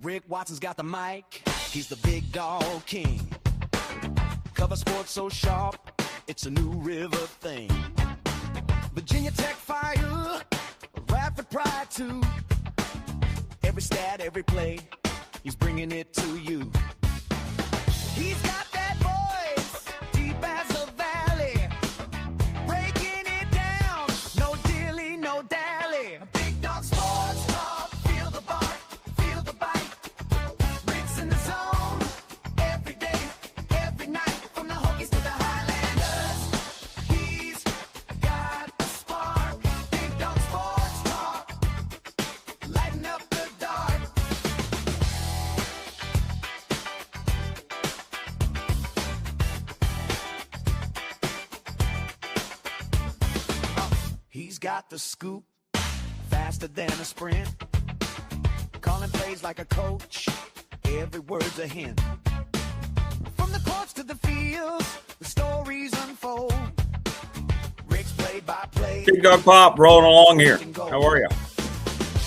Rick Watson's got the mic. He's the big dog king. Cover sports so sharp, it's a new river thing. Virginia Tech fire, rapid pride too. Every stat, every play, he's bringing it to you. He's got that voice, deep as the valley, breaking it down, no dilly, no dally. Big Dog Sports Talk, feel the bark, feel the bite. Rick's in the zone, every day, every night, from the Hokies to the Highlanders. He's got a spark. Big Dog Sports Talk, lighten up the dark. He's got the scoop, faster than a sprint. Calling plays like a coach, every word's a hint. From the courts to the fields, the stories unfold. Rick's play-by-play. Big Dawg Pop rolling along here. How are you?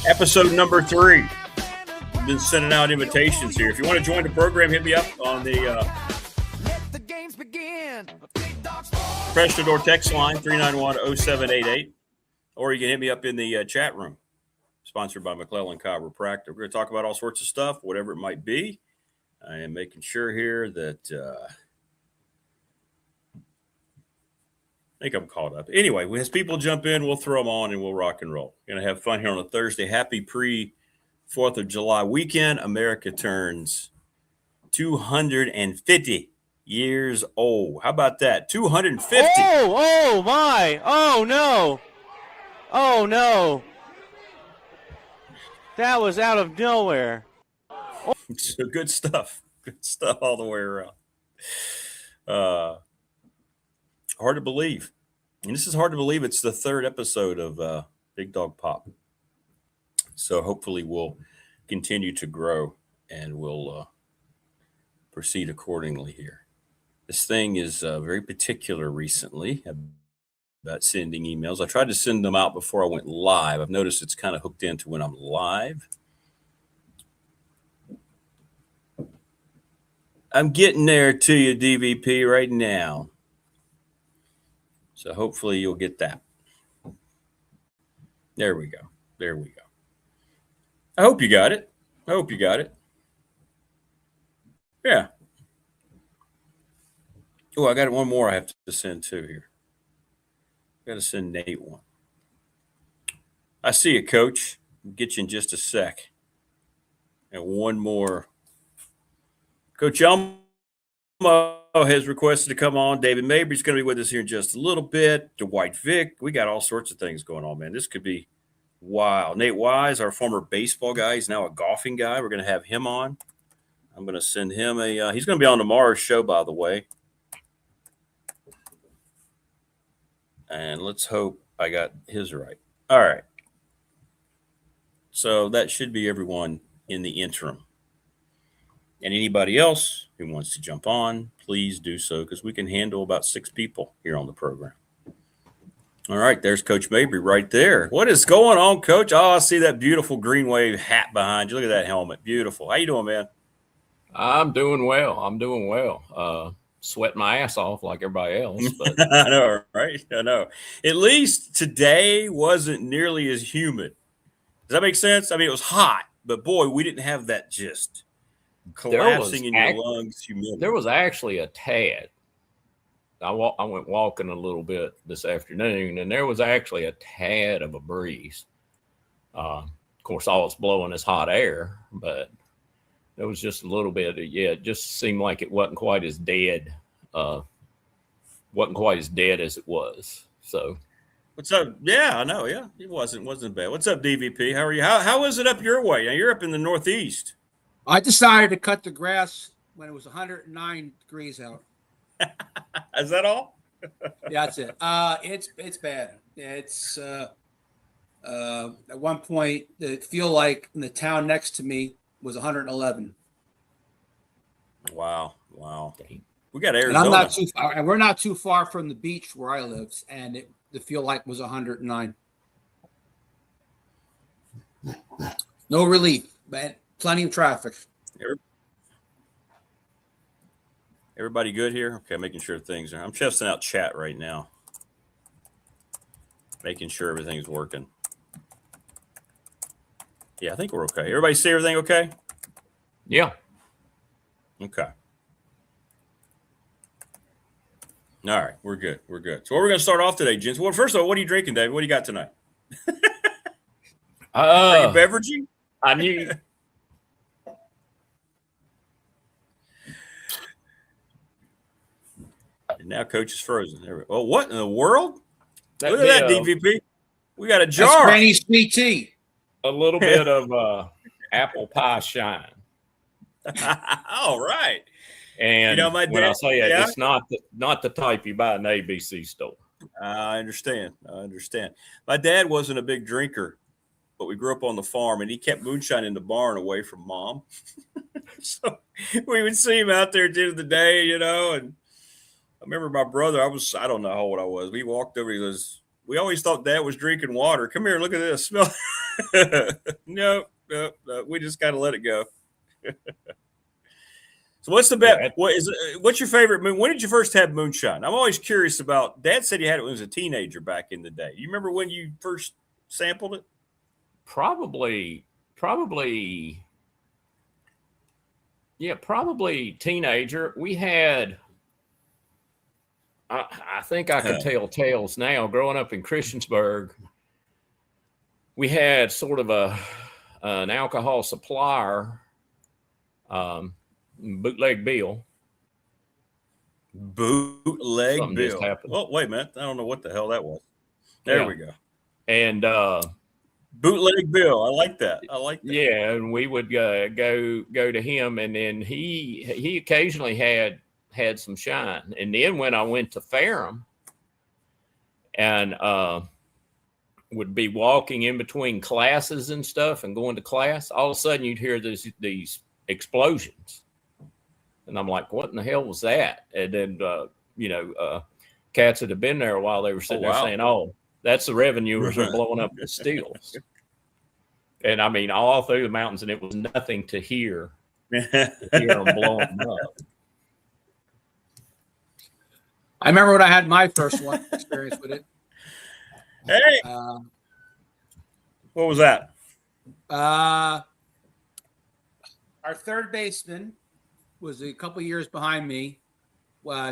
Episode number 3. I've been sending out invitations here. If you want to join the program, hit me up on the Let the games begin. Big Dog Sports. Press the door text line 391-0788, or you can hit me up in the chat room. Sponsored by McClellan Chiropractor. We're going to talk about all sorts of stuff, whatever it might be. I am making sure here that I think I'm caught up. Anyway, as people jump in, we'll throw them on and we'll rock and roll. Going to have fun here on a Thursday. Happy pre-4th of July weekend. America turns 250 years old. How about that? 250. Oh my. Oh, no. Oh, no. That was out of nowhere. So good stuff. Good stuff all the way around. Hard to believe. And this is hard to believe. It's the 3rd episode of Big Dawg Pop. So hopefully we'll continue to grow and we'll proceed accordingly here. This thing is very particular recently about sending emails. I tried to send them out before I went live. I've noticed it's kind of hooked into when I'm live. I'm getting there to you, DVP, right now. So hopefully you'll get that. There we go. There we go. I hope you got it. I hope you got it. Yeah. Oh, I got one more I have to send too here. Got to send Nate one. I see you, Coach. I'll get you in just a sec. And one more. Coach Elmo has requested to come on. David Mabry's going to be with us here in just a little bit. Dwight Vick. We got all sorts of things going on, man. This could be wild. Nate Wise, our former baseball guy. He's now a golfing guy. We're going to have him on. I'm going to send him he's going to be on tomorrow's show, by the way. And let's hope I got his right. All right. So that should be everyone in the interim. And anybody else who wants to jump on, please do so, because we can handle about 6 people here on the program. All right, there's Coach Mabry right there. What is going on, Coach? Oh, I see that beautiful green wave hat behind you. Look at that helmet. Beautiful. How you doing, man? I'm doing well. Sweat my ass off like everybody else. But I know, right? I know. At least today wasn't nearly as humid. Does that make sense? I mean, it was hot, but boy, we didn't have that just collapsing in your lungs humidity. There was actually a tad. I went walking a little bit this afternoon, and there was actually a tad of a breeze. Of course, all it's blowing is hot air, but there was just a little bit. It just seemed like it wasn't quite as dead. Wasn't quite as dead as it was. So, what's up? Yeah, I know. Yeah, it wasn't bad. What's up, DVP? How are you? How is it up your way? Now you're up in the Northeast. I decided to cut the grass when it was 109 degrees out. Is that all? Yeah, that's it. It's bad. It's at one point it feel like in the town next to me was 111. Wow. We got Arizona. And I'm not too far, and we're not too far from the beach where I live, and the feel like was 109. No relief, but Plenty of traffic. Everybody good here? Okay, making sure things are. I'm testing out chat right now. Making sure everything's working. Yeah, I think we're okay. Everybody see everything okay? Yeah. Okay. All right, we're good. We're good. So, what we're going to start off today, gents. Well, first of all, what are you drinking, David? What do you got tonight? Are you beveraging? I knew. And now Coach is frozen. Oh, what in the world? That'd Look at that, be DVP. We got a That's jar. Granny sweet tea. a little bit of apple pie shine. All right. And You know, my when I dad- say it, yeah. it's not the type you buy in an ABC store. I understand. My dad wasn't a big drinker, but we grew up on the farm, and he kept moonshine in the barn away from Mom. So we would see him out there at the end of the day, you know. And I remember my brother. I don't know how old I was. We walked over. He goes, "We always thought Dad was drinking water. Come here, look at this. Smell." No. We just got to let it go. So what's the bet? What's your favorite moon? When did you first have moonshine? I'm always curious about. Dad said he had it when he was a teenager back in the day. You remember when you first sampled it? Probably teenager. We had, I think I can tell tales now. Growing up in Christiansburg, we had sort of an alcohol supplier, Bootleg Bill. Bootleg Something just Bill. happened. Oh, wait a minute. I don't know what the hell that was. There Yeah. we go. And Bootleg Bill. I like that. yeah, and we would go to him, and then he occasionally had some shine. And then when I went to Ferrum and would be walking in between classes and stuff and going to class, all of a sudden you'd hear these explosions. And I'm like, what in the hell was that? And then, cats that had been there a while, they were sitting there saying, oh, that's the revenuers are blowing up the stills. And I mean, all through the mountains, and it was nothing to hear them blowing them up. I remember when I had my first one experience with it. Hey, what was that? Our third baseman was a couple years behind me,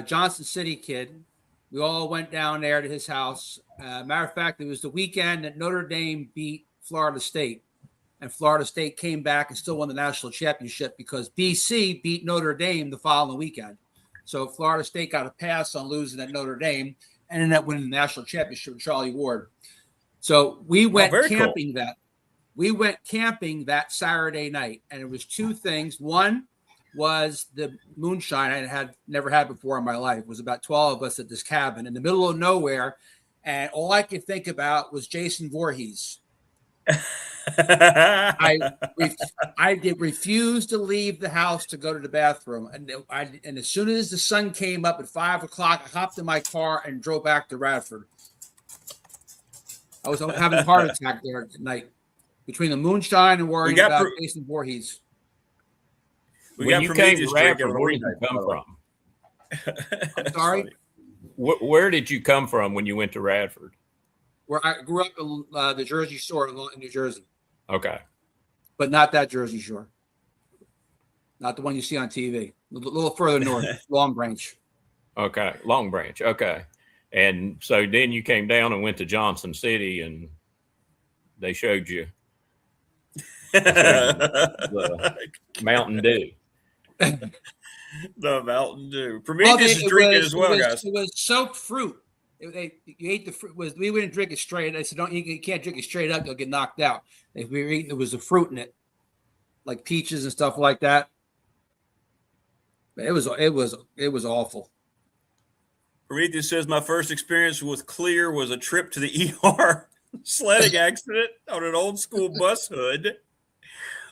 Johnson City kid. We all went down there to his house. Matter of fact, it was the weekend that Notre Dame beat Florida State, and Florida State came back and still won the national championship because BC beat Notre Dame the following weekend. So Florida State got a pass on losing at Notre Dame and ended up winning the national championship with Charlie Ward. So we went camping cool. We went camping that Saturday night, and it was two things. One was the moonshine I had never had before in my life. It was about 12 of us at this cabin in the middle of nowhere, and all I could think about was Jason Voorhees. I refused to leave the house to go to the bathroom, and as soon as the sun came up at 5 o'clock, I hopped in my car and drove back to Radford. I was having a heart attack there at night between the moonshine and worrying about Jason Voorhees. When you came to Radford, where did you come from? I'm sorry? Where did you come from when you went to Radford? Where I grew up in the Jersey Shore in New Jersey. Okay. But not that Jersey Shore. Not the one you see on TV. A little further north, Long Branch. Okay, Long Branch. Okay. And so then you came down and went to Johnson City, and they showed you the Mountain Dew. The Mountain Dew. Prometheus is drinking as well, guys. It was soaked fruit. You ate the fruit. We wouldn't drink it straight. I said, you can't drink it straight up. You'll get knocked out. If we were eating, there was a fruit in it, like peaches and stuff like that. But it was awful. Prometheus says, my first experience with clear was a trip to the ER sledding accident on an old school bus hood.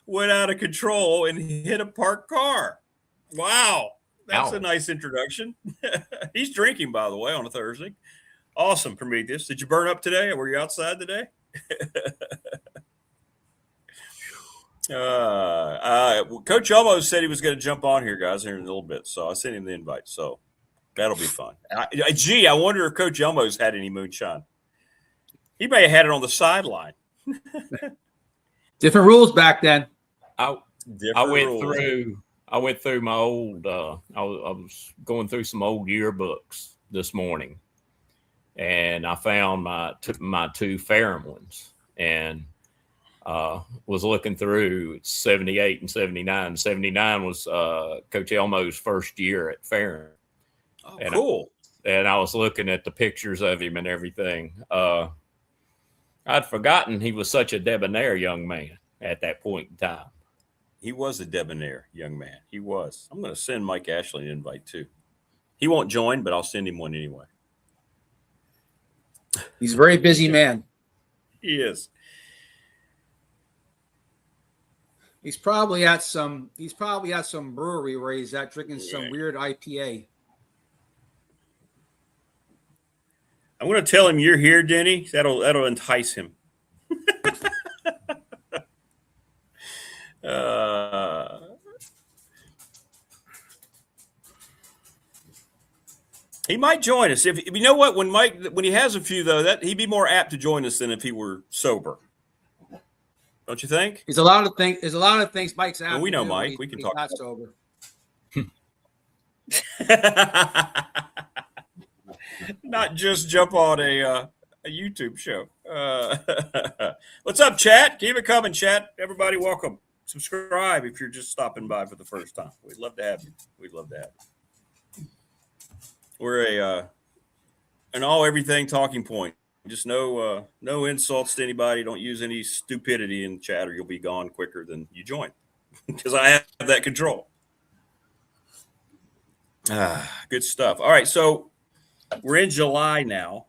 Went out of control and hit a parked car. Wow. That's a nice introduction. He's drinking, by the way, on a Thursday. Awesome, Prometheus. Did you burn up today? Or were you outside today? Coach Elmo said he was going to jump on here, guys, here in a little bit. So I sent him the invite. So that'll be fun. I wonder if Coach Elmo's had any moonshine. He may have had it on the sideline. Different rules back then. I went through my old. I was going through some old yearbooks this morning, and I found my two Ferrum ones, and was looking through 78 and 79. 79 was Coach Elmo's first year at Ferrum. Oh, and cool. I was looking at the pictures of him and everything. I'd forgotten he was such a debonair young man at that point in time. He was a debonair young man. He was. I'm going to send Mike Ashley an invite too. He won't join, but I'll send him one anyway. He's a very busy man. He is. He's probably at some brewery where he's at drinking some weird IPA. I'm going to tell him you're here, Denny. That'll entice him. He might join us. If you know what, when he has a few though, that he'd be more apt to join us than if he were sober. Don't you think? There's a lot of things Mike's apt. Well, we know Mike. We can talk. Not sober. Not just jump on a YouTube show. What's up, chat? Keep it coming, chat. Everybody, welcome. Subscribe if you're just stopping by for the first time. We'd love to have you. We're an everything talking point. Just no insults to anybody. Don't use any stupidity in the chat, or you'll be gone quicker than you join, because I have that control. Good stuff. All right, so we're in July now,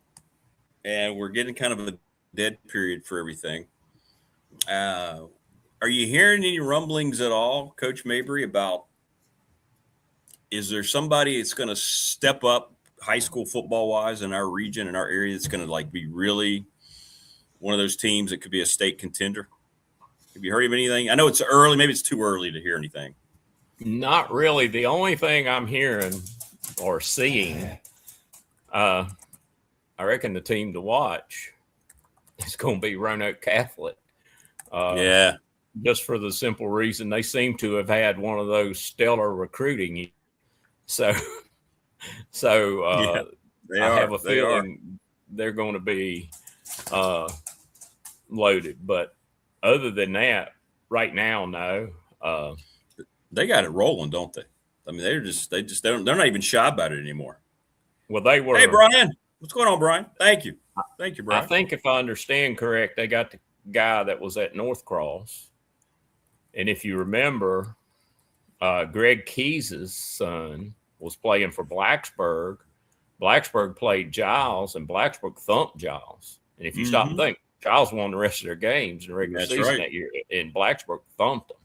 and we're getting kind of a dead period for everything. Are you hearing any rumblings at all, Coach Mabry, about is there somebody that's going to step up high school football-wise in our region, in our area, that's going to be really one of those teams that could be a state contender? Have you heard of anything? I know it's early. Maybe it's too early to hear anything. Not really. The only thing I'm hearing or seeing, I reckon the team to watch is going to be Roanoke Catholic. Yeah. Just for the simple reason they seem to have had one of those stellar recruiting. So I have a feeling they're going to be loaded. But other than that, right now, no. They got it rolling, don't they? I mean, they're not even shy about it anymore. Well, they were. Hey, Brian, what's going on, Brian? Thank you, Brian. I think if I understand correct, they got the guy that was at North Cross, and if you remember, Greg Keys's son was playing for Blacksburg. Blacksburg played Giles, and Blacksburg thumped Giles. And if you stop and think, Giles won the rest of their games in the regular season that year, and Blacksburg thumped them.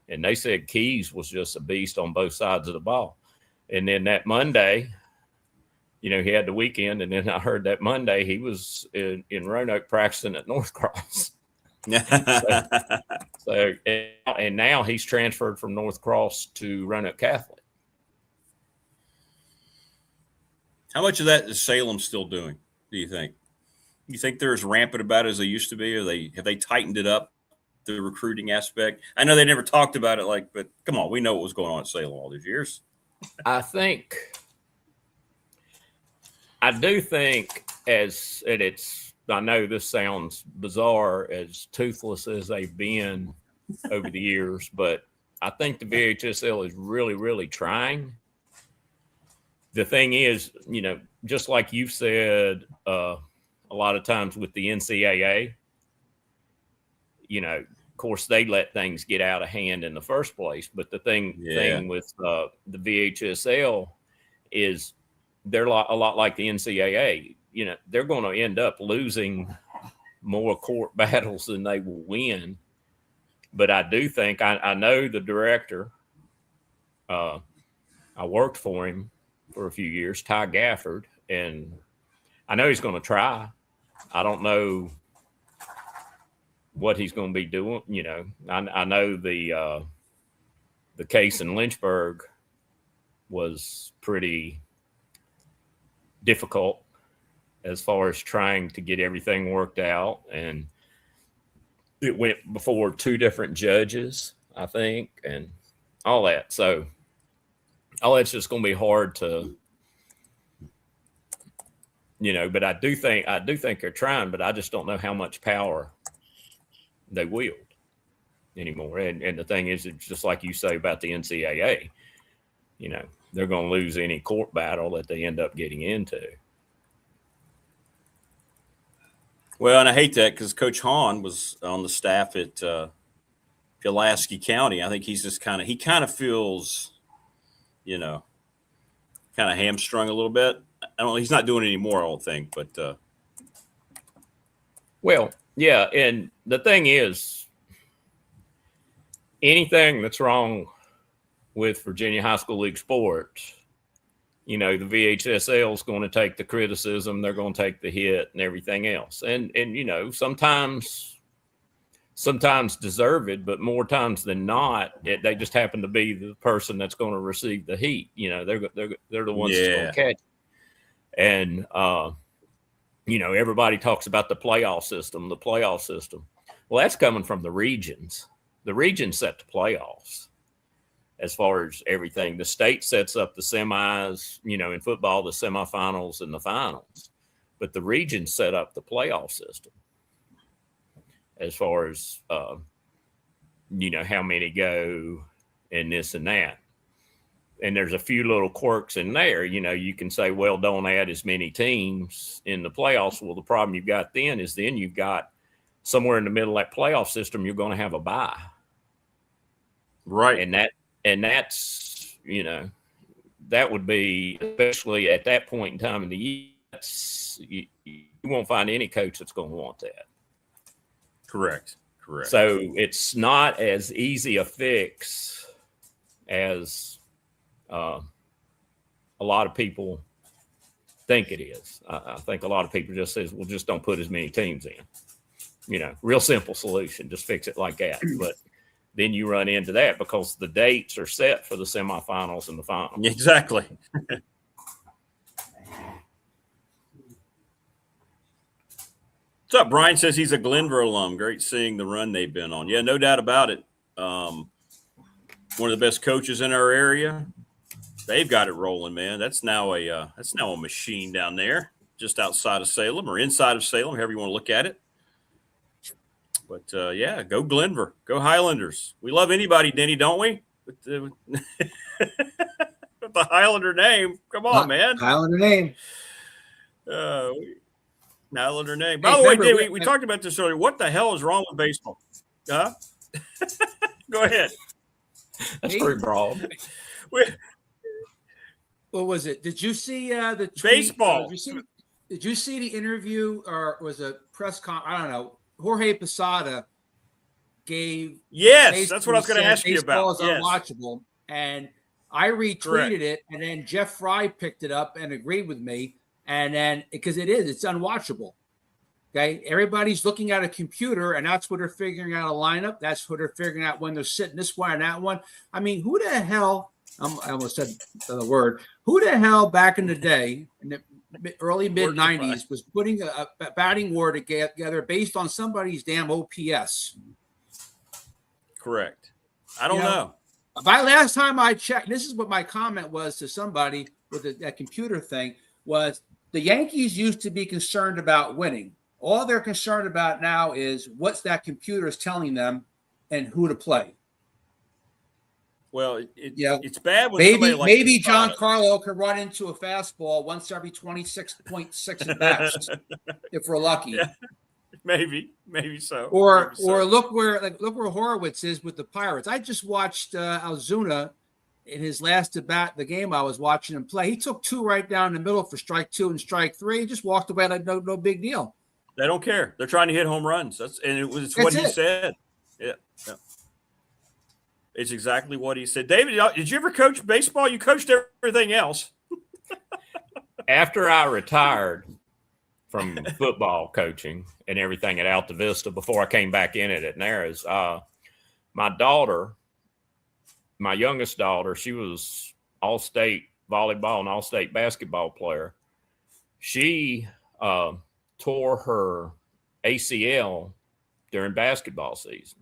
And they said Keys was just a beast on both sides of the ball. And then that Monday, he had the weekend, and then I heard that Monday he was in Roanoke practicing at North Cross. And now he's transferred from North Cross to Roanoke Catholic. How much of that is Salem still doing, do you think? You think they're as rampant about it as they used to be? Have they tightened it up, the recruiting aspect? I know they never talked about it, but come on, we know what was going on at Salem all these years. I do think I know this sounds bizarre, as toothless as they've been over the years, but I think the VHSL is really, really trying. The thing is, just like you've said a lot of times with the NCAA, of course, they let things get out of hand in the first place. But the thing with the VHSL is they're a lot like the NCAA. They're going to end up losing more court battles than they will win. But I do think I know the director. I worked for him for a few years, Ty Gafford, and I know he's going to try. I don't know what he's going to be doing. You know, I know the case in Lynchburg was pretty difficult as far as trying to get everything worked out, and it went before 2 different judges, I think, and all that. So all that's just going to be hard to, you know, but I do think they're trying, but I just don't know how much power they wield anymore. And the thing is, it's just like you say about the NCAA, you know, they're going to lose any court battle that they end up getting into. Well, and I hate that because Coach Hahn was on the staff at Pulaski County. I think he's just kind of feels, you know, kind of hamstrung a little bit. I don't. He's not doing it anymore, I don't think. But well, yeah, and the thing is, anything that's wrong with Virginia High School League sports, you know, the VHSL is going to take the criticism, they're going to take the hit and everything else. And you know, sometimes deserved, but more times than not, they just happen to be the person that's going to receive the heat. You know, they're the ones that's going to catch it. And, you know, everybody talks about the playoff system. Well, that's coming from the regions. The regions set the playoffs. As far as everything, the state sets up the semis, you know, in football, the semifinals and the finals, but the regions set up the playoff system as far as, you know, how many go and this and that. And there's a few little quirks in there. You know, you can say, well, don't add as many teams in the playoffs. Well, the problem you've got then is you've got somewhere in the middle of that playoff system, you're going to have a bye. Right. And that's, you know, that would be, especially at that point in time in the year, you won't find any coach that's going to want that. Correct. So it's not as easy a fix as a lot of people think it is. I think a lot of people just says, well, just don't put as many teams in. You know, real simple solution, just fix it like that. But then you run into that because the dates are set for the semifinals and the finals. Exactly. What's up? Brian says he's a Glenver alum. Great seeing the run they've been on. Yeah, no doubt about it. One of the best coaches in our area. They've got it rolling, man. That's now a machine down there, just outside of Salem or inside of Salem, however you want to look at it. But yeah, go Glenver, go Highlanders. We love anybody, Denny, don't we? With the Highlander name, come on, man. Highlander name. Highlander name. By the way, Denny, we talked about this earlier. What the hell is wrong with baseball? Huh? Go ahead. That's pretty broad. What was it? Did you see the tweet? Baseball? Did you see the interview, or was a press con? I don't know. Jorge Posada gave. Yes, that's what I was going to ask you about. Baseball is unwatchable, and I retweeted it, and then Jeff Fry picked it up and agreed with me, and then it's unwatchable. Okay, everybody's looking at a computer, and that's what they're figuring out a lineup. That's what they're figuring out when they're sitting this one and that one. I mean, who the hell? I almost said the word. Who the hell back in the day, in the early mid-'90s, was putting a batting war together based on somebody's damn OPS? Correct. I don't know. Last time I checked, this is what my comment was to somebody with that computer thing, was the Yankees used to be concerned about winning. All they're concerned about now is what's that computer is telling them and who to play. Well, it's bad when maybe Giancarlo could run into a fastball once every 26.6 at bats if we're lucky. Yeah, maybe so. Or look where Horowitz is with the Pirates. I just watched Ozuna in his last at bat, the game I was watching him play. He took 2 right down the middle for strike 2 and strike 3. He just walked away like no big deal. They don't care. They're trying to hit home runs. That's what he said. Yeah. It's exactly what he said. David, did you ever coach baseball? You coached everything else. After I retired from football coaching and everything at Alta Vista before I came back in it at Narrows. My daughter, my youngest daughter, she was all-state volleyball and all-state basketball player. She tore her ACL during basketball season.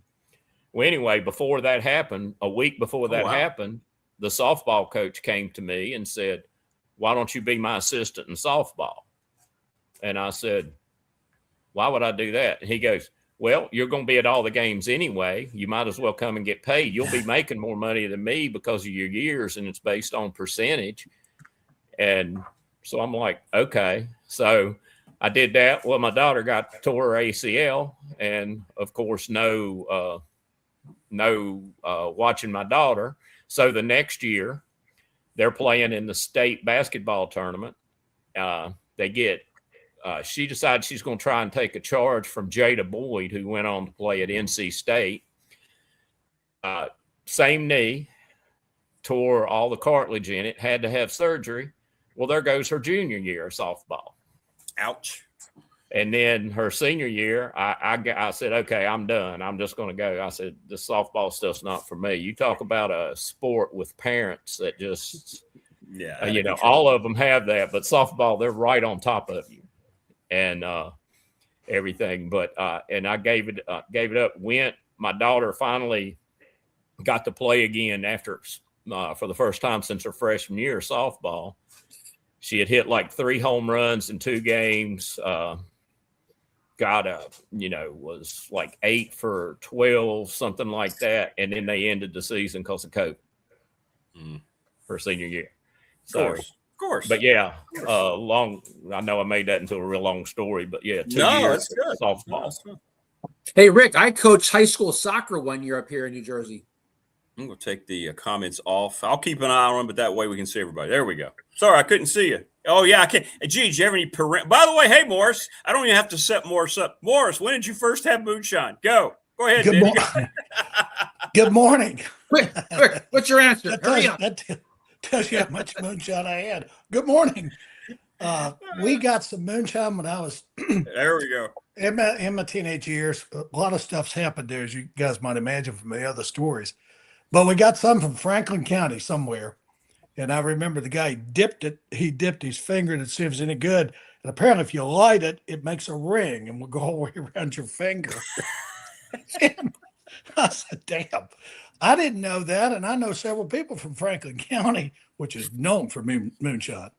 Well, anyway, before that happened, a week before that happened, the softball coach came to me and said, "Why don't you be my assistant in softball?" And I said, "Why would I do that?" And he goes, "Well, you're going to be at all the games anyway. You might as well come and get paid. You'll be making more money than me because of your years, and it's based on percentage." And so I'm like, okay. So I did that. Well, my daughter tore her ACL, and of course, no watching my daughter. So the next year, they're playing in the state basketball tournament. She decides she's going to try and take a charge from Jada Boyd, who went on to play at NC State. Same knee, tore all the cartilage in it, had to have surgery. Well, there goes her junior year of softball. Ouch. And then her senior year, I said, okay, I'm done. I'm just going to go. I said, the softball stuff's not for me. You talk about a sport with parents that just, all of them have that, but softball, they're right on top of you and everything. But and I gave it up. My daughter finally got to play again after for the first time since her freshman year of softball. She had hit like 3 home runs in 2 games. Was like 8 for 12, something like that. And then they ended the season because of COVID. Her senior year. So, of course. But yeah, I know I made that into a real long story, but yeah, 2 years of softball. Hey, Rick, I coached high school soccer one year up here in New Jersey. I'm going to take the comments off. I'll keep an eye on them, but that way we can see everybody. There we go. Sorry, I couldn't see you. Oh, yeah, I can't. Gee, do you have any By the way, hey, Morris, I don't even have to set Morris up. Morris, when did you first have moonshine? Go ahead. Good morning. Good morning. Quick, what's your answer? That tells you how much moonshine I had. Good morning. We got some moonshine when I was there we go. In my teenage years. A lot of stuff's happened there, as you guys might imagine from the other stories. But we got some from Franklin County somewhere. And I remember the guy dipped his finger in it to see if it's any good. And apparently if you light it, it makes a ring and will go all the way around your finger. And I said, damn, I didn't know that. And I know several people from Franklin County, which is known for moonshine.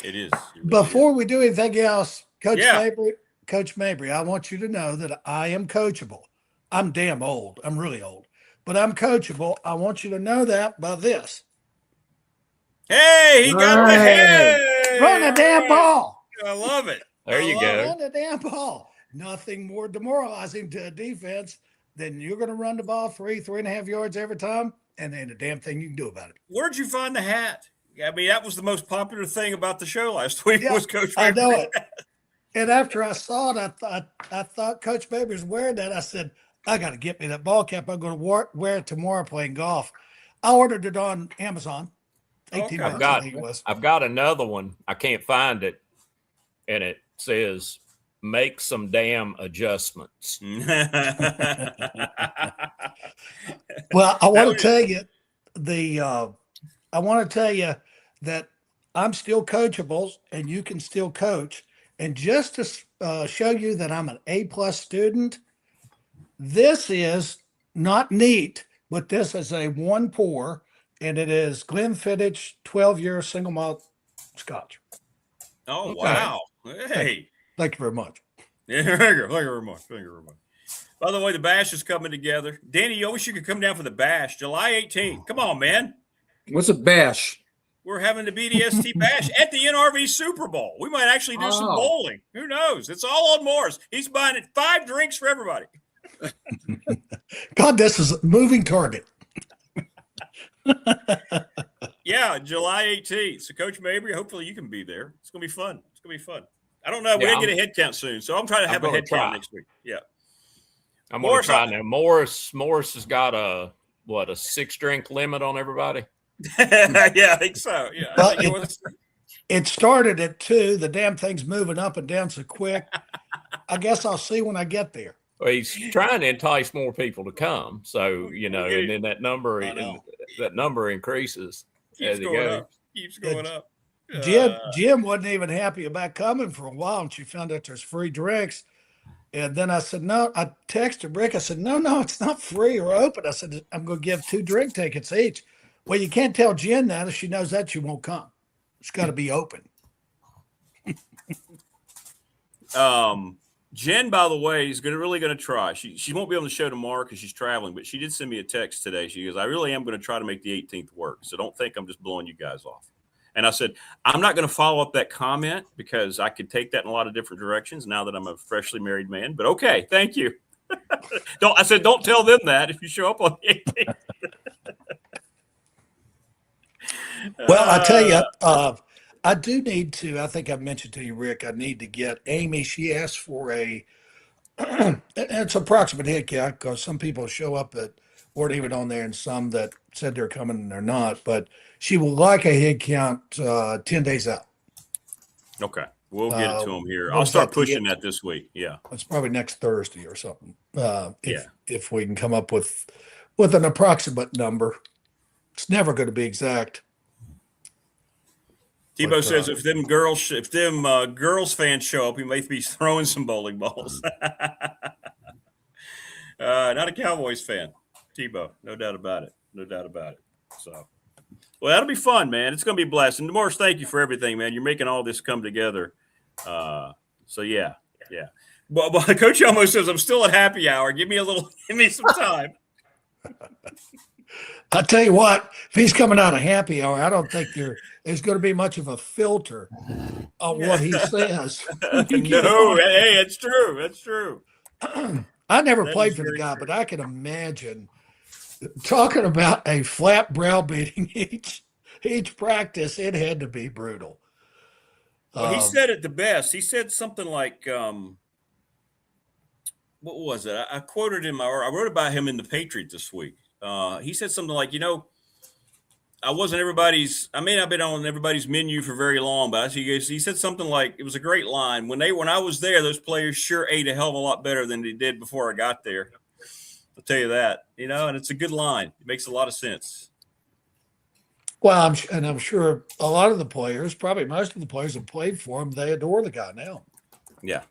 It is. Before we do anything else, Coach Mabry, I want you to know that I am coachable. I'm damn old. I'm really old. But I'm coachable. I want you to know that by this. Hey, he got the head. Run the damn ball. I love it. There you go. Run the damn ball. Nothing more demoralizing to a defense than you're going to run the ball 3.5 yards every time, and then the damn thing you can do about it. Where'd you find the hat? I mean, that was the most popular thing about the show last week was Coach I know it. And after I saw it, I thought Coach Baby was wearing that. I said, I got to get me that ball cap. I'm going to wear it tomorrow playing golf. I ordered it on Amazon. 18 bucks, I think it was. I've got another one. I can't find it. And it says, make some damn adjustments. Well, I want to tell you that I'm still coachable and you can still coach. And just to show you that I'm an A+ student, this is not neat, but this is a 1 pour, and it is Glenfiddich 12-year single malt Scotch. Oh, okay. Wow. Hey. Thank you very much. Yeah, thank you very much. By the way, the bash is coming together. Danny, you wish you could come down for the bash, July 18th. Come on, man. What's a bash? We're having the BDST bash at the NRV Super Bowl. We might actually do some bowling. Who knows? It's all on Morris. He's buying 5 drinks for everybody. God, this is a moving target. Yeah, July 18th. So, Coach Mabry, hopefully you can be there. It's going to be fun. I don't know. We're going to get a head count soon. So, I'm trying to have a head count next week. Yeah. I'm going to try now. Morris has got a 6-drink limit on everybody? Yeah, I think so. Yeah. It started at 2. The damn thing's moving up and down so quick. I guess I'll see when I get there. Well, he's trying to entice more people to come. So, and then that number increases as Keeps it going goes. up. Keeps going up. Jim wasn't even happy about coming for a while, and she found out there's free drinks. And then I said, no, I texted Rick. I said, no, it's not free or open. I said, I'm going to give 2 drink tickets each. Well, you can't tell Jen that. If she knows that, she won't come. It's got to be open. Jen, by the way, is really going to try. She won't be on the show tomorrow because she's traveling, but she did send me a text today. She goes, I really am going to try to make the 18th work. So don't think I'm just blowing you guys off. And I said, I'm not going to follow up that comment because I could take that in a lot of different directions now that I'm a freshly married man. But okay, thank you. Don't tell them that if you show up on the 18th. Well, I tell you, I do need to, I think I mentioned to you, Rick, I need to get Amy. She asked for it's approximate head count because some people show up that weren't even on there and some that said they're coming and they're not. But she would like a head count 10 days out. Okay. We'll get it to them here. I'll I'll start pushing that this week. Yeah. It's probably next Thursday or something. If we can come up with an approximate number. It's never going to be exact. Tebow says if them girls fans show up, he may be throwing some bowling balls. Not a Cowboys fan, Tebow. No doubt about it. So, well, that'll be fun, man. It's going to be a blast. And Morris, thank you for everything, man. You're making all this come together. So yeah. Well, Coach almost says I'm still at happy hour. Give me some time. I tell you what, if he's coming out of happy hour, I don't think there's going to be much of a filter on what he says. No, hey, it's true. That's true. I never played for the guy, but I can imagine talking about a flat browbeating each practice. It had to be brutal. Well, he said it the best. He said something like, what was it? I quoted him, or I wrote about him in the Patriot this week. He said something like, I may not have been on everybody's menu for very long, but he said something like, it was a great line. When I was there, those players sure ate a hell of a lot better than they did before I got there. I'll tell you that, and it's a good line. It makes a lot of sense. Well, I'm sure a lot of the players, probably most of the players that played for him, they adore the guy now. Yeah.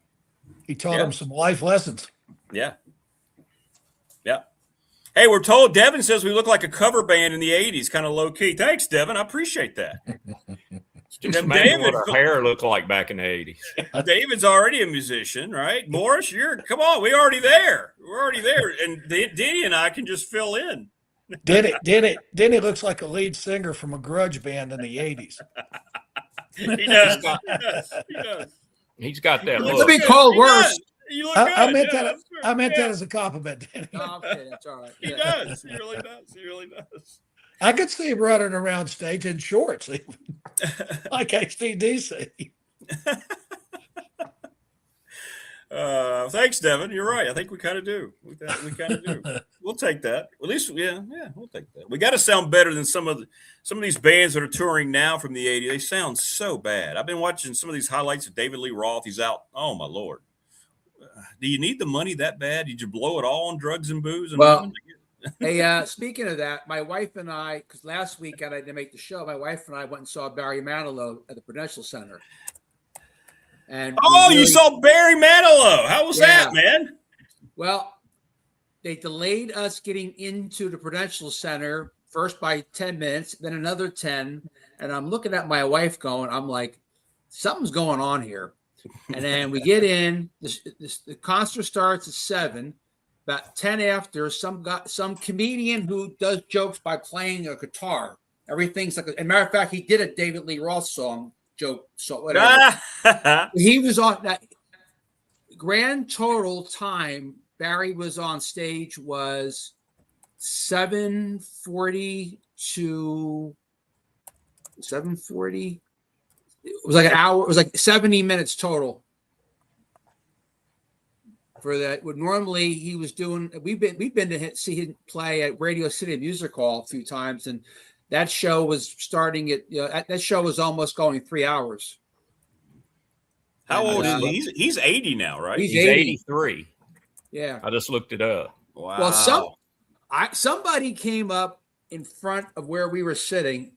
He taught them some life lessons. Yeah. Hey, we're told Devin says we look like a cover band in the 80s, kind of low key. Thanks, Devin. I appreciate that. Just imagine what our hair looked like back in the 80s. David's already a musician, right? Morris, come on. We're already there. And Denny and I can just fill in. Denny looks like a lead singer from a grudge band in the 80s. He does. He's got that look. It's been called worse. You look good. I meant that as a compliment, Danny. No, I'm kidding. It's all right. He does. He really does. I could see him running around stage in shorts, even. Like HDDC. Thanks, Devin. You're right. I think we kind of do. We'll take that. At least, we'll take that. We got to sound better than some of these bands that are touring now from the 80s. They sound so bad. I've been watching some of these highlights of David Lee Roth. He's out. Oh my Lord. Do you need the money that bad? Did you blow it all on drugs and booze? And hey, speaking of that, my wife and I, because last week I didn't make the show, my wife and I went and saw Barry Manilow at the Prudential Center. And you saw Barry Manilow. How was that, man? Well, they delayed us getting into the Prudential Center first by 10 minutes, then another 10. And I'm looking at my wife I'm like, something's going on here. And then we get in, the concert starts at 7. About 10 after, some comedian who does jokes by playing a guitar. Everything's like, as a matter of fact, he did a David Lee Roth joke, so whatever. He was on that grand total time. Barry was on stage was 7:40 to 7:40. It was like an hour. It was like 70 minutes total. For that, what normally he was doing, we've been to see him play at Radio City Music Hall a few times, and that show was starting at, that show was almost going 3 hours. How And, old is he? He's 80 now, right? He's He's 80. 83. Yeah. I just looked it up. Wow. Well, somebody came up in front of where we were sitting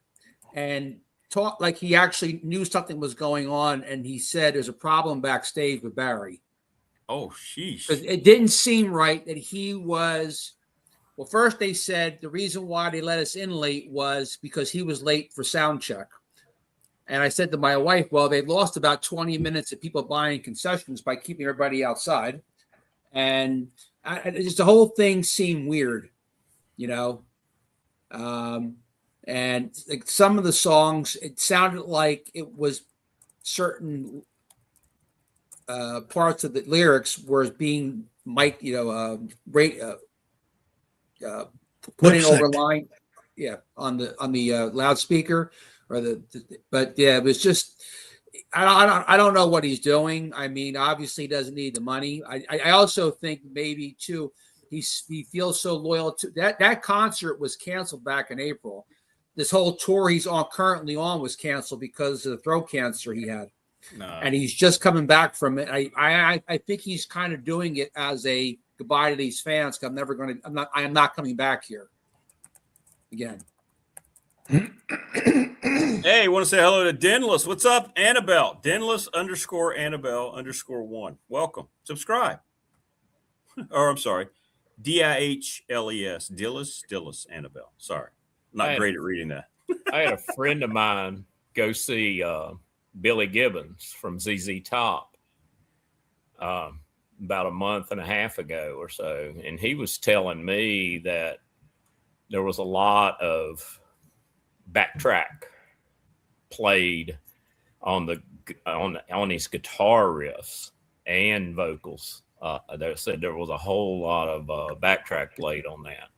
and talked like he actually knew something was going on, and he said there's a problem backstage with Barry. Oh, sheesh. Because it didn't seem right that he was. Well, first they said the reason why they let us in late was because he was late for sound check. And I said to my wife, well, they lost about 20 minutes of people buying concessions by keeping everybody outside. And just the whole thing seemed weird, and like some of the songs, it sounded like it was certain parts of the lyrics were being put in over line, on the loudspeaker but it was just. I don't know what he's doing. I mean, obviously he doesn't need the money. I also think maybe too he feels so loyal to that concert was canceled back in April. This whole tour he's currently on was canceled because of the throat cancer he had. No. And he's just coming back from it. I think he's kind of doing it as a goodbye to these fans. I am not coming back here again. Hey, want to say hello to Denless. What's up, Annabelle? Denless_Annabelle_1. Welcome. Subscribe. Or I'm sorry, Dihles. Dillis Annabelle. Sorry, not great at reading that. I had a friend of mine go see Billy Gibbons from ZZ Top about a month and a half ago or so, and he was telling me that there was a lot of backtrack played on his guitar riffs and vocals. They said there was a whole lot of backtrack played on that,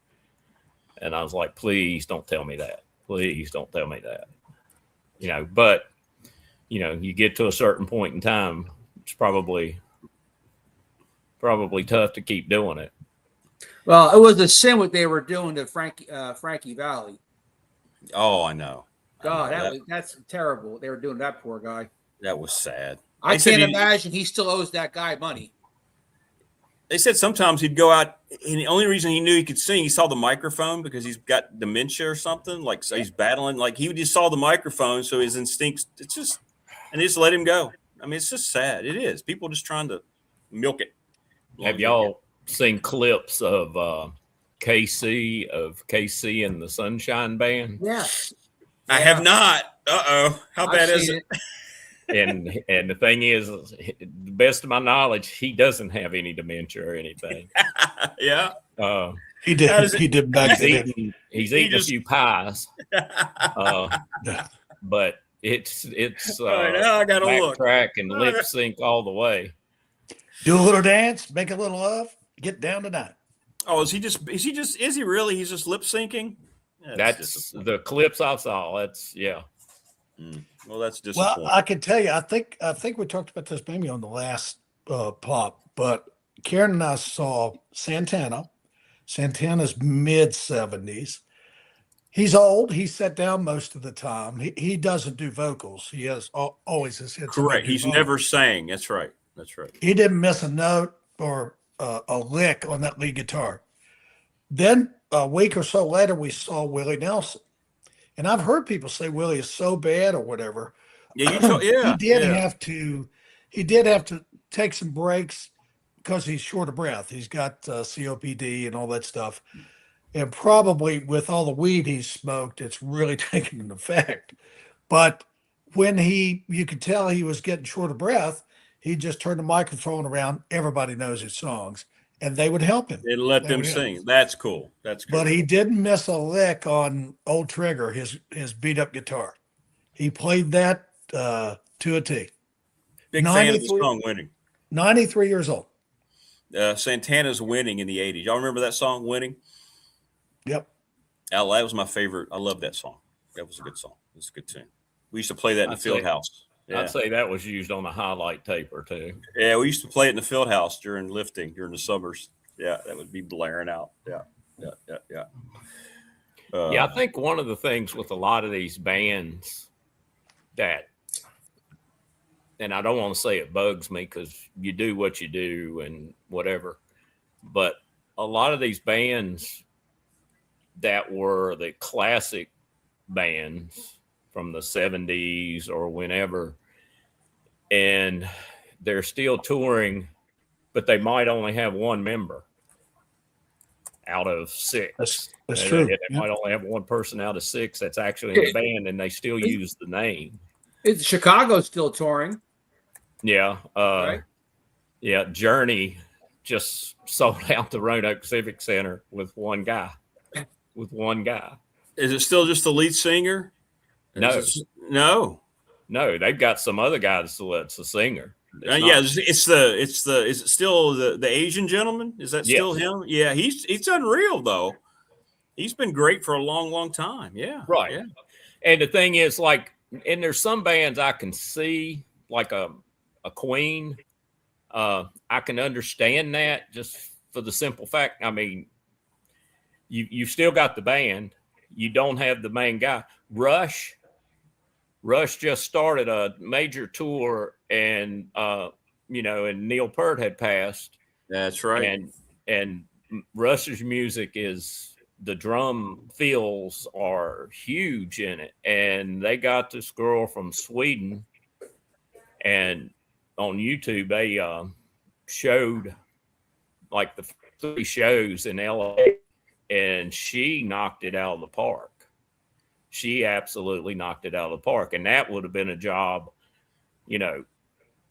and I was like, "Please don't tell me that. Please don't tell me that." But you get to a certain point in time, it's probably tough to keep doing it. Well, it was a sin what they were doing to Frankie Valli. Oh, I know. God, that's terrible. They were doing that poor guy. That was sad. I can't imagine he still owes that guy money. They said sometimes he'd go out, and the only reason he knew he could sing, he saw the microphone because he's got dementia or something. Like, so he's battling. Like, he just saw the microphone, so his instincts, and they just let him go. I mean, it's just sad. It is. People just trying to milk it. Have y'all seen clips of KC and the Sunshine Band? Yes. I have not. Uh-oh. How bad is it? And the thing is, the best of my knowledge, he doesn't have any dementia or anything. Yeah. He did. He did back then. He's eaten a few pies. But it's right, now I gotta backtrack and lip sync all the way. Do a little dance, make a little love, get down tonight. Oh, is he really? He's just lip syncing? That's the clips I saw. That's Well, that's disappointing. Well, I can tell you, I think we talked about this maybe on the last pop, but Karen and I saw Santana. Santana's mid-70s. He's old. He sat down most of the time. He doesn't do vocals. He has always has hit. Correct. He's never sang. That's right. He didn't miss a note or a lick on that lead guitar. Then a week or so later, we saw Willie Nelson. And I've heard people say Willie is so bad or whatever. Yeah, he did have to take some breaks because he's short of breath. He's got COPD and all that stuff. And probably with all the weed he's smoked, it's really taken an effect. But when you could tell he was getting short of breath, he just turned the microphone around. Everybody knows his songs, and they would help him. They let them sing. That's cool. That's good. But he didn't miss a lick on Old Trigger, his beat up guitar. He played that to a T. Big fan of the song Winning. 93 years old. Santana's Winning in the 80s. Y'all remember that song, Winning? Yep. That was my favorite. I love that song. That was a good song. It was a good tune. We used to play that in the field house. Yeah. I'd say that was used on a highlight tape or two. Yeah, we used to play it in the field house during lifting during the summers. Yeah, that would be blaring out. Yeah. Yeah, I think one of the things with a lot of these bands that, and I don't want to say it bugs me because you do what you do and whatever, but a lot of these bands that were the classic bands from the 70s or whenever, and they're still touring, but they might only have one member out of six. That's true. They might only have one person out of six that's actually in the band, and they still use the name. It's Chicago's still touring. Yeah. Right? Yeah. Journey just sold out the Roanoke Civic Center with one guy. Is it still just the lead singer? No. No, they've got some other guy that's the singer. Is it still the Asian gentleman? Is that still him? Yeah, he's unreal though. He's been great for a long, long time. Yeah. Right. Yeah. And the thing is, like, and there's some bands I can see, like a Queen. I can understand that just for the simple fact. I mean, you still got the band. You don't have the main guy. Rush just started a major tour, and and Neil Peart had passed. That's right. And Rush's music is, the drum fills are huge in it, and they got this girl from Sweden, and on YouTube they showed like the 3 shows in LA, and she knocked it out of the park. She absolutely knocked it out of the park. And that would have been a job,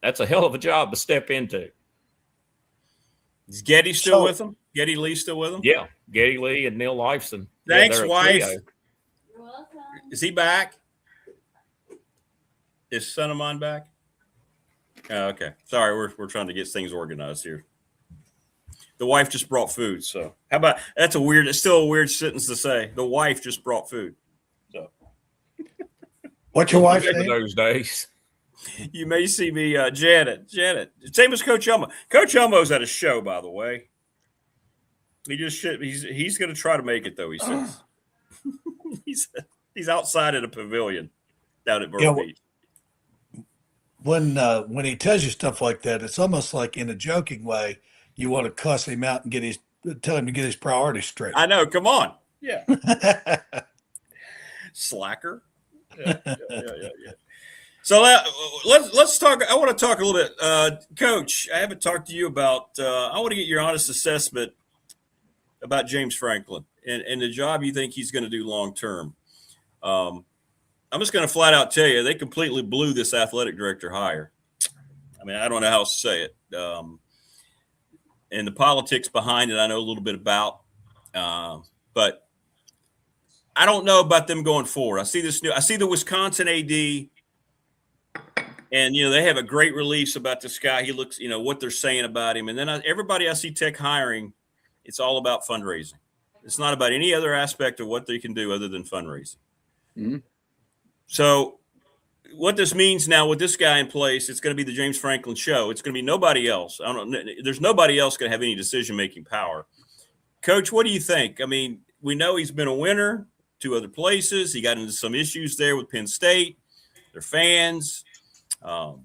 that's a hell of a job to step into. Is Getty still with them? Getty Lee still with them? Yeah. Getty Lee and Neil Lifeson. Thanks, wife. You're welcome. Is he back? Is son of mine back? Oh, okay. Sorry, we're trying to get things organized here. The wife just brought food. So how about, it's still a weird sentence to say. The wife just brought food. So What's your wife's name? Those days. You may see me, Janet. Same as Coach Elmo. Coach Elmo's at a show, by the way. He's going to try to make it though. He says he's outside at a pavilion down at Myrtle Beach. When he tells you stuff like that, it's almost like in a joking way, you want to cuss him out and tell him to get his priorities straight. I know. Come on. Yeah. Slacker. Yeah. So let's talk. I want to talk a little bit, Coach. I haven't talked to you about. I want to get your honest assessment about James Franklin and the job you think he's going to do long term. I'm just going to flat out tell you they completely blew this athletic director hire. I mean, I don't know how else to say it. And the politics behind it, I know a little bit about, but I don't know about them going forward. I see the Wisconsin AD. And, they have a great release about this guy. He looks, what they're saying about him. And then everybody I see Tech hiring, it's all about fundraising. It's not about any other aspect of what they can do other than fundraising. Mm-hmm. So what this means now with this guy in place, it's going to be the James Franklin show. It's going to be nobody else. I don't know. There's nobody else going to have any decision-making power. Coach, what do you think? I mean, we know he's been a winner 2 other places. He got into some issues there with Penn State, their fans. How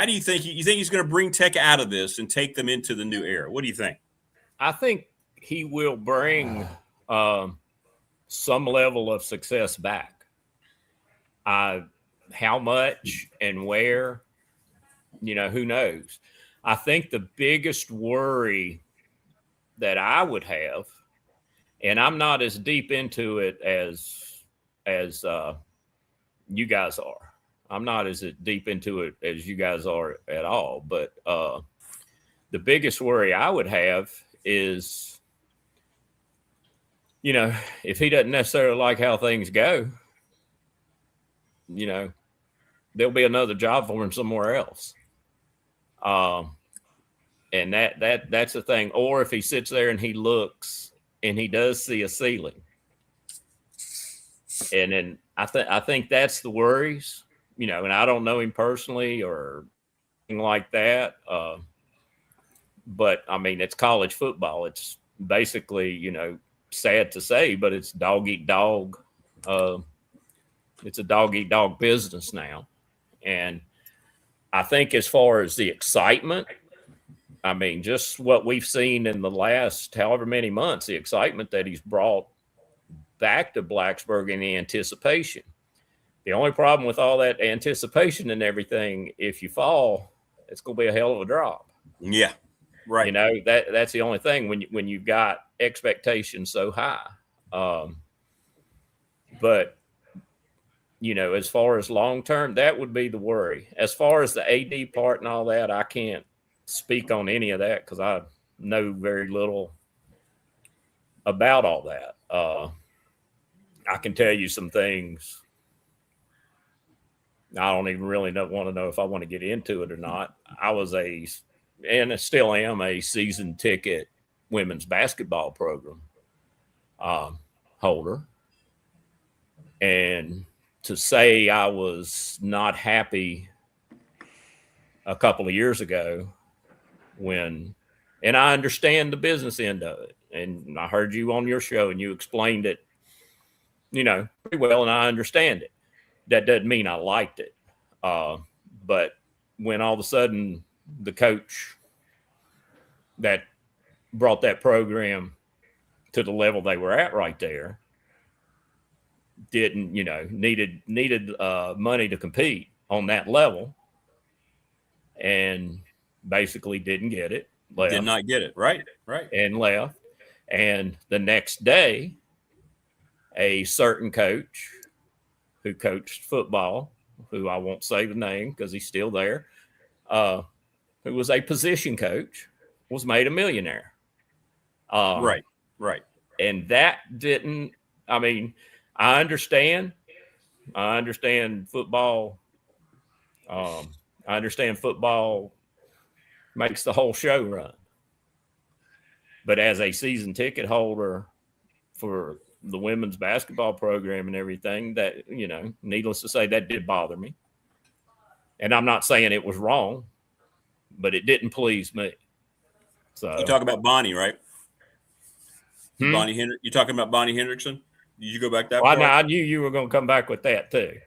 do you think he's going to bring Tech out of this and take them into the new era? What do you think? I think he will bring some level of success back. How much and where, who knows? I think the biggest worry that I would have, and I'm not as deep into it as you guys are. I'm not as deep into it as you guys are at all. But the biggest worry I would have is, if he doesn't necessarily like how things go, there'll be another job for him somewhere else. And that's the thing. Or if he sits there and he looks and he does see a ceiling. And then I think that's the worries. And I don't know him personally or anything like that. But I mean, it's college football. It's basically, sad to say, but it's dog eat dog. It's a dog eat dog business now. And I think as far as the excitement, I mean, just what we've seen in the last however many months, the excitement that he's brought back to Blacksburg in the anticipation. The only problem with all that anticipation and everything, if you fall, it's going to be a hell of a drop. Yeah, right. You know, that's the only thing when you've got expectations so high. But, you know, as far as long term, that would be the worry. As far as the AD part and all that, I can't speak on any of that because I know very little about all that. I can tell you some things. I don't even really want to know if I want to get into it or not. I was and I still am a season ticket women's basketball program holder. And to say I was not happy a couple of years ago and I understand the business end of it. And I heard you on your show and you explained it, you know, pretty well, and I understand it. That doesn't mean I liked it. But when all of a sudden the coach that brought that program to the level they were at right there didn't, you know, needed money to compete on that level and basically didn't get it. Left, did not get it. Right. And left. And the next day, a certain coach who coached football, who I won't say the name because he's still there, who was a position coach, was made a millionaire. Right. And that didn't, I mean, I understand football. I understand football makes the whole show run. But as a season ticket holder for the women's basketball program and everything, that, you know, needless to say, that did bother me. And I'm not saying it was wrong, but it didn't please me. So you talk about Bonnie, right? Bonnie Hendrick. You talking about Bonnie Hendrickson? Did you go back that far? I knew you were going to come back with that too.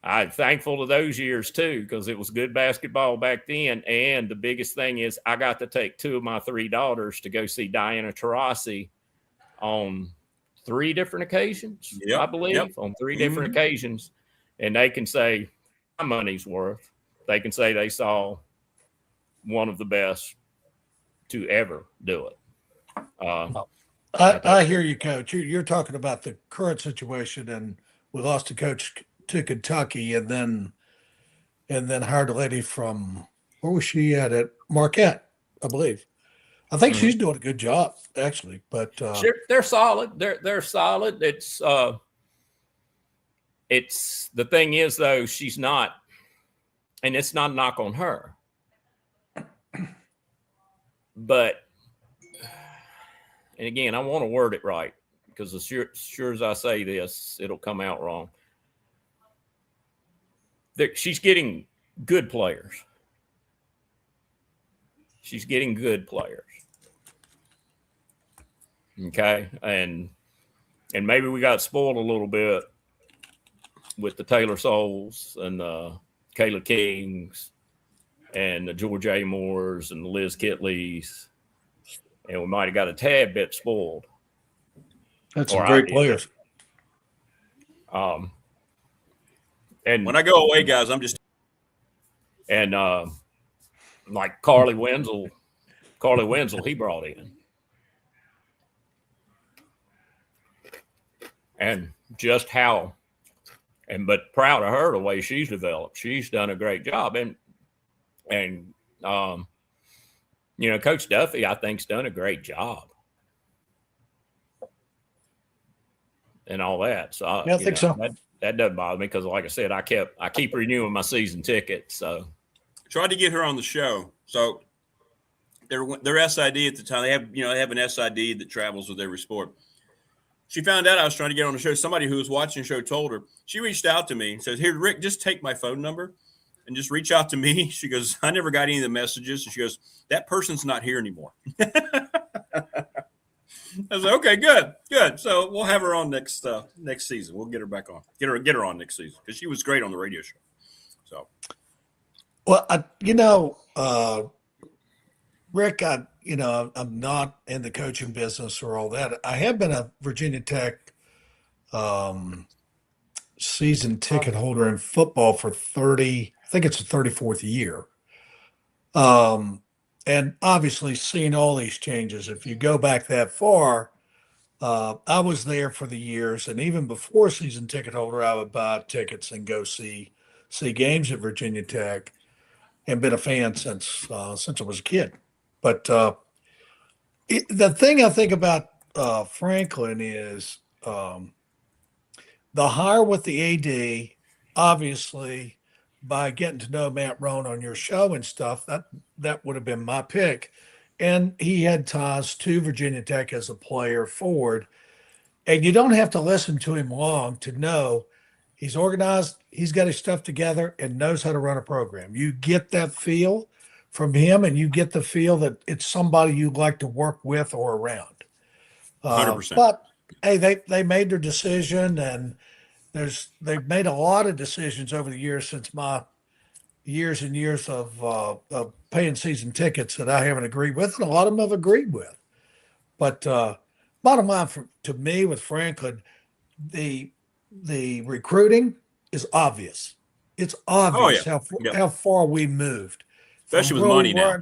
I'm thankful to those years too, because it was good basketball back then. And the biggest thing is I got to take 2 of my 3 daughters to go see Diana Taurasi on 3 different occasions, I believe, on 3 different occasions. And they can say my money's worth. They can say they saw one of the best to ever do it. I hear you, Coach. You're talking about the current situation, and we lost a coach to Kentucky, and then hired a lady from, where was she at Marquette, I believe. I think she's doing a good job, actually. But they're solid. They're solid. It's the thing is though, she's not, and it's not a knock on her, but. And again, I want to word it right because as sure as I say this, it'll come out wrong. She's getting good players. She's getting good players. Okay. And maybe we got spoiled a little bit with the Taylor Souls and the Kayla Kings and the George A. Moores and the Liz Kitleys. And we might have got a tad bit spoiled. That's some great players. And when I go away, guys, I'm just like Carly Wenzel, he brought in, and just how, but proud of her the way she's developed. She's done a great job, and you know, Coach Duffy, I think, has done a great job and all that. So yeah, I think so. That doesn't bother me because, like I said, I keep renewing my season ticket. So tried to get her on the show. So their SID at the time, they have an SID that travels with every sport. She found out I was trying to get on the show. Somebody who was watching the show told her. She reached out to me and says, "Here, Rick, just take my phone number and just reach out to me. She goes, I never got any of the messages. And she goes, that person's not here anymore. I was like, okay, good. So we'll have her on next season. We'll get her back on. Get her on next season because she was great on the radio show. So, Well, Rick, I'm not in the coaching business or all that. I have been a Virginia Tech season ticket holder in football for 30, I think it's the 34th year. And obviously seeing all these changes, if you go back that far, I was there for the years, and even before season ticket holder, I would buy tickets and go see games at Virginia Tech, and been a fan since I was a kid. But the thing I think about Franklin is the hire with the AD, obviously, by getting to know Matt Rohn on your show and stuff, that would have been my pick. And he had ties to Virginia Tech as a player forward. And you don't have to listen to him long to know he's organized, he's got his stuff together, and knows how to run a program. You get that feel from him, and you get the feel that it's somebody you'd like to work with or around. 100%. But hey, they made their decision, and they've made a lot of decisions over the years since my years and years of paying season tickets that I haven't agreed with, and a lot of them have agreed with. But bottom line to me with Franklin, the recruiting is obvious. It's obvious how far we moved, especially with money now.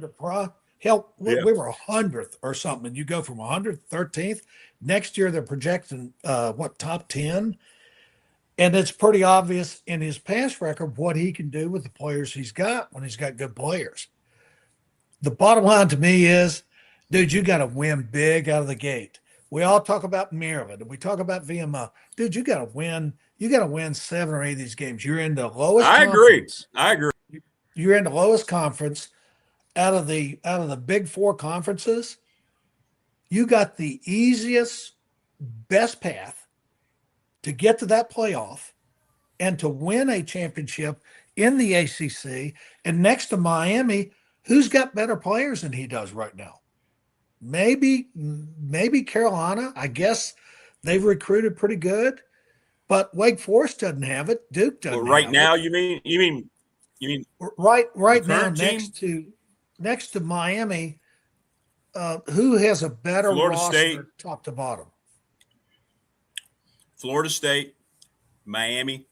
We were 100th or something, and you go from 100th, 13th. Next year they're projecting top 10. And it's pretty obvious in his past record what he can do with the players he's got when he's got good players. The bottom line to me is, dude, you got to win big out of the gate. We all talk about Maryland and we talk about VMI. Dude, you got to win. You got to win 7 or 8 of these games. You're in the lowest. I agree. You're in the lowest conference out of the big 4 conferences. You got the easiest, best path to get to that playoff and to win a championship in the ACC. And next to Miami, who's got better players than he does right now? Maybe Carolina. I guess they've recruited pretty good, but Wake Forest doesn't have it. Duke doesn't. Well, right have now, it. you mean right now team? next to Miami, who has a better Florida roster State, top to bottom? Florida State, Miami,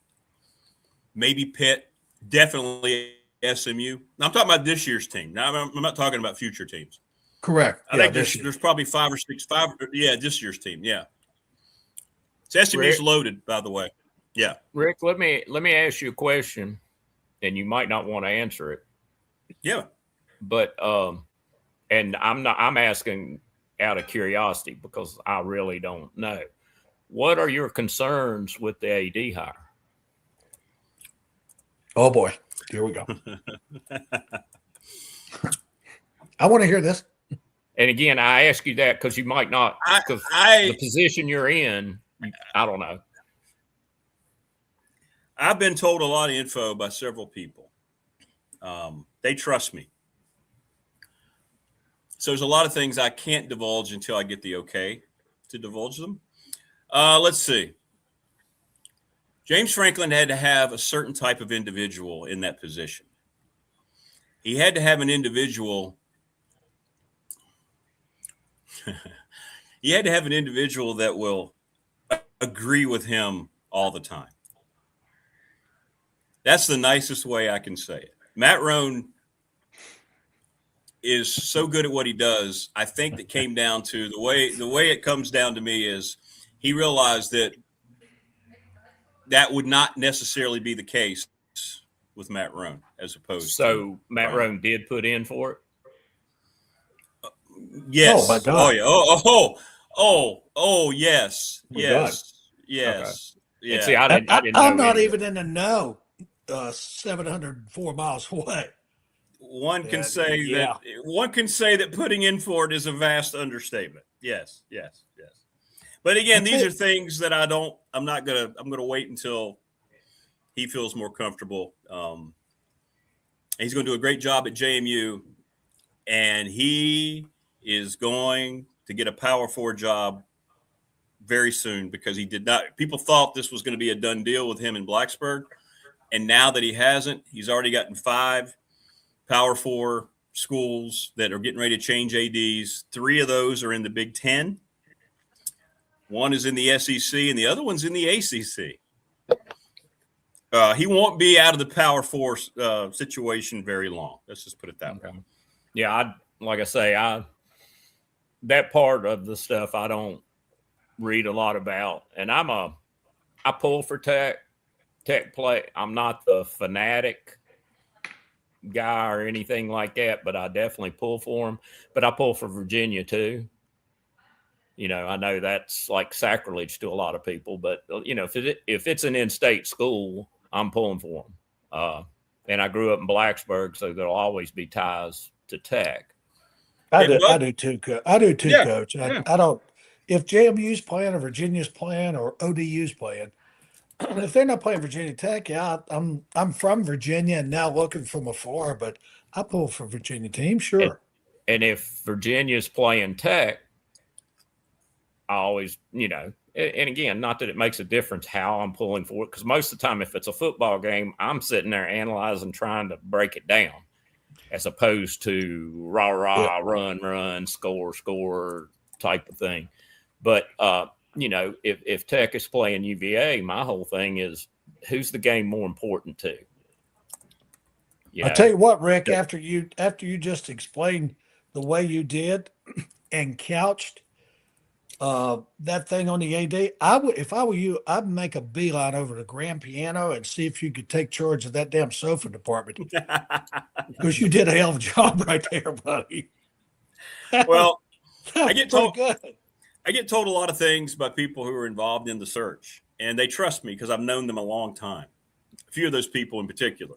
maybe Pitt, definitely SMU. I'm talking about this year's team. Now I'm not talking about future teams. Correct. I think there's probably 5 or 6. This year's team. Yeah. SMU's loaded, by the way. Yeah. Rick, let me ask you a question, and you might not want to answer it. Yeah. But and I'm asking out of curiosity because I really don't know. What are your concerns with the AD hire? Oh boy, here we go. I want to hear this. And again, I ask you that because you might not, because the position you're in, I don't know. I've been told a lot of info by several people. They trust me. So there's a lot of things I can't divulge until I get the okay to divulge them. Let's see. James Franklin had to have a certain type of individual in that position. He had to have an individual. He had to have an individual that will agree with him all the time. That's the nicest way I can say it. Matt Rohn is so good at what he does. I think that came down to the way it comes down to me is he realized that would not necessarily be the case with Matt Rohn as opposed to. So Matt Rohn did put in for it? Yes. Oh, my God. Oh, yes. My Yes. God. Yes. Okay. Yeah. And see, I didn't I'm know not any even in the know 704 miles away. One can say that putting in for it is a vast understatement. Yes. But again, these are things that I'm going to wait until he feels more comfortable. He's going to do a great job at JMU, and he is going to get a Power 4 job very soon because he did not. People thought this was going to be a done deal with him in Blacksburg, and now that he hasn't, he's already gotten 5 Power 4 schools that are getting ready to change ADs. 3 of those are in the Big Ten. One is in the SEC, and the other one's in the ACC. He won't be out of the Power 4 situation very long. Let's just put it that way. Yeah, like I say, that part of the stuff I don't read a lot about, and I pull for Tech play. I'm not the fanatic guy or anything like that, but I definitely pull for them. But I pull for Virginia too. You know, I know that's like sacrilege to a lot of people, but you know, if it's an in-state school, I'm pulling for them. And I grew up in Blacksburg, so there'll always be ties to Tech. I do too, Coach. Yeah. I don't. If JMU's playing or Virginia's playing or ODU's playing, if they're not playing Virginia Tech, yeah, I'm from Virginia and now looking from afar, but I pull for Virginia team, sure. And if Virginia's playing Tech, I always, you know, and again, not that it makes a difference how I'm pulling for it, because most of the time, if it's a football game, I'm sitting there analyzing, trying to break it down, as opposed to rah, run, score type of thing. But, you know, if Tech is playing UVA, my whole thing is who's the game more important to? I'll tell you what, Rick, after you just explained the way you did and couched that thing on the AD, if I were you, I'd make a beeline over to Grand Piano and see if you could take charge of that damn sofa department. Because you did a hell of a job right there, buddy. Well, I get told good. I get told a lot of things by people who are involved in the search, and they trust me because I've known them a long time. A few of those people in particular.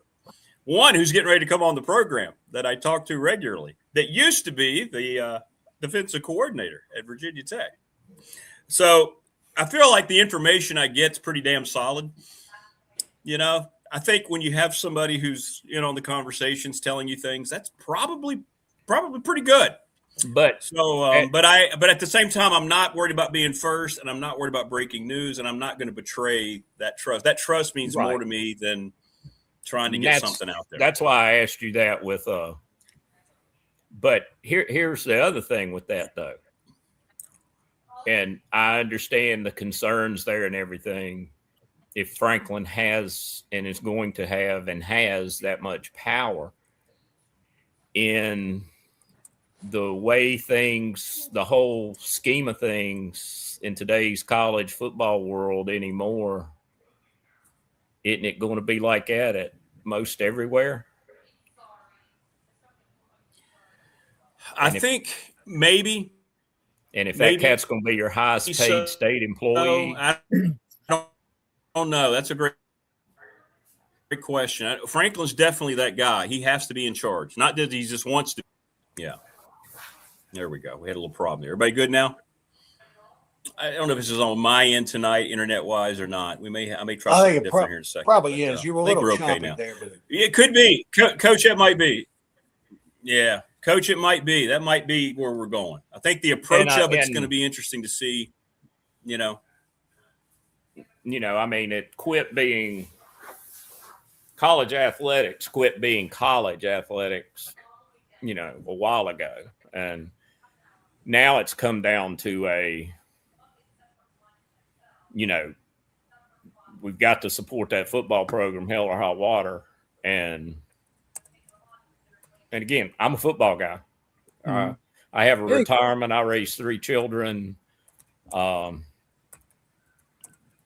One who's getting ready to come on the program that I talk to regularly, that used to be the defensive coordinator at Virginia Tech. So I feel like the information I get is pretty damn solid. You know, I think when you have somebody who's in on the conversations telling you things, that's probably pretty good. But but at the same time, I'm not worried about being first, and I'm not worried about breaking news, and I'm not going to betray that trust. That trust means more to me than trying to get something out there. That's why I asked you that with but here's the other thing with that though. And I understand the concerns there and everything. If Franklin has and is going to have and has that much power in the way things, the whole scheme of things in today's college football world anymore, isn't it going to be like that at most everywhere? I think maybe. And if that cat's going to be your highest paid state employee, I don't know. That's a great question. Franklin's definitely that guy. He has to be in charge. Not that he just wants to. Yeah. There we go. We had a little problem there. Everybody good now? I don't know if this is on my end tonight, internet-wise or not. I may try something different here in a second. Probably is. You were a little choppy now. There. But... It could be. Coach, that might be. Yeah. Coach, it might be. That might be where we're going. I think the approach of it's going to be interesting to see, you know. I mean, it quit being college athletics, a while ago. And now it's come down to we've got to support that football program, hell or high water. And again, I'm a football guy. I have a retirement. I raised 3 children. Got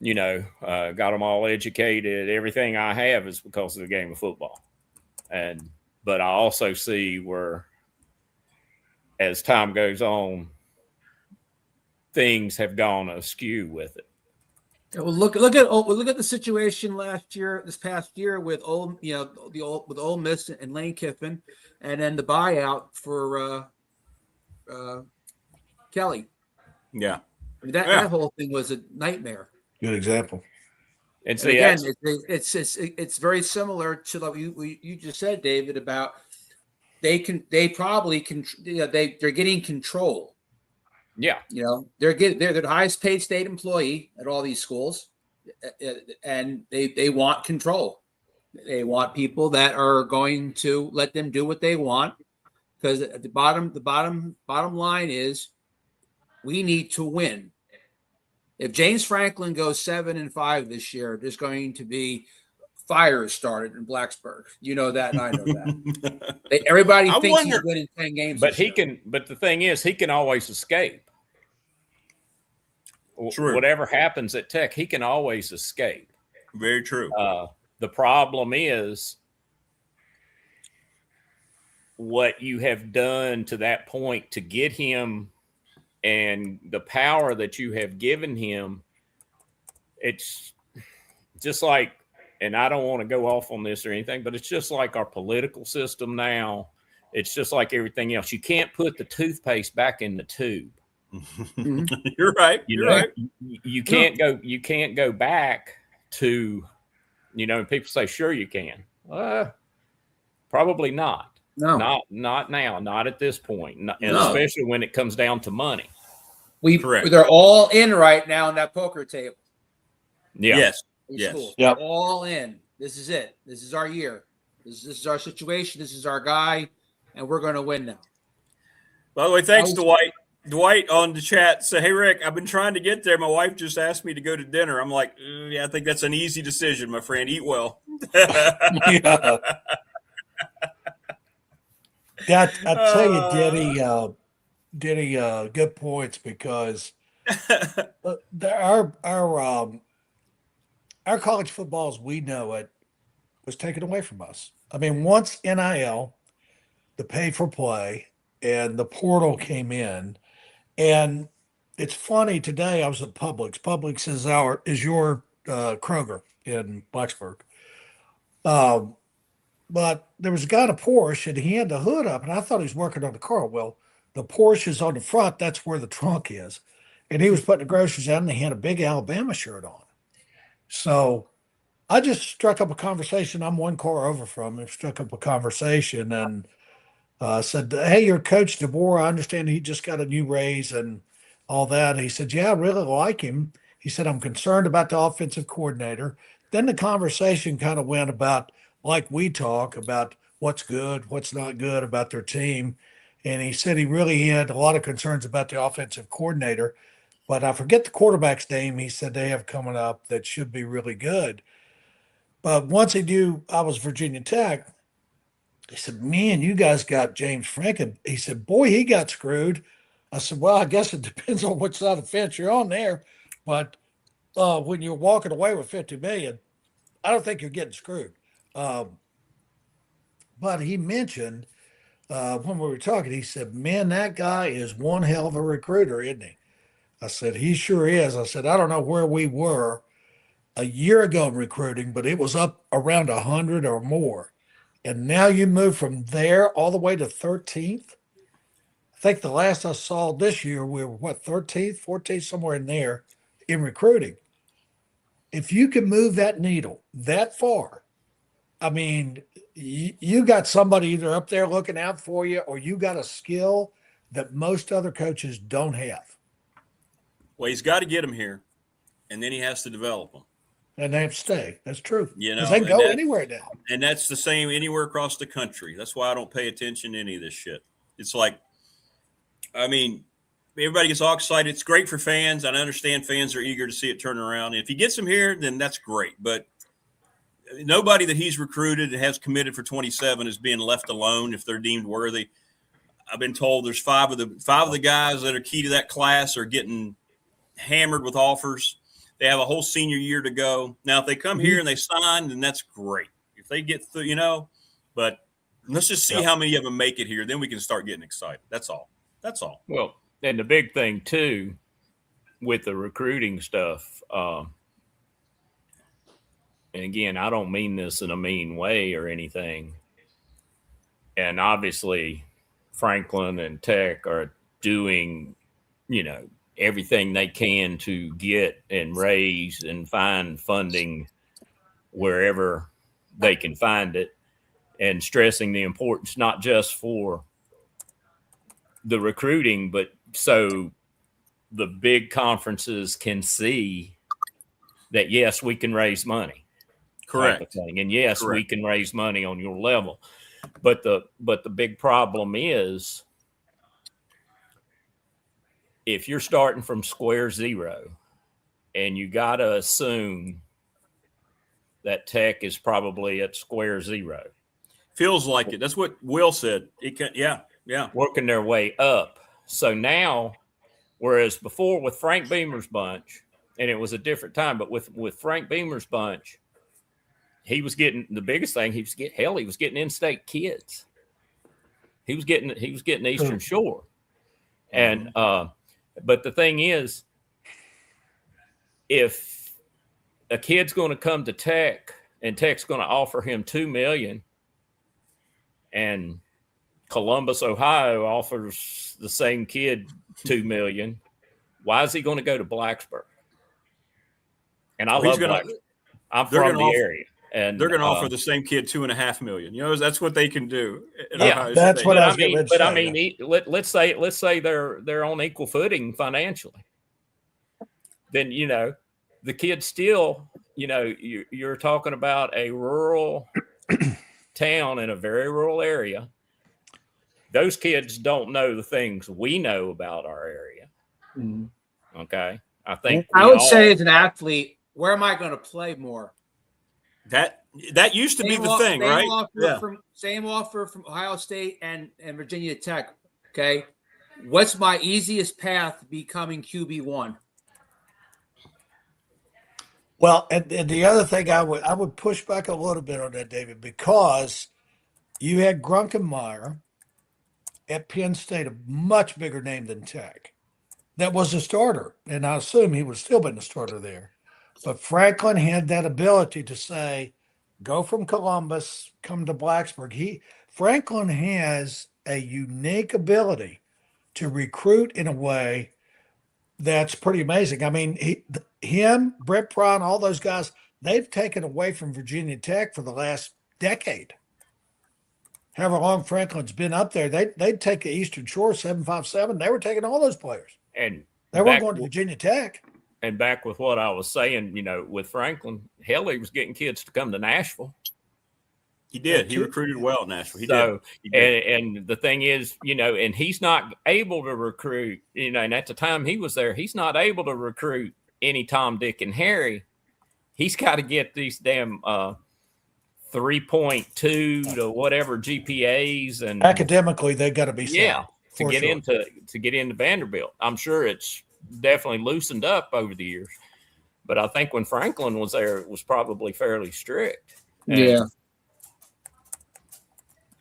them all educated. Everything I have is because of the game of football. But I also see where, as time goes on, things have gone askew with it. Well, look at the situation this past year with Ole Miss and Lane Kiffin, and then the buyout for Kelly. Yeah, I mean, that whole thing was a nightmare. Good example. And And see, again, that's, it's very similar to like you just said, David, about they they're getting control. yeah, They're the highest paid state employee at all these schools, and they want control. They want people that are going to let them do what they want, because at the bottom line is we need to win. If James Franklin goes 7-5 this year, there's going to be fires started in Blacksburg. You know that, and I know that. Everybody I thinks he's wonder- winning 10 games. but this he year. can. But the thing is, he can always escape. True. Whatever happens at Tech, he can always escape. Very true. The problem is what you have done to that point to get him, and the power that you have given him. It's just like, and I don't want to go off on this or anything, but it's just like our political system now. It's just like everything else. You can't put the toothpaste back in the tube. You're right. You're right. You can't go. You can't go back to, people say, sure you can. Probably not. No. Not now. Not at this point. And especially when it comes down to money. Correct. They're all in right now on that poker table. Yeah. Yes. In Yes. school. Yep. They're all in. This is it. This is our year. This is our situation. This is our guy, and we're going to win now. By the way, thanks, Dwight. Dwight on the chat said, "Hey Rick, I've been trying to get there. My wife just asked me to go to dinner." I'm like, "Yeah, I think that's an easy decision, my friend. Eat well." Yeah. Yeah, I tell you, Denny, good points, because our college football as we know it was taken away from us. I mean, once NIL, the pay for play, and the portal came in, and it's funny. Today I was at Publix. Publix is your Kroger in Blacksburg. But there was a guy in a Porsche, and he had the hood up, and I thought he was working on the car. Well, the Porsche is on the front. That's where the trunk is. And he was putting the groceries in, and he had a big Alabama shirt on. So I just struck up a conversation. I'm one car over from him, struck up a conversation, and said, "Hey, you're Coach DeBoer. I understand he just got a new raise and all that." And he said, "Yeah, I really like him." He said, "I'm concerned about the offensive coordinator." Then the conversation kind of went about, like we talk about, what's good, what's not good about their team. And he said he really had a lot of concerns about the offensive coordinator, but I forget the quarterback's name. He said they have coming up that should be really good. But once he knew I was Virginia Tech, he said, "Man, you guys got James Franklin." He said, "Boy, he got screwed." I said, "Well, I guess it depends on which side of the fence you're on there. But when you're walking away with $50 million, I don't think you're getting screwed." But he mentioned when we were talking, he said, "Man, that guy is one hell of a recruiter, isn't he?" I said, "He sure is." I said, "I don't know where we were a year ago in recruiting, but it was up around 100 or more. And now you move from there all the way to 13th. I think the last I saw this year, we were 13th, 14th, somewhere in there in recruiting. If you can move that needle that far, I mean, you got somebody either up there looking out for you, or you got a skill that most other coaches don't have. Well, he's got to get them here, and then he has to develop them. And they have to stay. That's true. Because they can go anywhere now. And that's the same anywhere across the country. That's why I don't pay attention to any of this shit. It's like, I mean, everybody gets all excited. It's great for fans. I understand fans are eager to see it turn around. And if he gets them here, then that's great. But nobody that he's recruited and has committed for 27 is being left alone if they're deemed worthy. I've been told there's five of the guys that are key to that class are getting hammered with offers. They have a whole senior year to go. Now, if they come here and they sign, then that's great. If they get through, but let's just see how many of them make it here. Then we can start getting excited. That's all. That's all. Well, and the big thing too, with the recruiting stuff, and again, I don't mean this in a mean way or anything. And obviously, Franklin and Tech are doing, everything they can to get and raise and find funding wherever they can find it, and stressing the importance not just for the recruiting, but so the big conferences can see that, yes, we can raise money. Correct. Type of thing. And yes, Correct. we can raise money on your level. But the big problem is, if you're starting from square zero, and you got to assume that Tech is probably at square zero. Feels like it. That's what Will said. It can, yeah. Working their way up. So now, whereas before with Frank Beamer's bunch, and it was a different time, but with Frank Beamer's bunch, he was getting the biggest thing. He was getting in-state kids. He was getting Eastern Shore, and but the thing is, if a kid's going to come to Tech and Tech's going to offer him $2 million, and Columbus, Ohio offers the same kid $2 million, why is he going to go to Blacksburg? And I love Blacksburg. I'm from the area. And they're going to offer the same kid $2.5 million. You know, that's what they can do. Yeah, that's what I was getting ready to say. But I mean, let's say they're on equal footing financially. Then, you know, the kid still, you know, you're talking about a rural town in a very rural area. Those kids don't know the things we know about our area. Mm-hmm. Okay, I think I would say as an athlete, where am I going to play more? That used to be the thing, right? Same offer from Ohio State and Virginia Tech. Okay, what's my easiest path to becoming QB1? Well, and the other thing I would push back a little bit on that, David, because you had Grunkenmeyer at Penn State, a much bigger name than Tech. That was a starter, and I assume he would still been the starter there. But Franklin had that ability to say, go from Columbus, come to Blacksburg. Franklin has a unique ability to recruit in a way that's pretty amazing. I mean, him, Brett Prawn, all those guys, they've taken away from Virginia Tech for the last decade. However long Franklin's been up there, they'd take the Eastern Shore 757. They were taking all those players. And they weren't going to Virginia Tech. And back with what I was saying, you know, with Franklin, hell, he was getting kids to come to Nashville. He did. He recruited well at Nashville. He did. And the thing is, you know, and he's not able to recruit, you know, and at the time he was there, he's not able to recruit any Tom, Dick, and Harry. He's got to get these damn 3.2 to whatever GPAs, and academically they got to be sound, to get into Vanderbilt. I'm sure it's definitely loosened up over the years, but I think when Franklin was there, it was probably fairly strict.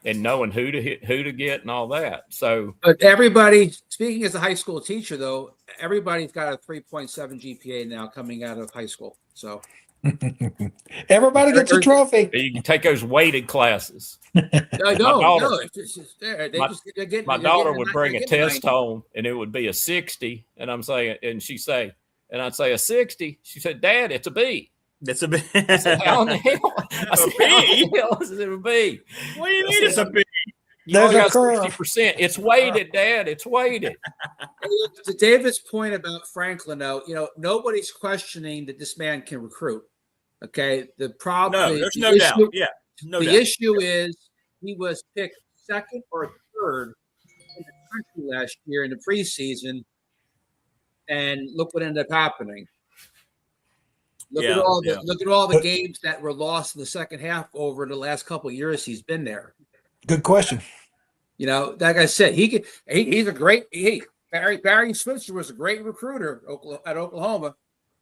And knowing who to get and all that. So, but everybody, speaking as a high school teacher, though, everybody's got a 3.7 GPA now coming out of high school. So everybody gets a trophy. You can take those weighted classes. My daughter would bring a test home, and it would be a 60, and I'd say a 60. She said, "Dad, it's a B." That's a B. I said, how in the hell? I said, how in the hell is it a B? What do you mean it's a B? You only got 60%. It's weighted, Dad. It's weighted. To David's point about Franklin, though, you know, nobody's questioning that this man can recruit. Okay. The problem there's no doubt. Yeah. The issue is he was picked second or third in the country last year in the preseason. And look what ended up happening. Look at all the games that were lost in the second half over the last couple of years he's been there. Good question. You know, like I said, he's a great Barry Switzer was a great recruiter at Oklahoma.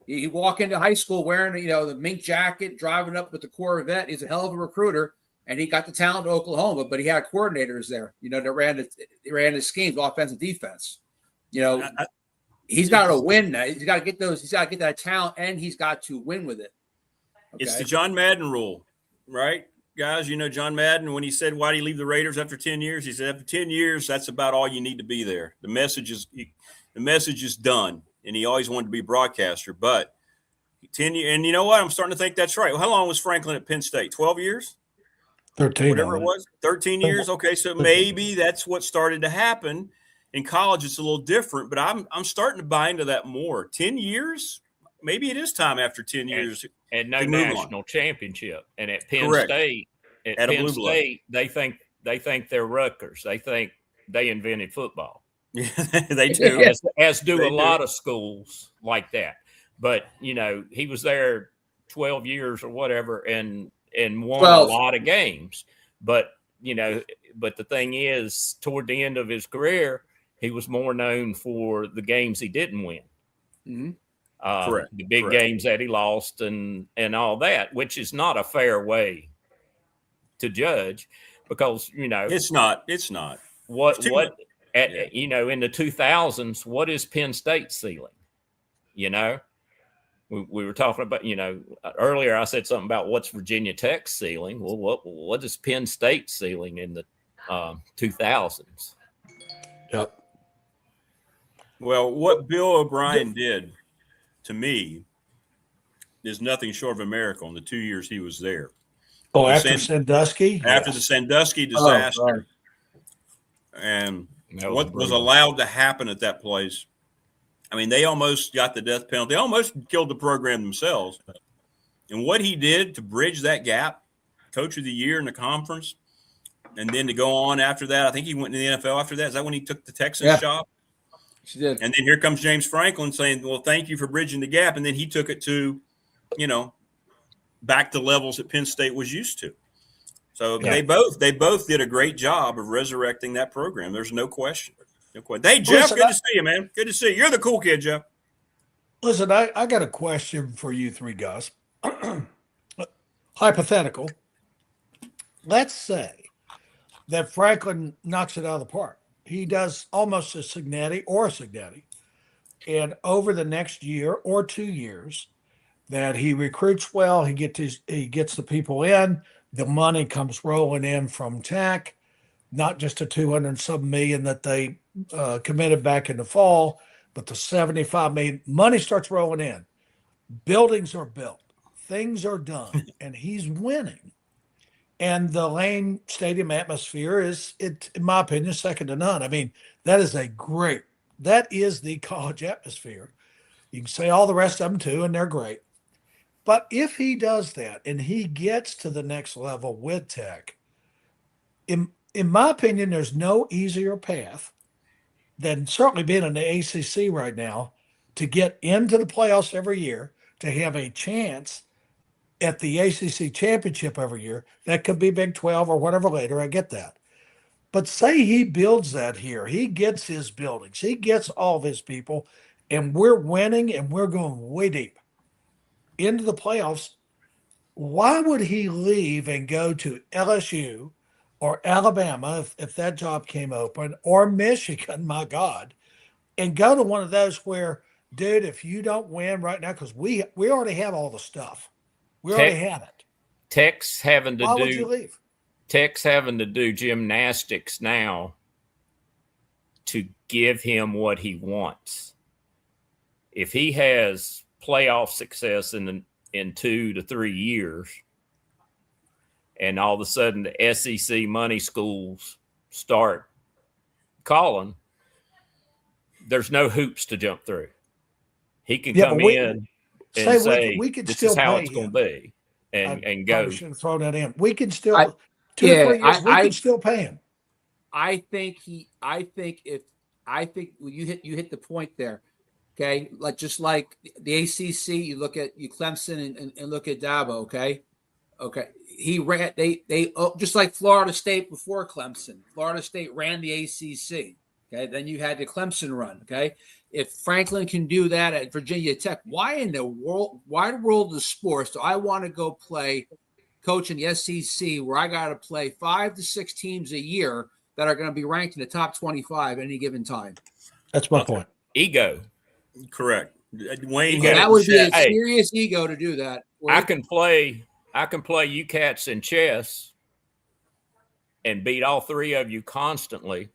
He walked into high school wearing, you know, the mink jacket, driving up with the Corvette. He's a hell of a recruiter, and he got the talent to Oklahoma, but he had coordinators there, you know, that ran the schemes, offense and defense. You know, he's got to win now. He's got to get those. He's got to get that talent, and he's got to win with it. Okay? It's the John Madden rule, right, guys? You know, John Madden, when he said, why did he leave the Raiders after 10 years? He said, after 10 years, that's about all you need to be there. The message is the message is done. And he always wanted to be a broadcaster. But 10 years, and you know what? I'm starting to think that's right. Well, how long was Franklin at Penn State? 12 years? 13. Whatever it was? 13 years? Okay, so maybe that's what started to happen. In college, it's a little different, but I'm starting to buy into that more. 10 years? Maybe it is time after 10 years. And no national championship. And at Penn State, they think they're Rutgers. They think they invented football. Yeah, they do. As do a lot of schools like that. But, you know, he was there 12 years or whatever and won a lot of games. But, you know, but the thing is, toward the end of his career, he was more known for the games he didn't win. Mm-hmm. Correct. The big games that he lost and all that, which is not a fair way to judge because, you know, it's not. You know, in the 2000s, what is Penn State's ceiling? You know, we were talking about, you know, earlier I said something about what's Virginia Tech's ceiling. Well, what is Penn State's ceiling in the 2000s? Yep. Well, what Bill O'Brien did to me is nothing short of a miracle in the 2 years he was there. Oh, after Sandusky? After the Sandusky disaster. And what was allowed to happen at that place. I mean, they almost got the death penalty. They almost killed the program themselves. And what he did to bridge that gap, Coach of the Year in the conference, and then to go on after that, I think he went to the NFL after that. Is that when he took the Texans job? She did. And then here comes James Franklin saying, well, thank you for bridging the gap. And then he took it to, you know, back to levels that Penn State was used to. So they both did a great job of resurrecting that program. There's no question. No question. Hey, Jeff, good to see you, man. Good to see you. You're the cool kid, Jeff. Listen, I got a question for you three guys. Hypothetical. Let's say that Franklin knocks it out of the park. He does almost a Cignetti. And over the next year or 2 years, that he recruits well, he gets the people in, the money comes rolling in from TAC, not just the 200-some million that they committed back in the fall, but the 75 million. Money starts rolling in. Buildings are built. Things are done. And he's winning. And the Lane Stadium atmosphere is, in my opinion, second to none. I mean, that is the college atmosphere. You can say all the rest of them too, and they're great. But if he does that and he gets to the next level with Tech, in my opinion, there's no easier path than certainly being in the ACC right now to get into the playoffs every year, to have a chance at the ACC championship every year. That could be Big 12 or whatever later. I get that. But say he builds that here. He gets his buildings. He gets all of his people, and we're winning and we're going way deep into the playoffs. Why would he leave and go to LSU or Alabama if that job came open, or Michigan, my God, and go to one of those where, dude, if you don't win right now, because we already have all the stuff. We already have it. Tech's having to Why would you leave? Tech's having to do gymnastics now to give him what he wants. If he has playoff success in 2 to 3 years, and all of a sudden the SEC money schools start calling, there's no hoops to jump through. He can come in and say, we could this still is how pay it's going him. to be, and go. Should have thrown that in. We can still, 2 yeah, or 3 years, we can still pay him. I think when you hit the point there. Okay, just like the ACC, you look at Clemson and look at Dabo. Okay. He ran. They just like Florida State before Clemson. Florida State ran the ACC. Okay, then you had the Clemson run. Okay, if Franklin can do that at Virginia Tech, why in the wide world of sports do I want to go coach in the SEC where I got to play 5 to 6 teams a year that are going to be ranked in the top 25 at any given time? That's my point. Ego. Correct. Wayne, that would be a serious ego to do that. I can play you cats in chess and beat all 3 of you constantly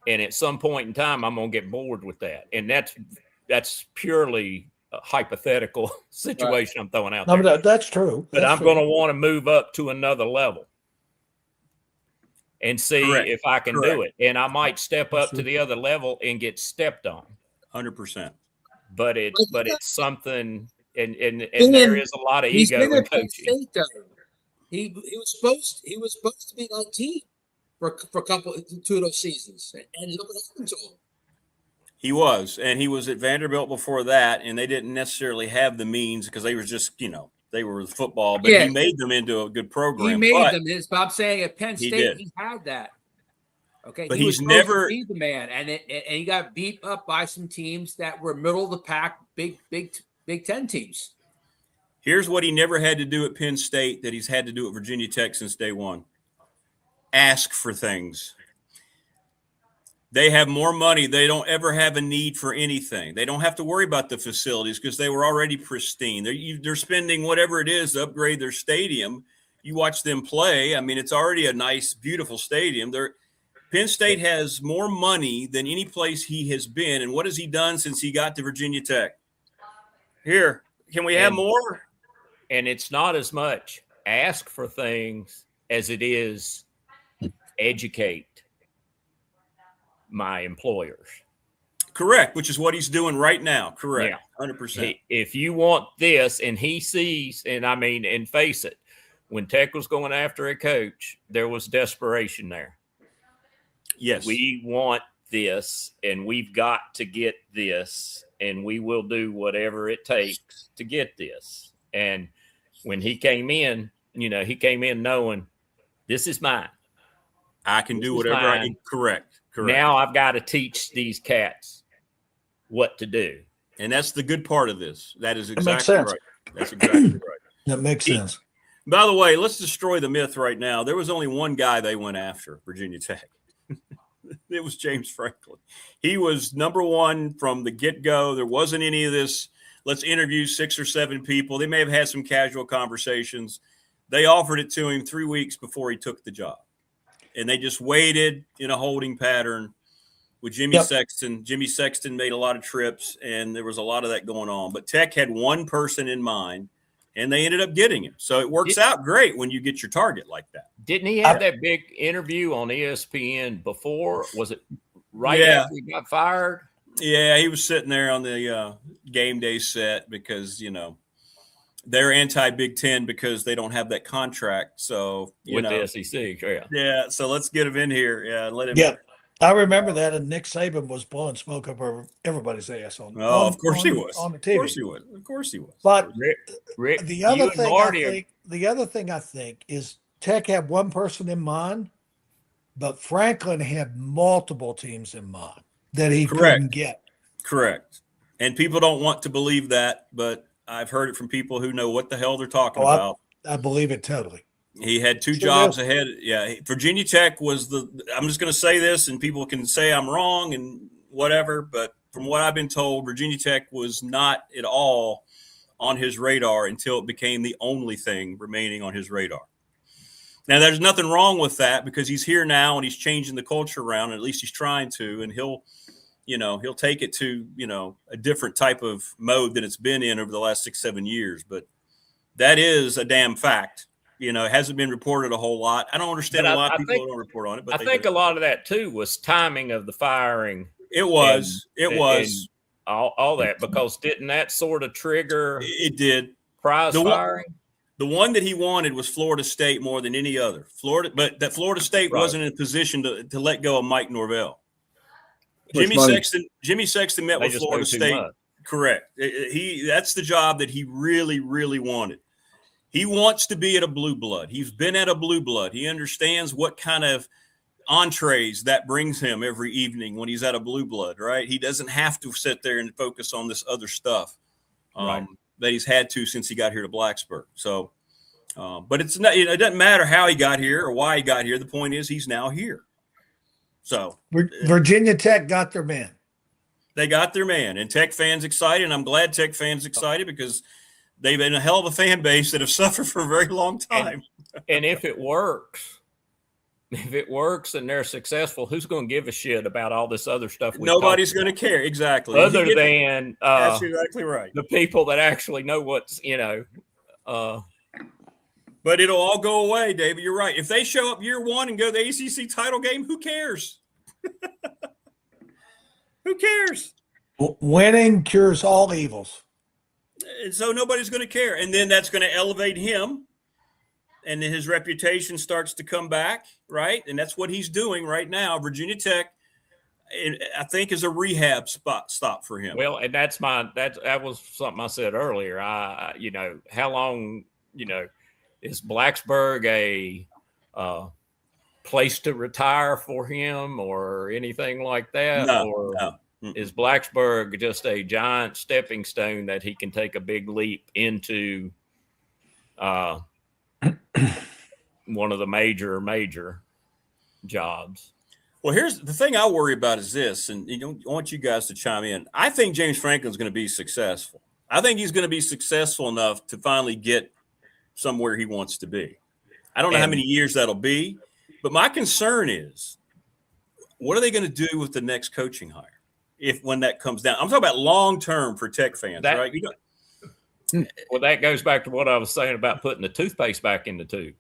And at some point in time, I'm going to get bored with that. And that's purely a hypothetical situation I'm throwing out No, there. but that's true. But That's I'm true. going to want to move up to another level and see Correct. if I can do it. And I might step up to the other level and get stepped on. 100%. But it's something, and there is a lot of He's ego been in at Penn coaching. State, though. He was supposed to be on team for a couple 2 of those seasons, and look what happened to him. He was, and he was at Vanderbilt before that, and they didn't necessarily have the means because they were just, they were football, but he made them into a good program. He made them this, but I'm saying at Penn State he had that. Okay, but he he's was never be the man, and he got beat up by some teams that were middle of the pack, Big Ten teams. Here's what he never had to do at Penn State that he's had to do at Virginia Tech since day one. Ask for things. They have more money. They don't ever have a need for anything. They don't have to worry about the facilities because they were already pristine. They're spending whatever it is to upgrade their stadium. You watch them play. I mean, it's already a nice, beautiful stadium. Penn State has more money than any place he has been. And what has he done since he got to Virginia Tech? Here, can we have more? And it's not as much ask for things as it is educate my employers. Correct, which is what he's doing right now. Correct, yeah. 100%. If you want this, and he sees, and face it, when Tech was going after a coach, there was desperation there. Yes. We want this, and we've got to get this, and we will do whatever it takes to get this. And when he came in, he came in knowing this is mine. I can do whatever I can. Correct. Now I've got to teach these cats what to do. And that's the good part of this. That is exactly right. That's exactly right. That makes sense. By the way, let's destroy the myth right now. There was only one guy they went after, Virginia Tech. It was James Franklin. He was number one from the get-go. There wasn't any of this, let's interview 6 or 7 people. They may have had some casual conversations. They offered it to him 3 weeks before he took the job. And they just waited in a holding pattern with Jimmy Sexton. Jimmy Sexton made a lot of trips, and there was a lot of that going on. But Tech had one person in mind, and they ended up getting him. So it works out great when you get your target like that. Didn't he have that big interview on ESPN before? Was it right after he got fired? Yeah, he was sitting there on the game day set because, they're anti-Big Ten because they don't have that contract. So, with the SEC, yeah. So let's get him in here. Yeah, let him. Yeah, I remember that, and Nick Saban was blowing smoke up everybody's ass on. Oh, of course he was on the TV. Of course he was. But Rick, the other thing I think is Tech had one person in mind, but Franklin had multiple teams in mind that he couldn't get. Correct. And people don't want to believe that, but I've heard it from people who know what the hell they're talking about. I believe it totally. He had 2 jobs ahead. Yeah. Virginia Tech was I'm just going to say this and people can say I'm wrong and whatever, but from what I've been told, Virginia Tech was not at all on his radar until it became the only thing remaining on his radar. Now, there's nothing wrong with that because he's here now and he's changing the culture around, and at least he's trying to, and he'll take it to, a different type of mode than it's been in over the last 6-7 years. But that is a damn fact. It hasn't been reported a whole lot. I don't understand a lot of people don't report on it. But I think a lot of that, too, was timing of the firing. It was. All that, because didn't that sort of trigger it did Prize firing? The one that he wanted was Florida State more than any other. But that Florida State wasn't in a position to let go of Mike Norvell. Jimmy Sexton met with Florida State. Correct. That's the job that he really, really wanted. He wants to be at a blue blood. He's been at a blue blood. He understands what kind of entrees that brings him every evening when he's at a blue blood, right? He doesn't have to sit there and focus on this other stuff that he's had to since he got here to Blacksburg. So, but it's not, it doesn't matter how he got here or why he got here. The point is he's now here. So Virginia Tech got their man. They got their man, and Tech fans excited. And I'm glad Tech fans excited because they've been a hell of a fan base that have suffered for a very long time. And if it works, if it works and they're successful, who's going to give a shit about all this other stuff? Nobody's going to care. Exactly. Other than that's exactly right. The people that actually know what's, but it'll all go away, David. You're right. If they show up year one and go to the ACC title game, who cares? Who cares? Winning cures all evils. And so nobody's going to care. And then that's going to elevate him. And then his reputation starts to come back, right? And that's what he's doing right now. Virginia Tech, I think, is a rehab stop for him. Well, and that was something I said earlier. How long, is Blacksburg a place to retire for him or anything like that? No. Is Blacksburg just a giant stepping stone that he can take a big leap into one of the major jobs? Well, here's the thing I worry about is this, and I want you guys to chime in. I think James Franklin's going to be successful. I think he's going to be successful enough to finally get somewhere he wants to be. I don't know how many years that'll be, but my concern is, what are they going to do with the next coaching hire when that comes down? I'm talking about long-term for Tech fans, right? Well, that goes back to what I was saying about putting the toothpaste back in the tube.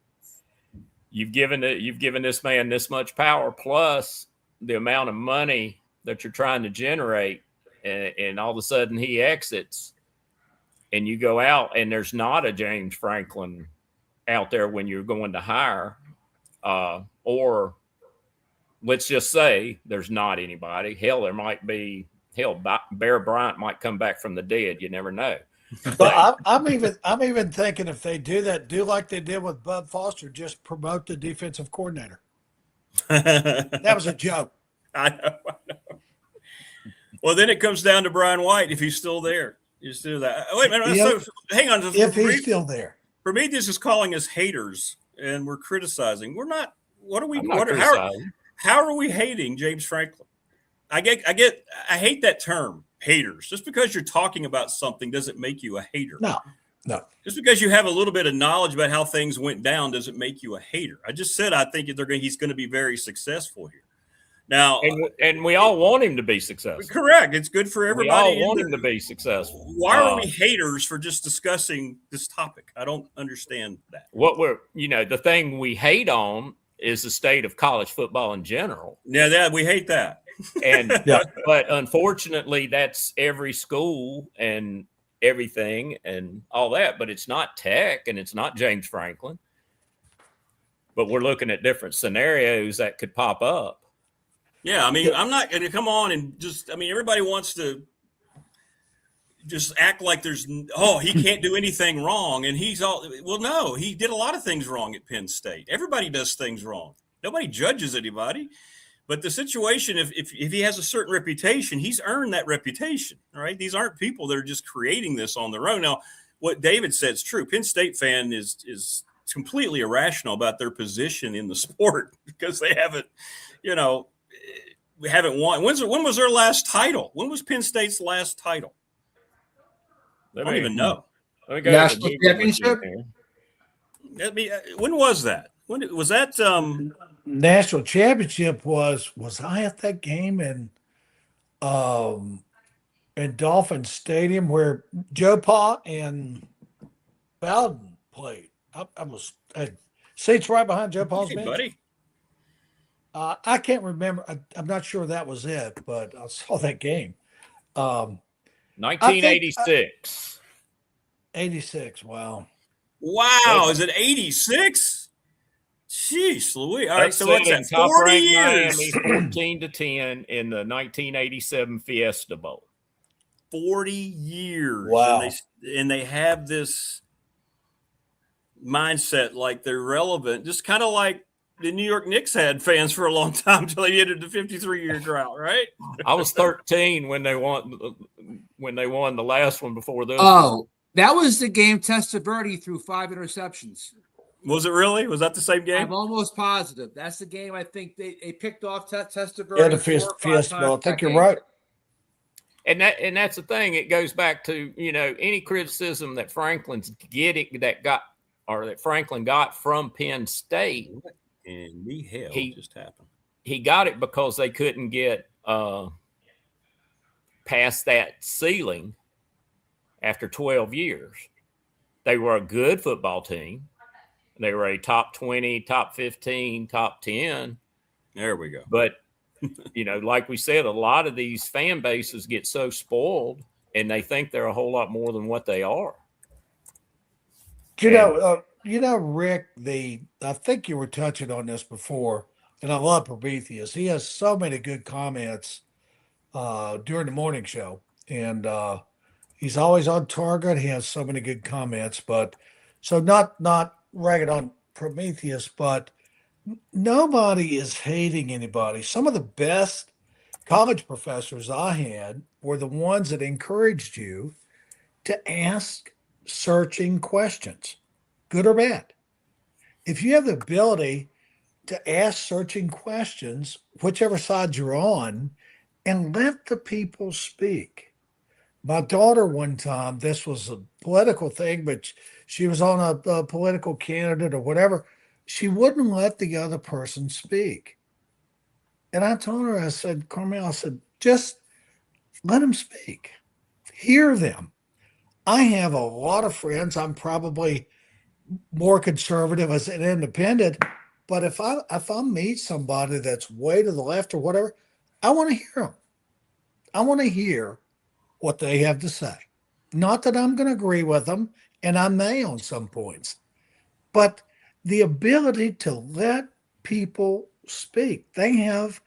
You've given this man this much power plus the amount of money that you're trying to generate, and all of a sudden he exits, and you go out and there's not a James Franklin out there when you're going to hire, or let's just say there's not anybody. Hell, there might be. Hell, Bear Bryant might come back from the dead. You never know. But I'm even thinking if they do that, do like they did with Bud Foster, just promote the defensive coordinator. That was a joke. I know. Well, then it comes down to Brian White if he's still there. You just do that. Wait a minute. Yep. So, hang on. If he's still there. For me, this is calling us haters, and we're criticizing. We're not. What are we? How are we hating James Franklin? I hate that term, haters. Just because you're talking about something doesn't make you a hater. No. Just because you have a little bit of knowledge about how things went down doesn't make you a hater. I just said I think he's going to be very successful here. Now, and we all want him to be successful. Correct. It's good for everybody. We all want him to be successful. Why are we haters for just discussing this topic? I don't understand that. The thing we hate on is the state of college football in general. Yeah, we hate that. And but unfortunately, that's every school and everything and all that. But it's not Tech and it's not James Franklin. But we're looking at different scenarios that could pop up. Yeah, I mean, I'm not going to come on and everybody wants to just act like he can't do anything wrong. And no, he did a lot of things wrong at Penn State. Everybody does things wrong. Nobody judges anybody. But the situation, if he has a certain reputation, he's earned that reputation. All right. These aren't people that are just creating this on their own. Now, what David said is true. Penn State fan is completely irrational about their position in the sport because they haven't, we haven't won. When was their last title? When was Penn State's last title? I don't even know. National championship? When was that? When was that? National championship was I at that game in Dolphin Stadium where Joe Pa and Bowden played. I had seats right behind Joe Pa's bench. Buddy. I can't remember. I'm not sure that was it, but I saw that game. 1986. 86. Wow. Is it 86? Jeez, Louis. All right, so what's that? 40 years. Miami 14-10 in the 1987 Fiesta Bowl. 40 years. Wow. And they have this mindset like they're relevant, just kind of like the New York Knicks had fans for a long time until they entered the 53-year drought, right? I was 13 when they won the last one before this. Oh, that was the game Testaverde threw 5 interceptions. Was it really? Was that the same game? I'm almost positive. That's the game I think they picked off Testaverde. Yeah, the Fiesta Bowl. I think you're right. And that's the thing. It goes back to, any criticism that Franklin got from Penn State. in the hell just happened? He got it because they couldn't get past that ceiling after 12 years. They were a good football team. They were a top 20, top 15, top 10. There we go. But, like we said, a lot of these fan bases get so spoiled and they think they're a whole lot more than what they are. Rick, I think you were touching on this before, and I love Prometheus. He has so many good comments during the morning show, and he's always on target. He has so many good comments, but so not ragging on Prometheus, but nobody is hating anybody. Some of the best college professors I had were the ones that encouraged you to ask searching questions, good or bad. If you have the ability to ask searching questions, whichever side you're on, and let the people speak. My daughter one time, this was a political thing, but she was on a political candidate or whatever. She wouldn't let the other person speak. And I told her, I said, Carmel, I said, just let them speak. Hear them. I have a lot of friends. I'm probably more conservative as an independent, but if I meet somebody that's way to the left or whatever, I want to hear them. I want to hear what they have to say. Not that I'm going to agree with them, and I may on some points, but the ability to let people speak. They have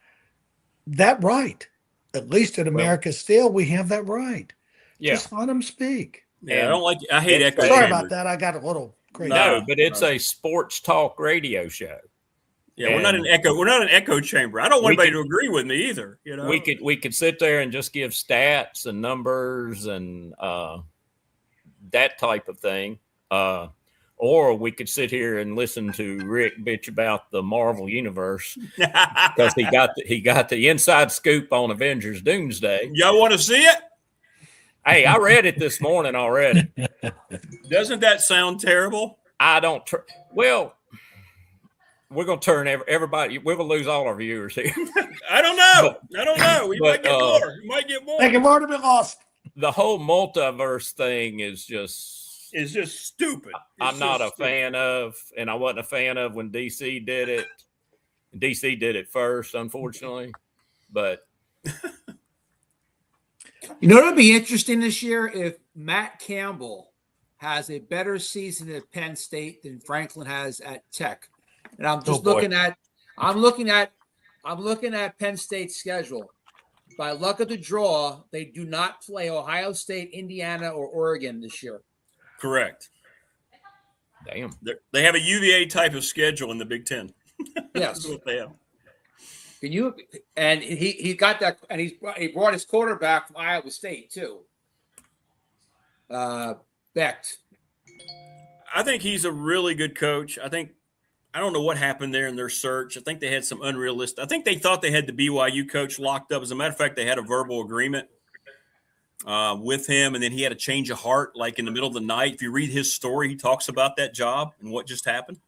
that right. At least in America, still, we have that right. Yeah. Just let them speak. Yeah, I hate echo Sorry chambers. about that. I got a little crazy. No, but it's a sports talk radio show. Yeah, we're not an echo chamber. I don't want anybody to agree with me either. We could sit there and just give stats and numbers and that type of thing. Or we could sit here and listen to Rick bitch about the Marvel universe because he got the inside scoop on Avengers Doomsday. Y'all want to see it? Hey, I read it this morning already. Doesn't that sound terrible? I don't. Well, we're going to turn everybody. We're going to lose all our viewers here. I don't know. We might get more. We might get more. They can already be lost. The whole multiverse thing is just stupid. I'm not a fan of, and I wasn't a fan of when DC did it. DC did it first, unfortunately. But it would be interesting this year if Matt Campbell has a better season at Penn State than Franklin has at Tech. And I'm just looking at Penn State's schedule. By luck of the draw, they do not play Ohio State, Indiana, or Oregon this year. Correct. Damn. They have a UVA type of schedule in the Big Ten. Yes. That's what they have. Can you? And he got that, and he brought his quarterback from Iowa State too. Becht. I think he's a really good coach. I don't know what happened there in their search. I think they had some unrealistic. I think they thought they had the BYU coach locked up. As a matter of fact, they had a verbal agreement with him, and then he had a change of heart, like in the middle of the night. If you read his story, he talks about that job and what just happened.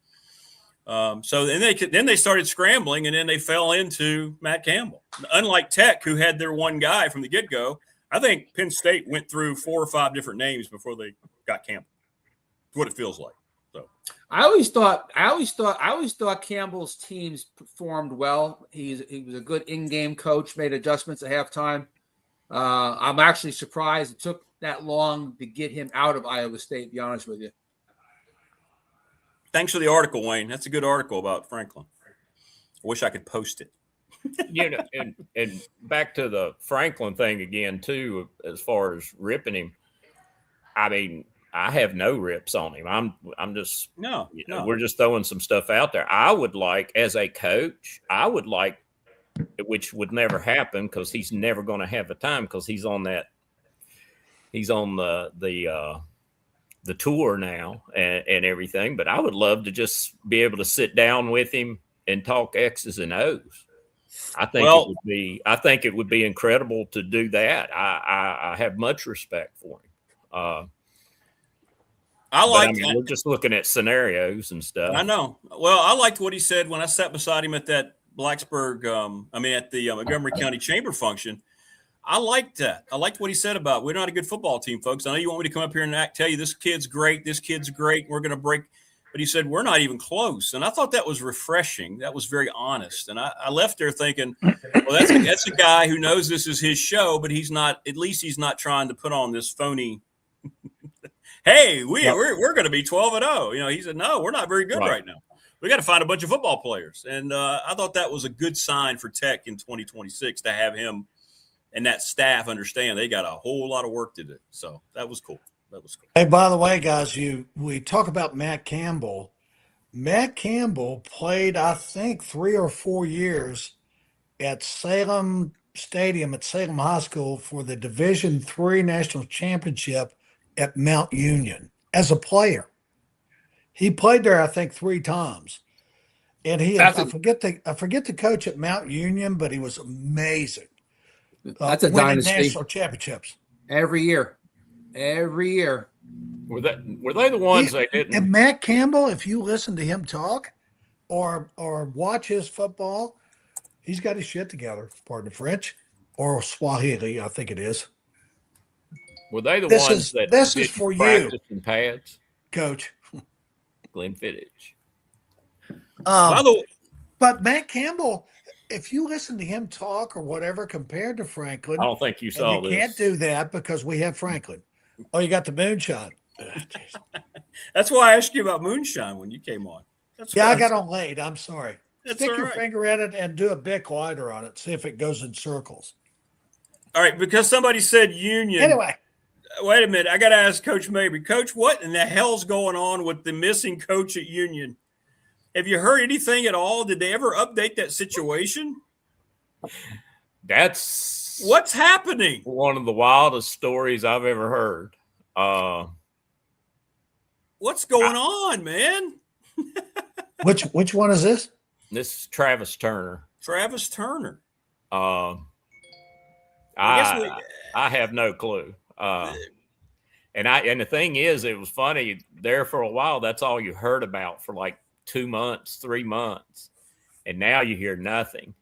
So then they started scrambling, and then they fell into Matt Campbell. Unlike Tech, who had their one guy from the get-go, I think Penn State went through 4 or 5 different names before they got Campbell. That's what it feels like. So I always thought Campbell's teams performed well. He was a good in-game coach, made adjustments at halftime. I'm actually surprised it took that long to get him out of Iowa State, to be honest with you. Thanks for the article, Wayne. That's a good article about Franklin. I wish I could post it. And back to the Franklin thing again, too, as far as ripping him. I mean, I have no rips on him. I'm just no. We're just throwing some stuff out there. I would like, as a coach, which would never happen because he's never going to have the time because he's on the tour now and everything. But I would love to just be able to sit down with him and talk X's and O's. I think it would be incredible to do that. I have much respect for him. like. We're just looking at scenarios and stuff. I know. Well, I liked what he said when I sat beside him at that Blacksburg. At the Montgomery County Chamber function. I liked that. I liked what he said about we're not a good football team, folks. I know you want me to come up here and tell you this kid's great. This kid's great. We're going to break. But he said we're not even close, and I thought that was refreshing. That was very honest, and I left there thinking, well, that's a guy who knows this is his show, but he's not. At least he's not trying to put on this phony. Hey, we're going to be 12-0. You know, he said, no, we're not very good right now. We got to find a bunch of football players. And I thought that was a good sign for Tech in 2026 to have him and that staff understand they got a whole lot of work to do. So that was cool. Hey, by the way, guys, we talk about Matt Campbell. Matt Campbell played, I think, 3 or 4 years at Salem Stadium at Salem High School for the Division III National Championship at Mount Union as a player. He played there, I think, 3 times. And I forget the coach at Mount Union, but he was amazing. That's a dynasty. National championships every year. Were they the ones they didn't? And Matt Campbell, if you listen to him talk or watch his football, he's got his shit together. Pardon the French, or Swahili, I think it is. Were they the ones that this is for you, in pads, Coach Glenn Fittich? But Matt Campbell, if you listen to him talk or whatever, compared to Franklin, I don't think you saw this. You can't do that because we have Franklin. Oh, you got the moonshine. That's why I asked you about moonshine when you came on. I got on late. I'm sorry. Stick your right. finger in it and do a Bic lighter on it. See if it goes in circles. All right, because somebody said Union. Anyway. Wait a minute. I got to ask Coach Mabry. Coach, what in the hell's going on with the missing coach at Union? Have you heard anything at all? Did they ever update that situation? That's what's happening. One of the wildest stories I've ever heard. What's going on, man? Which one is this? This is Travis Turner. Travis Turner. I have no clue. And the thing is, it was funny there for a while. That's all you heard about for like 2 months, 3 months, and now you hear nothing.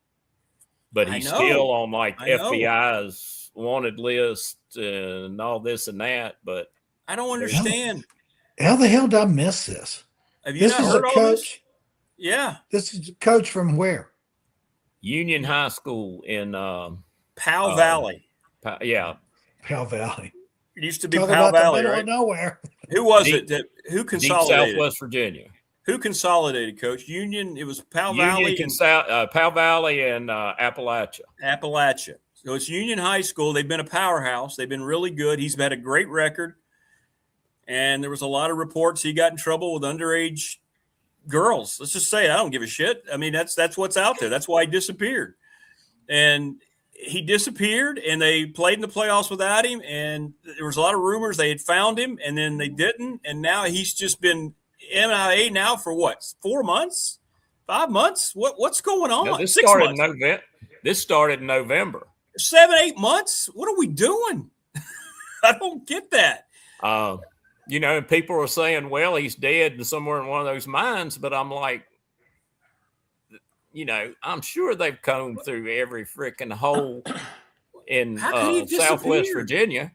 But he's still on like FBI's wanted list and all this and that. But I don't understand. How the hell did I miss this? Have you not heard all this? Yeah, this is a coach from where? Union High School in Powell Valley. Powell Valley. It used to be Powell Valley, right? Nowhere. Who was it? Who consolidated? Deep Southwest Virginia. Who consolidated, Coach? Union. It was Powell Valley. Powell Valley and Appalachia. Appalachia. So it's Union High School. They've been a powerhouse. They've been really good. He's had a great record. And there was a lot of reports he got in trouble with underage girls. Let's just say it. I don't give a shit. I mean, that's what's out there. That's why he disappeared. And he disappeared, and they played in the playoffs without him. And there was a lot of rumors they had found him, and then they didn't. And now he's just been MIA now for what? 4 months? 5 months? What's going on? No, this 6 started months. This started in November. 7, 8 months? What are we doing? I don't get that. And people are saying, well, he's dead somewhere in one of those mines. But I'm like, I'm sure they've combed through every freaking hole in Southwest Virginia.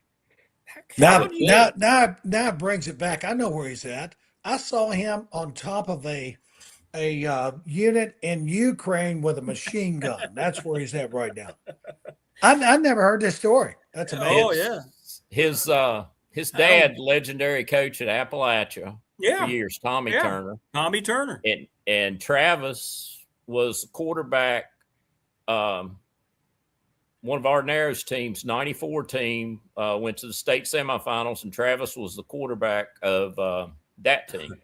Now it brings it back. I know where he's at. I saw him on top of a unit in Ukraine with a machine gun. That's where he's at right now. I never heard this story. That's amazing. Oh yeah. His dad, legendary coach at Appalachia for years, Tommy Turner. Tommy Turner. And Travis was quarterback. One of our Narrows teams, 94 team, went to the state semifinals, and Travis was the quarterback of that team.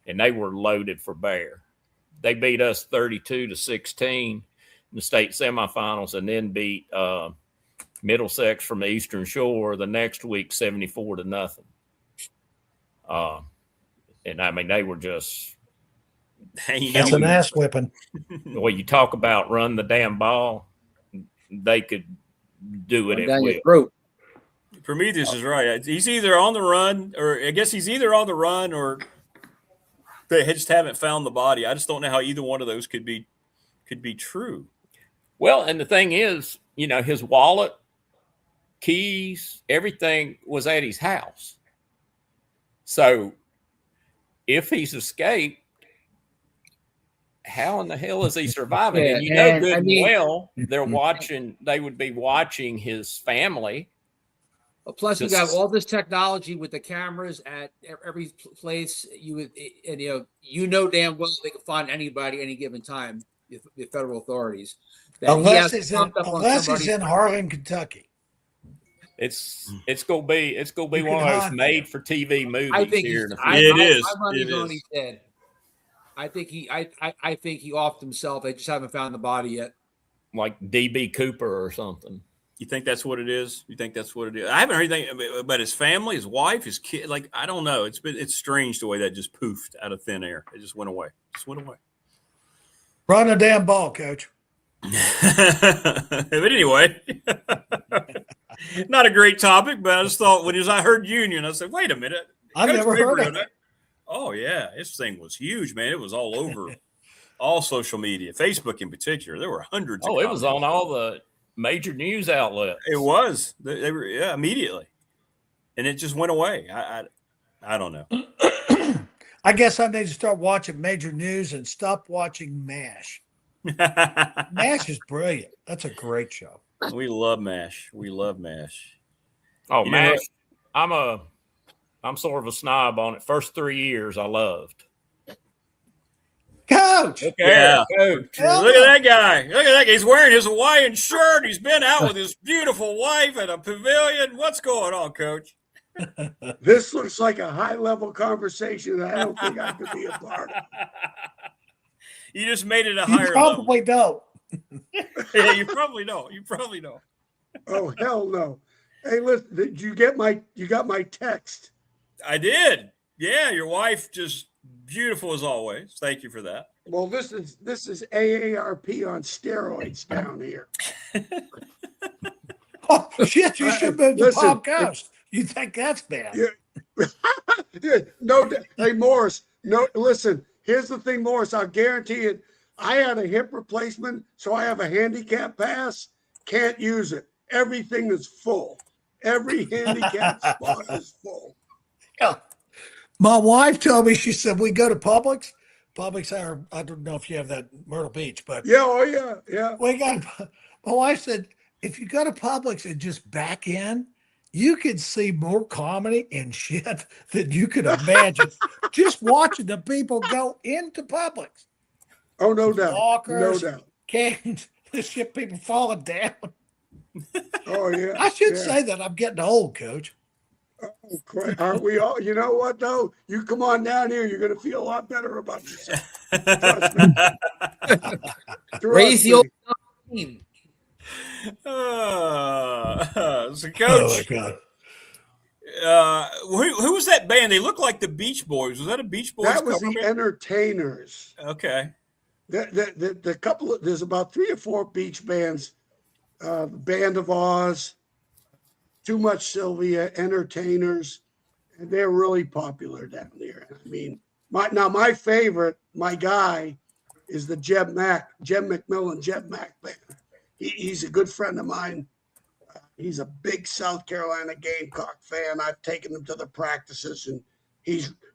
And they were loaded for bear. They beat us 32-16 in the state semifinals, and then beat Middlesex from the Eastern Shore the next week 74-0. And I mean, they were just hanging out. That's an ass whipping. Well, you talk about run the damn ball, they could do it at will. Prometheus is right. He's either on the run, or I guess he's either on the run, or they just haven't found the body. I just don't know how either one of those could be true. Well, and the thing is, his wallet, keys, everything was at his house. So if he's escaped, how in the hell is he surviving? Yeah, And good and well, they would be watching his family. Well, plus, you got all this technology with the cameras at every place. You know damn well they can find anybody any given time, the federal authorities. Unless he's in Harlan, Kentucky. It's gonna be one of those made for TV movies. I think here. It is. He's dead. I think he offed himself. They just haven't found the body yet. Like DB Cooper or something. You think that's what it is? I haven't heard anything about his family, his wife, his kid. Like, I don't know. It's strange the way that just poofed out of thin air. It just went away. Run a damn ball, Coach. But anyway, not a great topic, but I just thought when I heard Union, I said, wait a minute. I've never heard of it. Oh, yeah. This thing was huge, man. It was all over all social media, Facebook in particular. There were hundreds of it was on all the major news outlets. It was. They were, immediately. And it just went away. I don't know. I guess I need to start watching major news and stop watching MASH. MASH is brilliant. That's a great show. We love MASH. Oh, MASH. I'm sort of a snob on it. First 3 years I loved. Coach. Coach. Look at that guy. He's wearing his Hawaiian shirt. He's been out with his beautiful wife at a pavilion. What's going on, Coach? This looks like a high-level conversation that I don't think I could be a part of. You just made it a higher level. Probably don't. Yeah, you probably don't. Oh, hell no. Hey, listen, did you got my text? I did. Yeah, your wife just beautiful as always. Thank you for that. Well, this is AARP on steroids down here. Oh shit! You should move to Palm Coast. You think that's bad? Yeah. No, hey Morris. No, listen. Here's the thing, Morris. I'll guarantee it. I had a hip replacement, so I have a handicap pass. Can't use it. Everything is full. Every handicap spot is full. Yeah. My wife told me, she said, we go to Publix. Publix, I don't know if you have that Myrtle Beach, but yeah. My wife said, if you go to Publix and just back in, you can see more comedy and shit than you could imagine just watching the people go into Publix. Oh, no doubt. Walkers, no doubt. Cans, the shit, people falling down. Oh, yeah. I should say that I'm getting old, Coach. Oh, great. Aren't we all? You know what, though? You come on down here, you're going to feel a lot better about yourself. Trust me. Raise the old team. So, Coach, who was that band? They looked like the Beach Boys. Was that a Beach Boys? That was the Entertainers. Okay. The couple of, there's about 3 or 4 beach bands. Band of Oz, Too Much Sylvia, Entertainers, and they're really popular down there. I mean, my favorite, my guy, is the Jeb McMillan Mac band. He's a good friend of mine. He's a big South Carolina Gamecock fan. I've taken him to the practices, and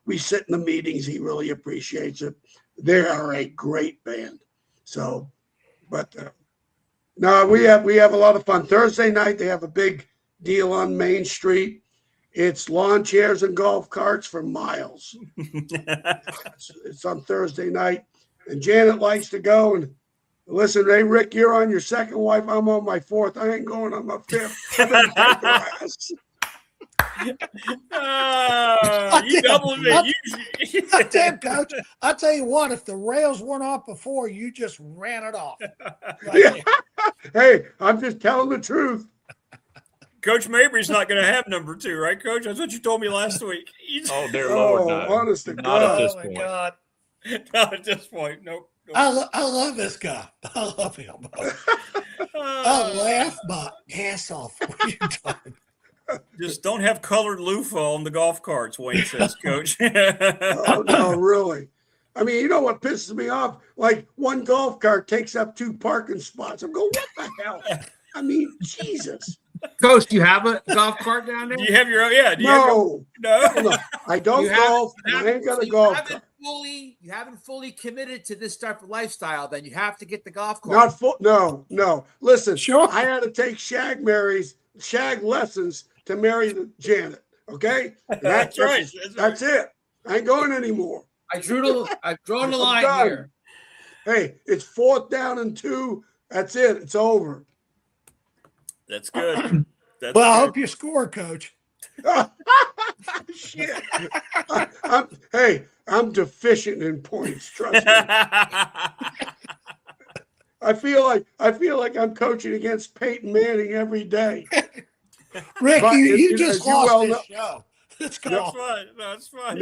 we sit in the meetings. He really appreciates it. They are a great band. So, but no, we have a lot of fun. Thursday night they have a big deal on Main Street. It's lawn chairs and golf carts for miles. It's on Thursday night, and Janet likes to go and. Listen, hey, Rick, you're on your second wife. I'm on my 4th. I ain't going on my 5th. You doubled it. Damn, Coach. I'll tell you what, if the rails weren't off before, you just ran it off. Right. Hey, I'm just telling the truth. Coach Mabry's not going to have number 2, right, Coach? That's what you told me last week. Oh, dear Lord, no. Honest to not God. at this Oh, my point. God. Not at this point. Nope. I love this guy. I love him. I laugh my ass off when you talk. Just don't have colored loofah on the golf carts, Wayne says, Coach. Oh, no, really. I mean, you know what pisses me off? Like one golf cart takes up 2 parking spots. I'm going, what the hell? I mean, Jesus. Coach, do you have a golf cart down there? Do you have your own? Yeah. Do you have your, No. Hell no. I don't You haven't- golf. you I haven't- ain't got a you golf haven't cart. You haven't fully committed to this type of lifestyle. Then you have to get the golf cart. Not full. No. Listen, Sure. I had to take shag lessons to marry the Janet. Okay, That's right. That's it. I ain't going anymore. I've drawn the I'm line done. here. Hey, it's 4th down and 2. That's it. It's over. That's good. That's Well, I good. hope you score, Coach. Shit. I'm deficient in points. Trust me. I feel like I'm coaching against Peyton Manning every day. Rick, But you as just you lost well this know- show. Let's go. That's fine. That's fine.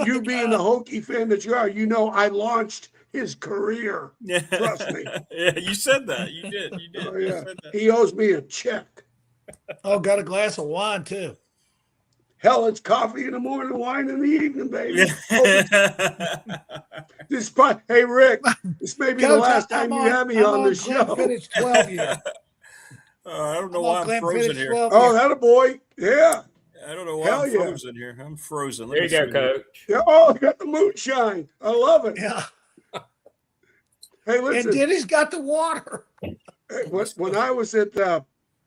You being the Hokie fan that you are, you know I launched his career. Yeah. Trust me. Yeah, you said that. You did. You did. Oh, You yeah. said that. He owes me a check. Oh, got a glass of wine too. Hell, it's coffee in the morning, wine in the evening, baby. Hey, Rick, this may be the Coach, last time you have me on the Glenn show. Fittich 12 year. I don't know I'm why on I'm Glenn frozen Fittich here. 12 Oh, year. that a boy. Yeah. I don't know why Hell I'm yeah. frozen here. I'm frozen. Let There me you go, see. Coach. Yeah. Oh, I got the moonshine. I love it. Yeah. Hey, And listen. Denny's got the water. When I was at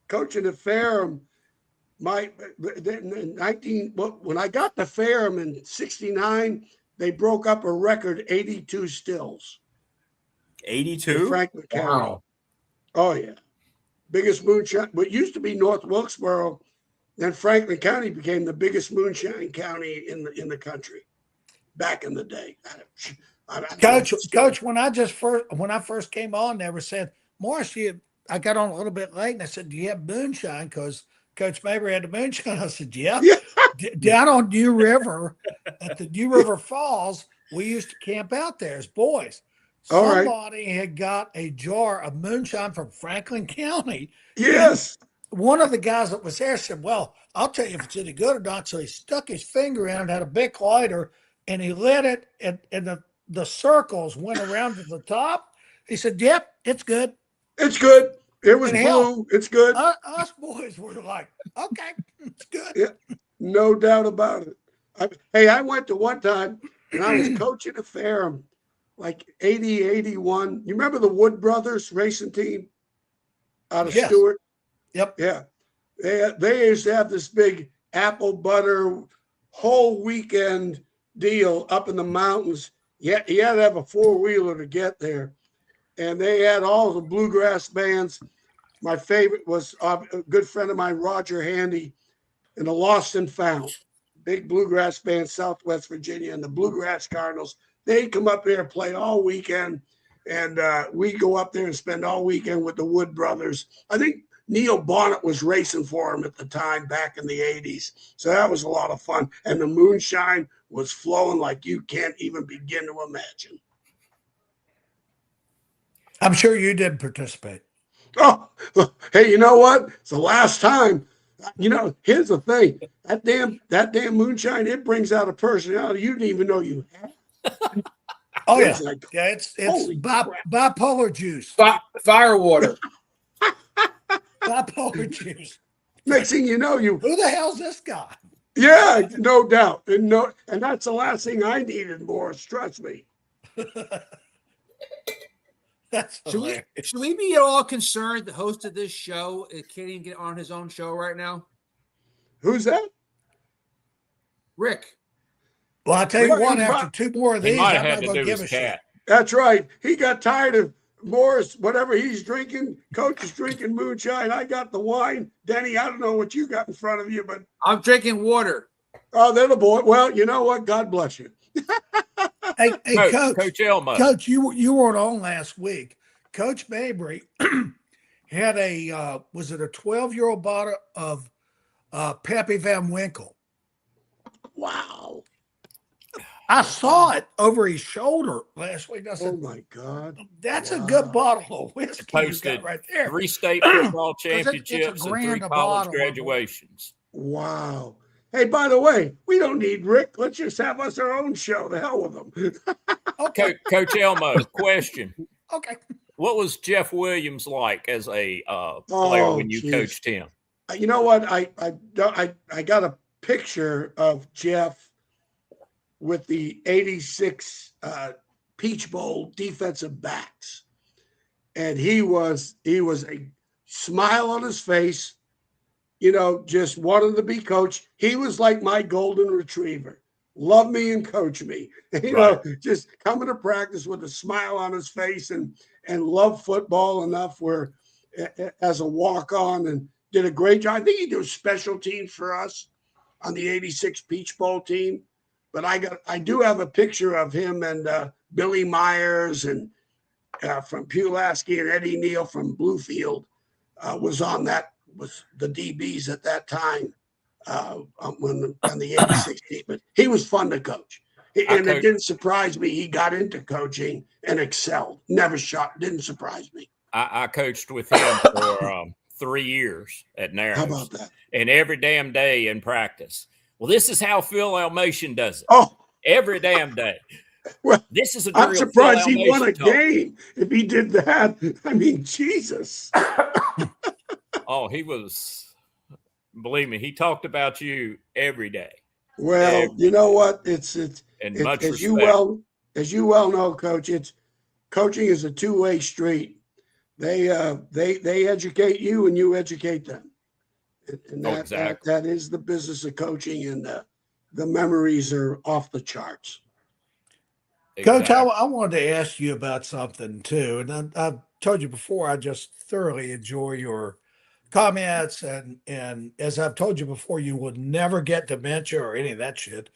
coaching at Ferrum, when I got to Ferrum in '69, they broke up a record 82 stills. 82? Franklin County. Wow. Oh yeah, biggest moonshine. What used to be North Wilkesboro, then Franklin County became the biggest moonshine county in the country. Back in the day, Coach, when I first came on, they were saying, Morris, I got on a little bit late and I said, do you have moonshine? Because Coach Mabry had the moonshine. I said, yeah. Down on New River at the New River Falls, we used to camp out there as boys. All right. Somebody had got a jar of moonshine from Franklin County. Yes. One of the guys that was there said, well, I'll tell you if it's any good or not. So he stuck his finger in, had a big lighter, and he lit it, and the circles went around to the top. He said, yep, it's good. It's good. It was And blue. hell, It's good. Us boys were like, okay, it's good. Yeah, no doubt about it. I went to one time and I was coaching a Ferrum, like 80, 81. You remember the Wood Brothers racing team out of Yes. Stewart? Yep. Yeah. They used to have this big apple butter whole weekend deal up in the mountains. You had to have a 4-wheeler to get there. And they had all the bluegrass bands. My favorite was a good friend of mine, Roger Handy, and the Lost and Found, big bluegrass band, Southwest Virginia, and the Bluegrass Cardinals. They'd come up there and play all weekend, and we'd go up there and spend all weekend with the Wood Brothers. I think Neil Bonnet was racing for them at the time back in the 80s. So that was a lot of fun. And the moonshine was flowing like you can't even begin to imagine. I'm sure you did participate. Oh, hey, you know what? It's the last time. You know, here's the thing. That damn moonshine, it brings out a personality you didn't even know you had. Oh, yeah. It's like, Yeah, it's holy crap. bipolar juice. Firewater. Bipolar juice. Next thing you know, Who the hell's this guy? yeah, no doubt. And that's the last thing I needed, Morris. Trust me. That's Should we be at all concerned the host of this show can't even get on his own show right now? Who's that? Rick. Well, I'll tell you Well, what, he after two more of He these, might I'm have not had to going to do give his a shit. cat. That's right. He got tired of Morris, whatever he's drinking. Coach is drinking moonshine. I got the wine. Denny, I don't know what you got in front of you, but I'm drinking water. oh, they're the boy. Well, you know what? God bless you. Hey, Coach Elmo. Coach, you weren't on last week. Coach Mabry had was it a 12-year-old bottle of Pappy Van Winkle? Wow. I saw it over his shoulder last week. I Oh said, my God. that's a Wow. good bottle of whiskey you Posted got right there. 3 state football 'Cause it's a championships and 3 grand a college bottle, my boy. graduations. Wow. Hey, by the way, we don't need Rick. Let's just have us our own show. The hell with them. Okay. Coach Elmo, question. Okay. What was Jeff Williams like as a player when you geez. coached him? You know what? I got a picture of Jeff with the 86 Peach Bowl defensive backs. And he was a smile on his face, just wanted to be coached. He was like my golden retriever. Love me and coach me. Just coming to practice with a smile on his face and love football enough where as a walk-on and did a great job. I think he did special teams for us on the 86 Peach Bowl team. But I do have a picture of him and Billy Myers and from Pulaski and Eddie Neal from Bluefield was on the DBs at that time on the 86 team. But he was fun to coach. And it didn't surprise me. He got into coaching and excelled. Didn't surprise me. I coached with him for 3 years at Narrows. How about that? And every damn day in practice. Well, this is how Phil Almation does it. Oh, every damn day. Well, this is a drill. I'm surprised he won a game if he did that. I mean, Jesus. Oh, he was, believe me, he talked about you every day. Well, you know what? It's much as respect. you well know, Coach. Coaching is a two-way street. They educate you and you educate them. And exactly. that is the business of coaching, and the memories are off the charts. Coach, I wanted to ask you about something too. And I've told you before, I just thoroughly enjoy your comments. And as I've told you before, you will never get dementia or any of that shit.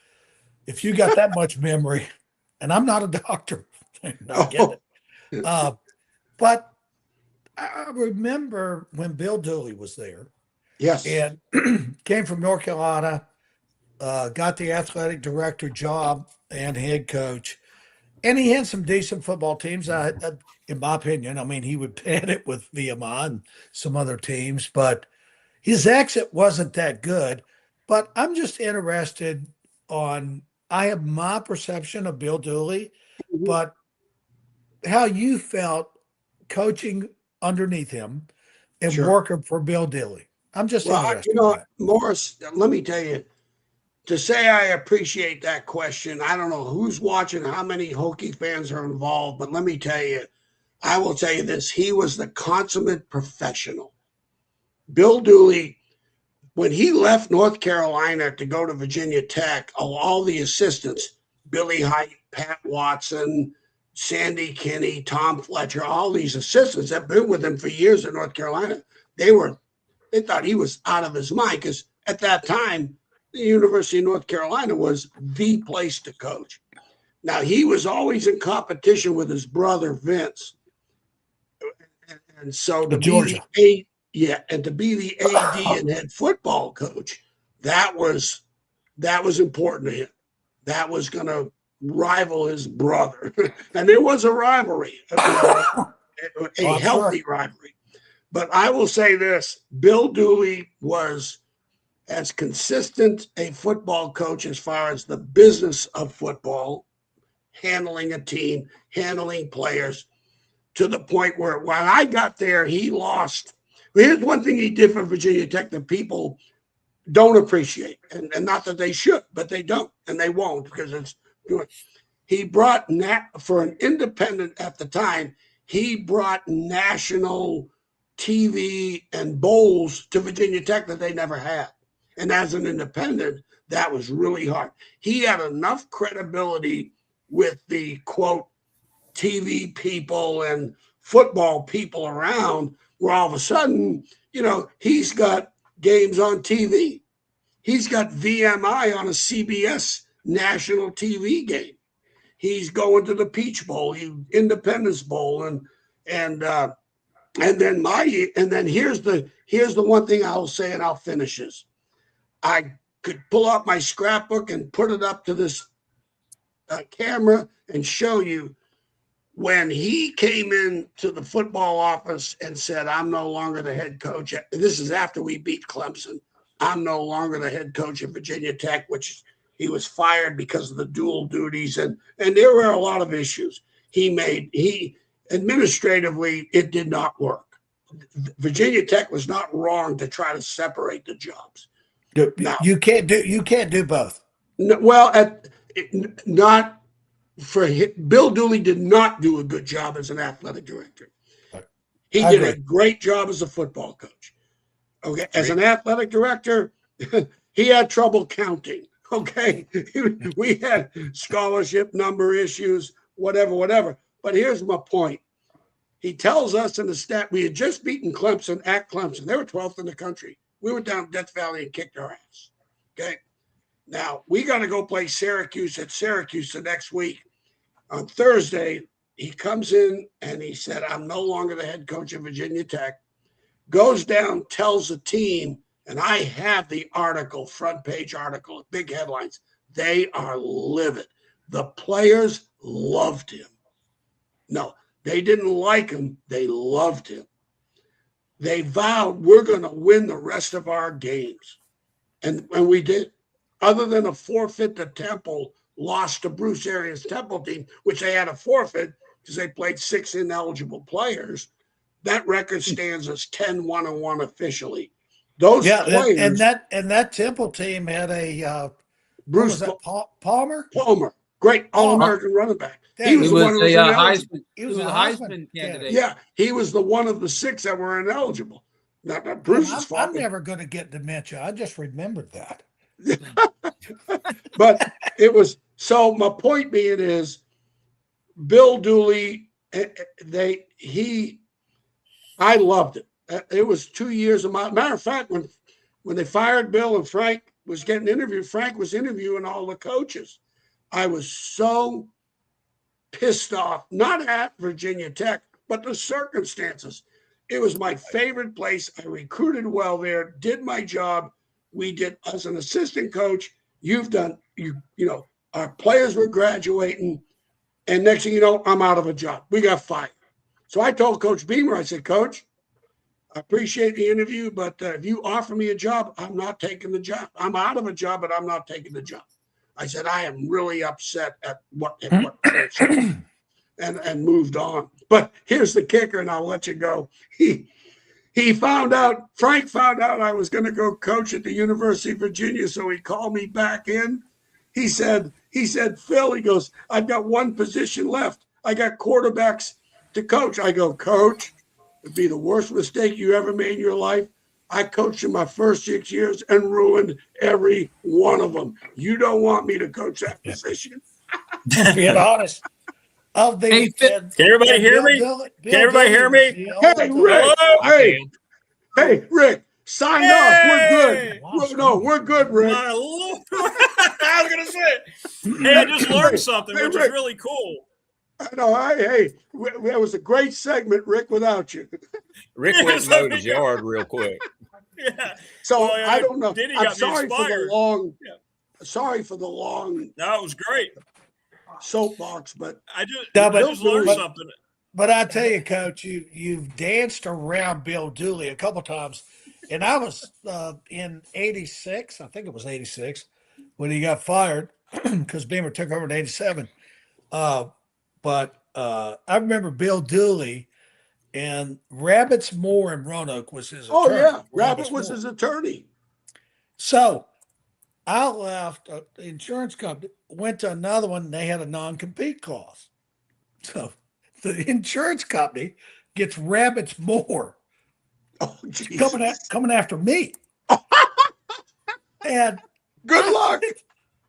If you got that much memory, and I'm not a doctor, I get it. But I remember when Bill Dooley was there. Yes. And came from North Carolina, got the athletic director job and head coach. And he had some decent football teams, in my opinion. I mean, he would pad it with VMI and some other teams, but his exit wasn't that good. But I'm just interested I have my perception of Bill Dooley, but how you felt coaching underneath him and working for Bill Dooley. I'm just interested. Morris, let me tell you, to say I appreciate that question, I don't know who's watching, how many Hokie fans are involved, but let me tell you, I will tell you this. He was the consummate professional. Bill Dooley, when he left North Carolina to go to Virginia Tech, all the assistants, Billy Height, Pat Watson, Sandy Kinney, Tom Fletcher, all these assistants that have been with him for years in North Carolina, they thought he was out of his mind because at that time, the University of North Carolina was the place to coach. Now, he was always in competition with his brother, Vince. And so to be the AD and head football coach, that was important to him. That was going to rival his brother. And there was a rivalry, a healthy rivalry. But I will say this, Bill Dooley was as consistent a football coach as far as the business of football, handling a team, handling players, to the point where when I got there, he lost. Here's one thing he did for Virginia Tech that people don't appreciate, and not that they should, but they don't, and they won't because he brought, for an independent at the time, he brought national TV and bowls to Virginia Tech that they never had. And as an independent, that was really hard. He had enough credibility with the, quote, TV people and football people around where all of a sudden, he's got games on TV. He's got VMI on a CBS national TV game. He's going to the Peach Bowl, Independence Bowl, and then here's the one thing I'll say, and I'll finish this. I could pull out my scrapbook and put it up to this a camera and show you when he came into the football office and said, I'm no longer the head coach. This is after we beat Clemson. I'm no longer the head coach at Virginia Tech, which he was fired because of the dual duties. And there were a lot of issues administratively, it did not work. Virginia Tech was not wrong to try to separate the jobs. Now, you can't do both. Well, not for him. Bill Dooley did not do a good job as an athletic director. He did a great job as a football coach. Okay, as an athletic director, he had trouble counting. Okay, we had scholarship number issues, whatever. But here's my point. He tells us in the stat, we had just beaten Clemson at Clemson. They were 12th in the country. We went down Death Valley and kicked our ass. Okay. Now we got to go play Syracuse at Syracuse the next week. On Thursday, he comes in and he said, I'm no longer the head coach of Virginia Tech. Goes down, tells the team, and I have the article, front page article, big headlines. They are livid. The players loved him. No, they didn't like him. They loved him. They vowed we're going to win the rest of our games. And we did. Other than a forfeit to Temple, lost to Bruce Arians' Temple team, which they had a forfeit because they played 6 ineligible players. That record stands as 10-1-1 officially. Those players. And that Temple team had a Bruce Palmer? Palmer, great All-American running back. He was one of the Heisman. He was a Heisman candidate. Yeah, he was the one of the 6 that were ineligible. Not Bruce's fault. I'm never going to get dementia. I just remembered that. But it was so. My point being is, Bill Dooley. I loved it. It was 2 years of my. Matter of fact, when they fired Bill and Frank was getting interviewed, Frank was interviewing all the coaches. I was so pissed off, not at Virginia Tech, but the circumstances. It was my favorite place. I recruited well there, did my job. We did, as an assistant coach, our players were graduating, and next thing you know, I'm out of a job. We got fired. So I told Coach Beamer, I said, Coach, I appreciate the interview, but if you offer me a job, I'm not taking the job. I'm out of a job, but I'm not taking the job. I said, I am really upset at what and moved on. But here's the kicker, and I'll let you go. Frank found out I was going to go coach at the University of Virginia, so he called me back in. He said, Phil, he goes, I've got one position left. I got quarterbacks to coach. I go, Coach, it'd be the worst mistake you ever made in your life. I coached in my first 6 years and ruined every one of them. You don't want me to coach that position. Being honest. Can everybody hear me? Can everybody hear me? Hey, Rick. Hey, Rick. Sign off. We're good. We're good, Rick. My Lord. I was going to say, hey, I just learned something, which is really cool. I know. That was a great segment, Rick, without you. Rick went and mowed his yard real quick. Yeah. So I don't know. I'm sorry for the long. Yeah. Sorry for the long. No, it was great. Soapbox, but I just learned something. But I tell you, Coach, you've danced around Bill Dooley a couple times, and I was in '86. I think it was '86 when he got fired because Beamer took over in '87. But I remember Bill Dooley, and Rabbits Moore in Roanoke was his attorney. Oh, yeah. Rabbit was his attorney. So I left the insurance company, went to another one, and they had a non-compete clause. So the insurance company gets Rabbits Moore coming after me. And good luck.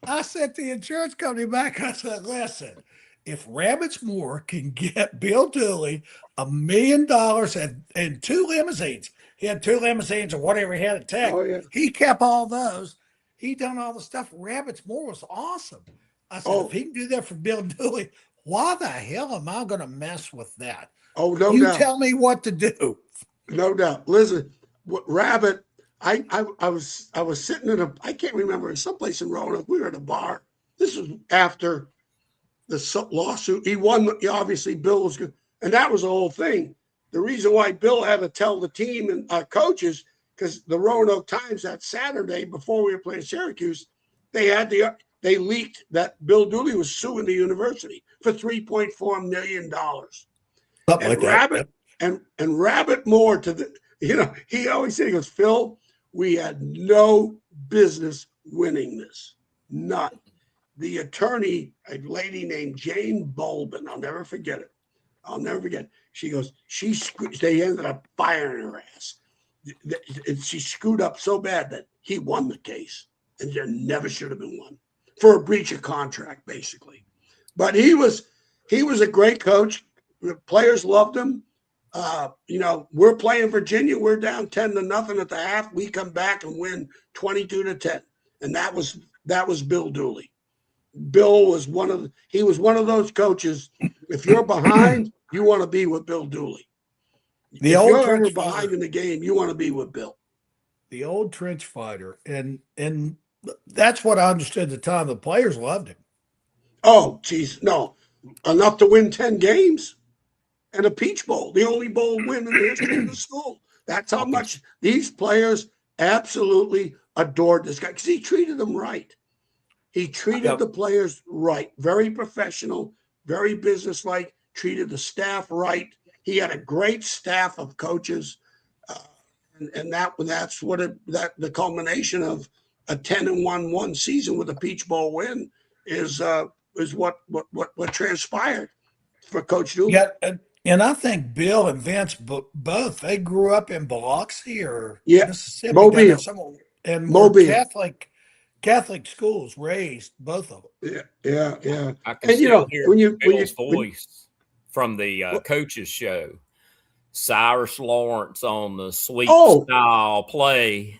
I sent the insurance company back. I said, listen, if Rabbits Moore can get Bill Dooley $1 million and 2 limousines, he had 2 limousines or whatever he had at Tech. Oh, yeah. He kept all those. He done all the stuff. Rabbits Moore was awesome. I said, if he can do that for Bill Dooley, why the hell am I going to mess with that? Oh, no doubt. You tell me what to do. No doubt. Listen, Rabbit, I was sitting in I can't remember, someplace in Roanoke. We were at a bar. This was after the lawsuit. He won. Obviously, Bill was good, and that was the whole thing. The reason why Bill had to tell the team and our coaches, because the Roanoke Times that Saturday before we were playing Syracuse, they leaked that Bill Dooley was suing the university for $3.4 million. Something like that. And Rabbit Moore to the, he always said, he goes, Phil, we had no business winning this. None. The attorney, a lady named Jane Bolbin, I'll never forget it. She goes, they ended up firing her ass. She screwed up so bad that he won the case, and there never should have been one for a breach of contract, basically. But he was a great coach. The players loved him. We're playing Virginia. We're down 10-0 at the half. We come back and win 22-10, and that was Bill Dooley. Bill was one of those coaches. If you're behind, you want to be with Bill Dooley. If you're ever behind in the game, you want to be with Bill. The old trench fighter, and that's what I understood at the time. The players loved him. Oh, geez, no, enough to win 10 games and a Peach Bowl, the only bowl win in the history of the school. That's how much these players absolutely adored this guy because he treated them right. He treated the players right, very professional, very businesslike, treated the staff right. He had a great staff of coaches, and that's what the culmination of a 10-1 season with a Peach Bowl win is what transpired for Coach Dooley. Yeah, and I think Bill and Vince both they grew up in Biloxi or Mississippi, Mobile, and Mobile. Catholic schools raised both of them. Yeah. I can still hear Bill's voice from the coaches show. Cyrus Lawrence on the sweet style play.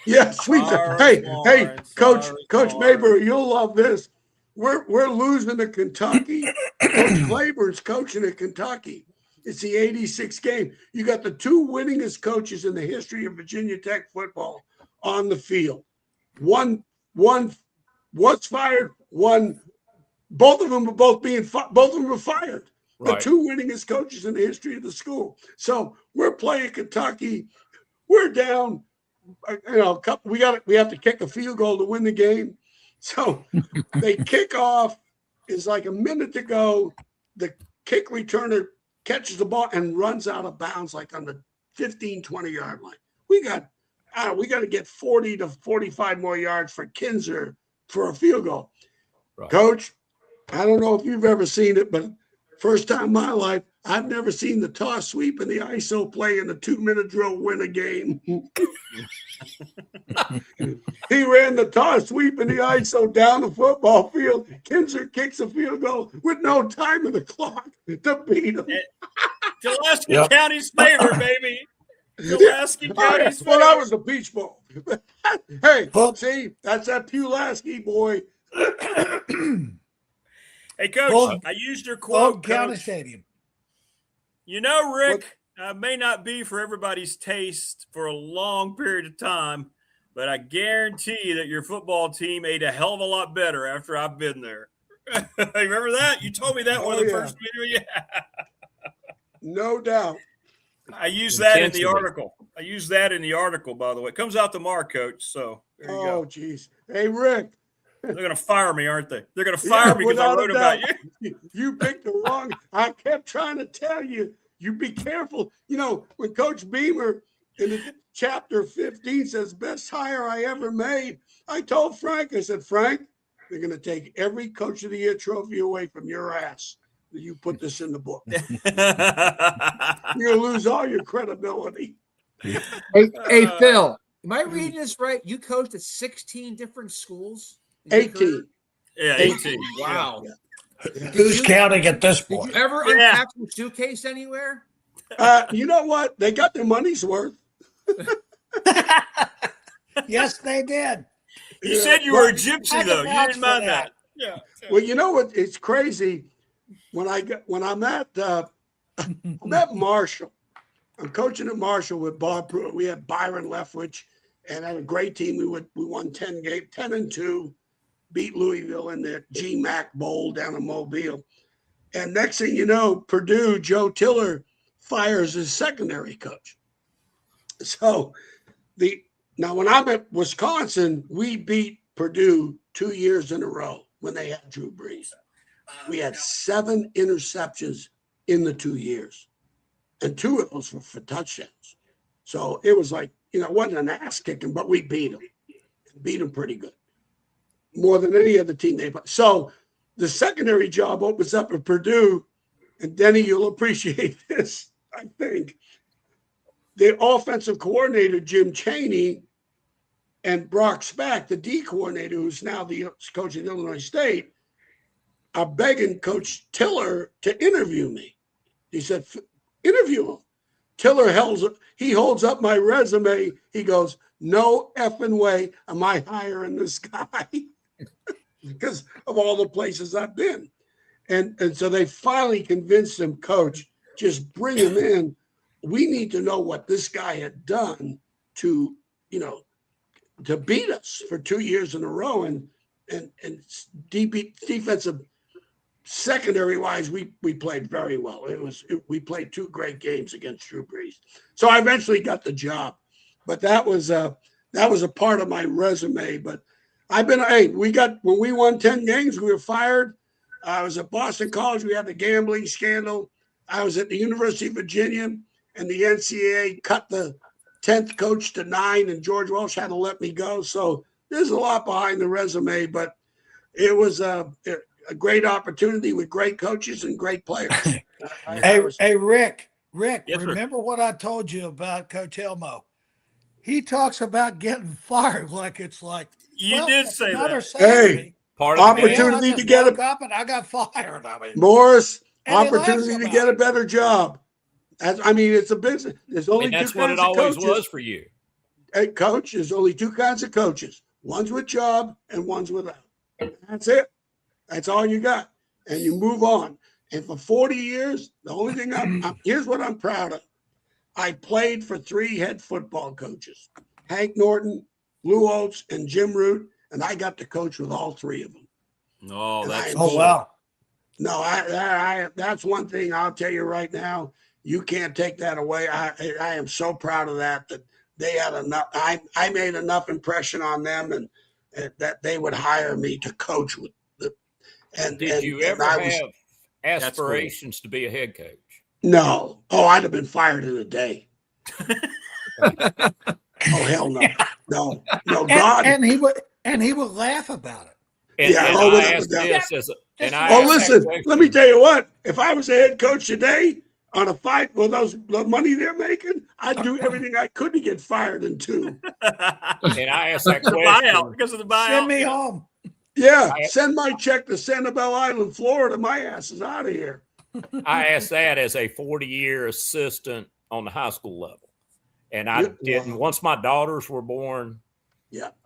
Yeah, sweet. Hey, Coach Mayberry, you'll love this. We're losing to Kentucky. Coach Claiborne's coaching at Kentucky. It's the 86 game. You got the two winningest coaches in the history of Virginia Tech football on the field. One was fired. Both of them were fired. Right. The two winningest coaches in the history of the school. So we're playing Kentucky. We're down. We have to kick a field goal to win the game. So they kick off. It's like a minute to go. The kick returner catches the ball and runs out of bounds like on the 15, 20-yard line. We got to get 40 to 45 more yards for Kinzer for a field goal. Right. Coach, I don't know if you've ever seen it, but first time in my life, I've never seen the toss sweep and the ISO play in a 2-minute drill win a game. He ran the toss sweep and the ISO down the football field. Kinzer kicks a field goal with no time in the clock to beat him. Pulaski County's favorite, baby. Pulaski County's favorite. Well, that was the Peach Bowl. Hey, see, that's that Pulaski boy. Hey, Coach, I used your quote, County Coach. Stadium. Rick, may not be for everybody's taste for a long period of time, but I guarantee that your football team ate a hell of a lot better after I've been there. Remember that? You told me that one of the first videos. Yeah. No doubt. I use that in the article. By the way. It comes out tomorrow, Coach. So there you go. Oh, geez. Hey, Rick. They're going to fire me, aren't they? They're going to fire me because I wrote about you. You picked the wrong. I kept trying to tell you, you be careful. When Coach Beamer in the chapter 15 says, best hire I ever made, I told Frank, I said, Frank, they're going to take every Coach of the Year trophy away from your ass. You put this in the book. You're going to lose all your credibility. Hey, Phil, am I reading this right? You coached at 16 different schools? 18. Yeah, 18. Wow. Yeah. Who's counting at this point? Did you ever unpack your suitcase anywhere? You know what? They got their money's worth. Yes, they did. You said you were a gypsy, though. You didn't mind that. Yeah. Well, you know what? It's crazy. When I'm at Marshall, I'm coaching at Marshall with Bob Pruitt. We had Byron Leftwich and had a great team. We won 10 games, 10-2. beat Louisville in the GMAC Bowl down in Mobile. And next thing you know, Purdue, Joe Tiller fires his secondary coach. So now when I'm at Wisconsin, we beat Purdue 2 years in a row when they had Drew Brees. We had 7 interceptions in the 2 years, and 2 of those were for touchdowns. So it was like, it wasn't an ass kicking, but we beat them pretty good, more than any other team they played. So the secondary job opens up at Purdue, and Denny, you'll appreciate this, I think. The offensive coordinator, Jim Chaney, and Brock Spack, the D coordinator, who's now the coach at Illinois State, are begging Coach Tiller to interview me. He said, interview him. Tiller holds up my resume. He goes, no effing way am I hiring this guy because of all the places I've been. And so they finally convinced him, Coach, just bring him in. We need to know what this guy had done to beat us for 2 years in a row. And defensive secondary wise, we played very well. We played 2 great games against Drew Brees. So I eventually got the job, but that was a part of my resume. But when we won 10 games, we were fired. I was at Boston College. We had the gambling scandal. I was at the University of Virginia, and the NCAA cut the 10th coach to 9, and George Welsh had to let me go. So there's a lot behind the resume, but it was a great opportunity with great coaches and great players. Hey, Rick, Yes, remember what I told you about Coach Elmo? He talks about getting fired like it's like, You did say that. Hey, Part of the opportunity to get I got fired. I mean, Morris, And he opportunity laughs to about get a it. better job. It's a business. There's only and that's two what kinds it of always coaches. was for you. Hey, coach, there's only 2 kinds of coaches. One's with job and one's without. That's it. That's all you got. And you move on. And for 40 years, the only thing here's what I'm proud of. I played for 3 head football coaches, Hank Norton, Lou Oates, and Jim Root, and I got to coach with all 3 of them. No, that's oh, wow. No, that's one thing I'll tell you right now. You can't take that away. I am so proud of that they had enough. I made enough impression on them, and that they would hire me to coach with them. Did you ever have aspirations to be a head coach? No. Oh, I'd have been fired in a day. Oh, hell no. No, God. And he would laugh about it. Listen, let me tell you what. If I was a head coach today on a fight with the money they're making, I'd do everything I could to get fired in 2. And I asked that question buyout because of the buyout. Send me home. Yeah, send my check to Sanibel Island, Florida. My ass is out of here. I asked that as a 40-year assistant on the high school level. And I didn't. Once my daughters were born,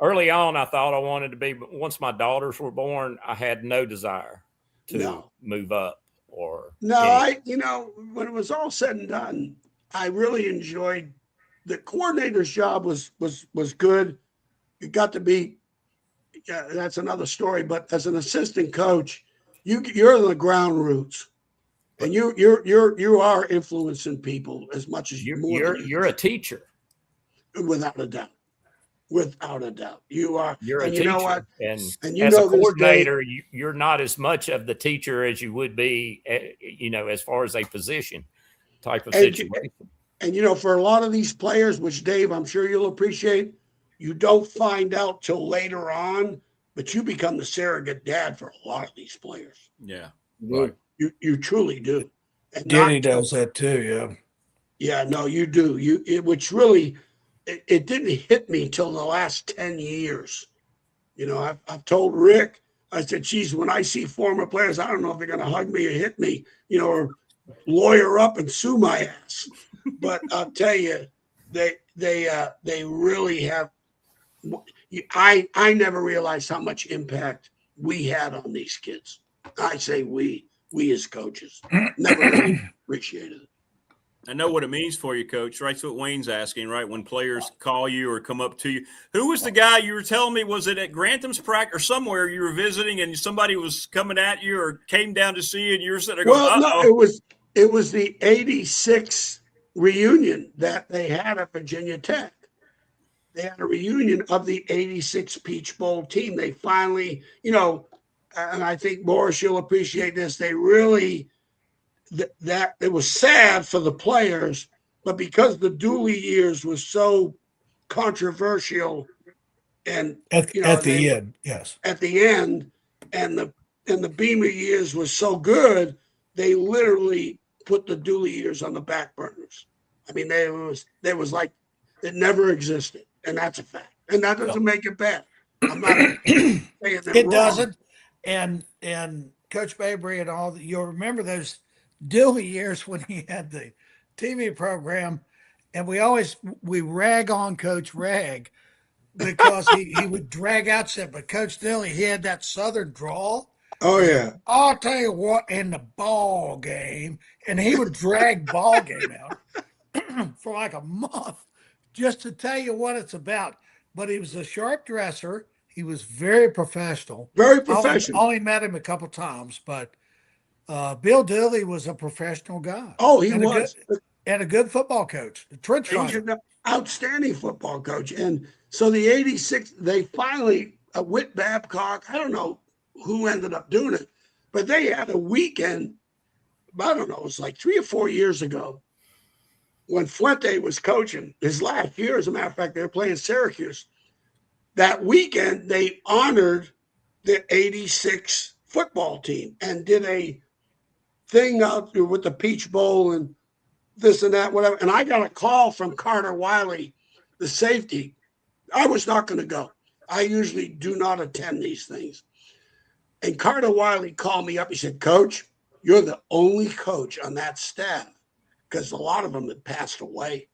early on, I thought I wanted to be, but once my daughters were born, I had no desire to move up or. No, when it was all said and done, I really enjoyed the coordinator's job was good. You got to be, that's another story, but as an assistant coach, you're the ground roots. And you are influencing people as much as you're a teacher, without a doubt. Without a doubt, you are. You're a teacher. You know what? And as a coordinator, you're not as much of the teacher as you would be, as far as a position type of situation. And for a lot of these players, which Dave, I'm sure you'll appreciate, you don't find out till later on, but you become the surrogate dad for a lot of these players. Yeah, right. You truly do. And Danny does that too, yeah. Yeah, no, you do. Which really, it didn't hit me till the last 10 years. I've told Rick, I said, geez, when I see former players, I don't know if they're going to hug me or hit me, or lawyer up and sue my ass. But I'll tell you, they really have. I never realized how much impact we had on these kids. I say we as coaches never really appreciated it. I know what it means for you, Coach. Right? That's what Wayne's asking, right? When players call you or come up to you. Who was the guy you were telling me? Was it at Grantham's practice or somewhere you were visiting and somebody was coming at you or came down to see you and you were sitting there going, Well, uh-oh. no, it was the '86 reunion that they had at Virginia Tech. They had a reunion of the '86 Peach Bowl team. They finally, and I think Morris, you'll appreciate this. They really that it was sad for the players, but because the Dooley years was so controversial, and At the end, yes. At the end, and the Beamer years was so good, they literally put the Dooley years on the back burners. I mean, there was like it never existed, and that's a fact. And that doesn't make it bad. I'm not saying that It wrong. doesn't. And Coach Mabry and all, you'll remember those Dooley years when he had the TV program, and we rag on Coach Rag because he would drag out stuff. But Coach Dooley, he had that Southern drawl. Oh yeah. I'll tell you what, in the ball game, and he would drag ball game out for like a month just to tell you what it's about. But he was a sharp dresser. He was very professional. Very professional. Only met him a couple times, but Bill Dooley was a professional guy. Oh, he was. And a good football coach. A trench He's an outstanding football coach. And so the '86, they finally, Whit Babcock, I don't know who ended up doing it, but they had a weekend, I don't know, it was like 3 or 4 years ago when Fuente was coaching his last year. As a matter of fact, they were playing Syracuse. That weekend, they honored the '86 football team and did a thing out there with the Peach Bowl and this and that, whatever. And I got a call from Carter Wiley, the safety. I was not going to go. I usually do not attend these things. And Carter Wiley called me up. He said, Coach, you're the only coach on that staff, because a lot of them had passed away.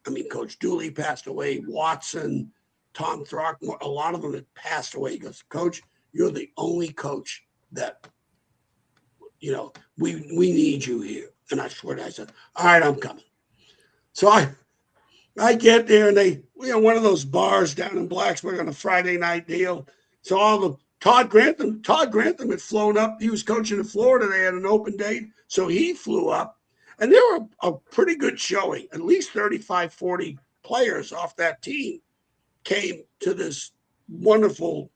I mean, Coach Dooley passed away, Watson, Tom Throckmorton, a lot of them had passed away. He goes, Coach, you're the only coach that, we need you here. And I swear to, I said, all right, I'm coming. So I get there, and they, one of those bars down in Blacksburg on a Friday night deal. So all the Todd Grantham had flown up. He was coaching in Florida. They had an open date. So he flew up, and there were a pretty good showing. At least 35, 40 players off that team came to this wonderful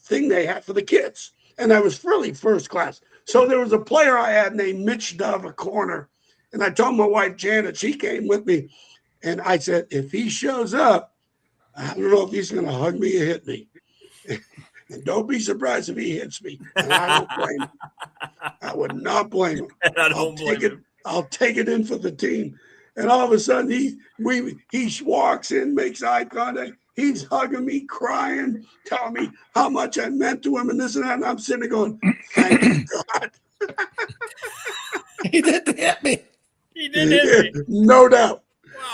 thing they had for the kids. And I was really first class. So there was a player I had named Mitch Dove, a corner. And I told my wife, Janet, she came with me. And I said, if he shows up, I don't know if he's going to hug me or hit me. And don't be surprised if he hits me. And I don't blame him. I would not blame him. I don't blame him. I'll take it in for the team. And all of a sudden, he walks in, makes eye contact. He's hugging me, crying, telling me how much I meant to him and this and that. And I'm sitting there going, thank you, God. He didn't hit me. He did hit me. No doubt.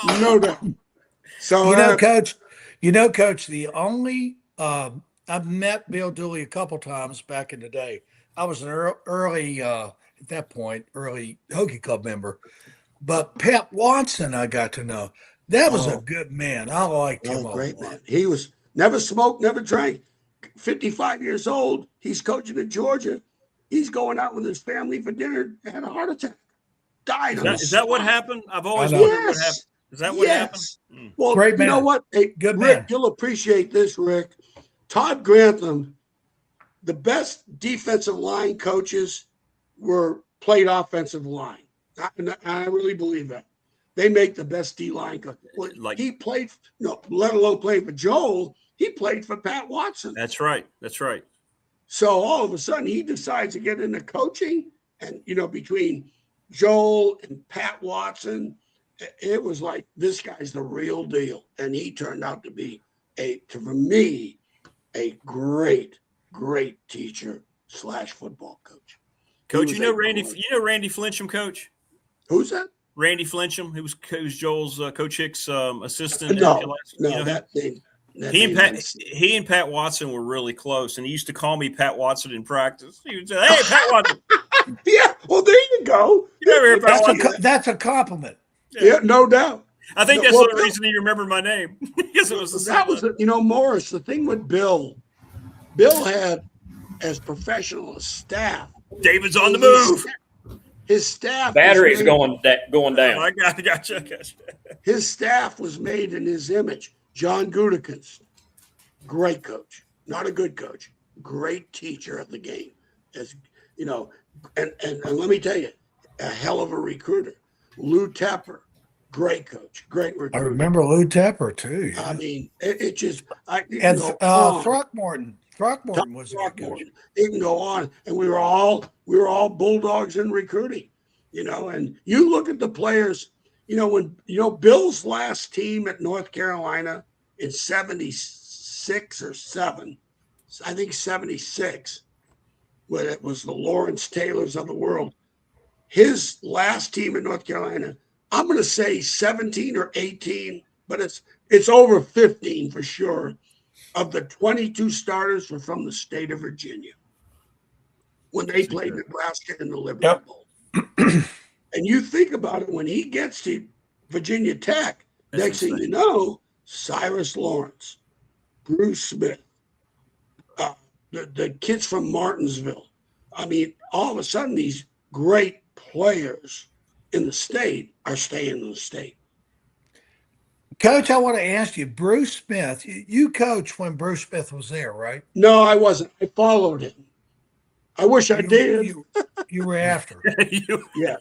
Wow. No doubt. So, Coach, the only I've met Bill Dooley a couple times back in the day. I was an early at that point, early Hokie Club member. But Pat Watson, I got to know. That was a good man. I liked him. Great man. He was never smoked, never drank. 55 years old. He's coaching at Georgia. He's going out with his family for dinner. Had a heart attack. Died. Is that what happened? I've always wondered what happened. Is that what happened? Well, great man. You know what? Hey, good Rick, man. You'll appreciate this, Rick. Todd Grantham, the best defensive line coaches played offensive line. I really believe that. They make the best D-line coach. He played, let alone playing for Joel, he played for Pat Watson. That's right. So all of a sudden he decides to get into coaching, and between Joel and Pat Watson, it was like, this guy's the real deal. And he turned out to be for me, a great, great teacher / football coach. Coach, Randy Flincham, Coach? Who's that? Randy Flincham, who was Joel's Coach Hicks' assistant. That name. He and Pat Watson were really close, and he used to call me Pat Watson in practice. He would say, "Hey, Pat Watson, Yeah, well, there you go. You never hear about That's a compliment. Yeah, no doubt. I think that's the reason you remember my name. Because it was Morris, the thing with Bill had as professional a staff. David's on the move. His staff battery's going down. I gotcha. His staff was made in his image. John Gudikins, great coach, not a good coach, great teacher of the game. As you know, and let me tell you, a hell of a recruiter. Lou Tepper, great coach, great recruiter. I remember Lou Tepper too. Yeah. I mean, it just Throckmorton. Throckmorton was a good coach. It can go on, and we were all bulldogs in recruiting, And you look at the players, when Bill's last team at North Carolina in '76 or '7, I think '76, when it was the Lawrence Taylors of the world. His last team in North Carolina, I'm going to say 17 or 18, but it's over 15 for sure. Of the 22 starters were from the state of Virginia when they played Nebraska in the Liberty Bowl. And you think about it, when he gets to Virginia Tech, next thing you know, Cyrus Lawrence, Bruce Smith, the kids from Martinsville. I mean, all of a sudden, these great players in the state are staying in the state. Coach, I want to ask you, Bruce Smith, you coached when Bruce Smith was there, right? No, I wasn't. I followed him. I wish I did. You were after. Yeah.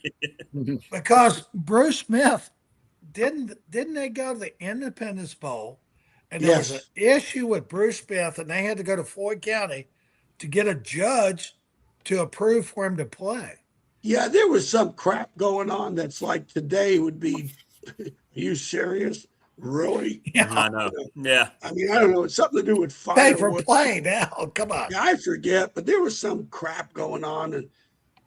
Because Bruce Smith, didn't they go to the Independence Bowl? And there was an issue with Bruce Smith, and they had to go to Floyd County to get a judge to approve for him to play. Yeah, there was some crap going on that's like today would be, are you serious? Really? Yeah. I know. Yeah. I mean, I don't know. It's something to do with fire. Pay for play now. Come on. Yeah, I forget, but there was some crap going on, and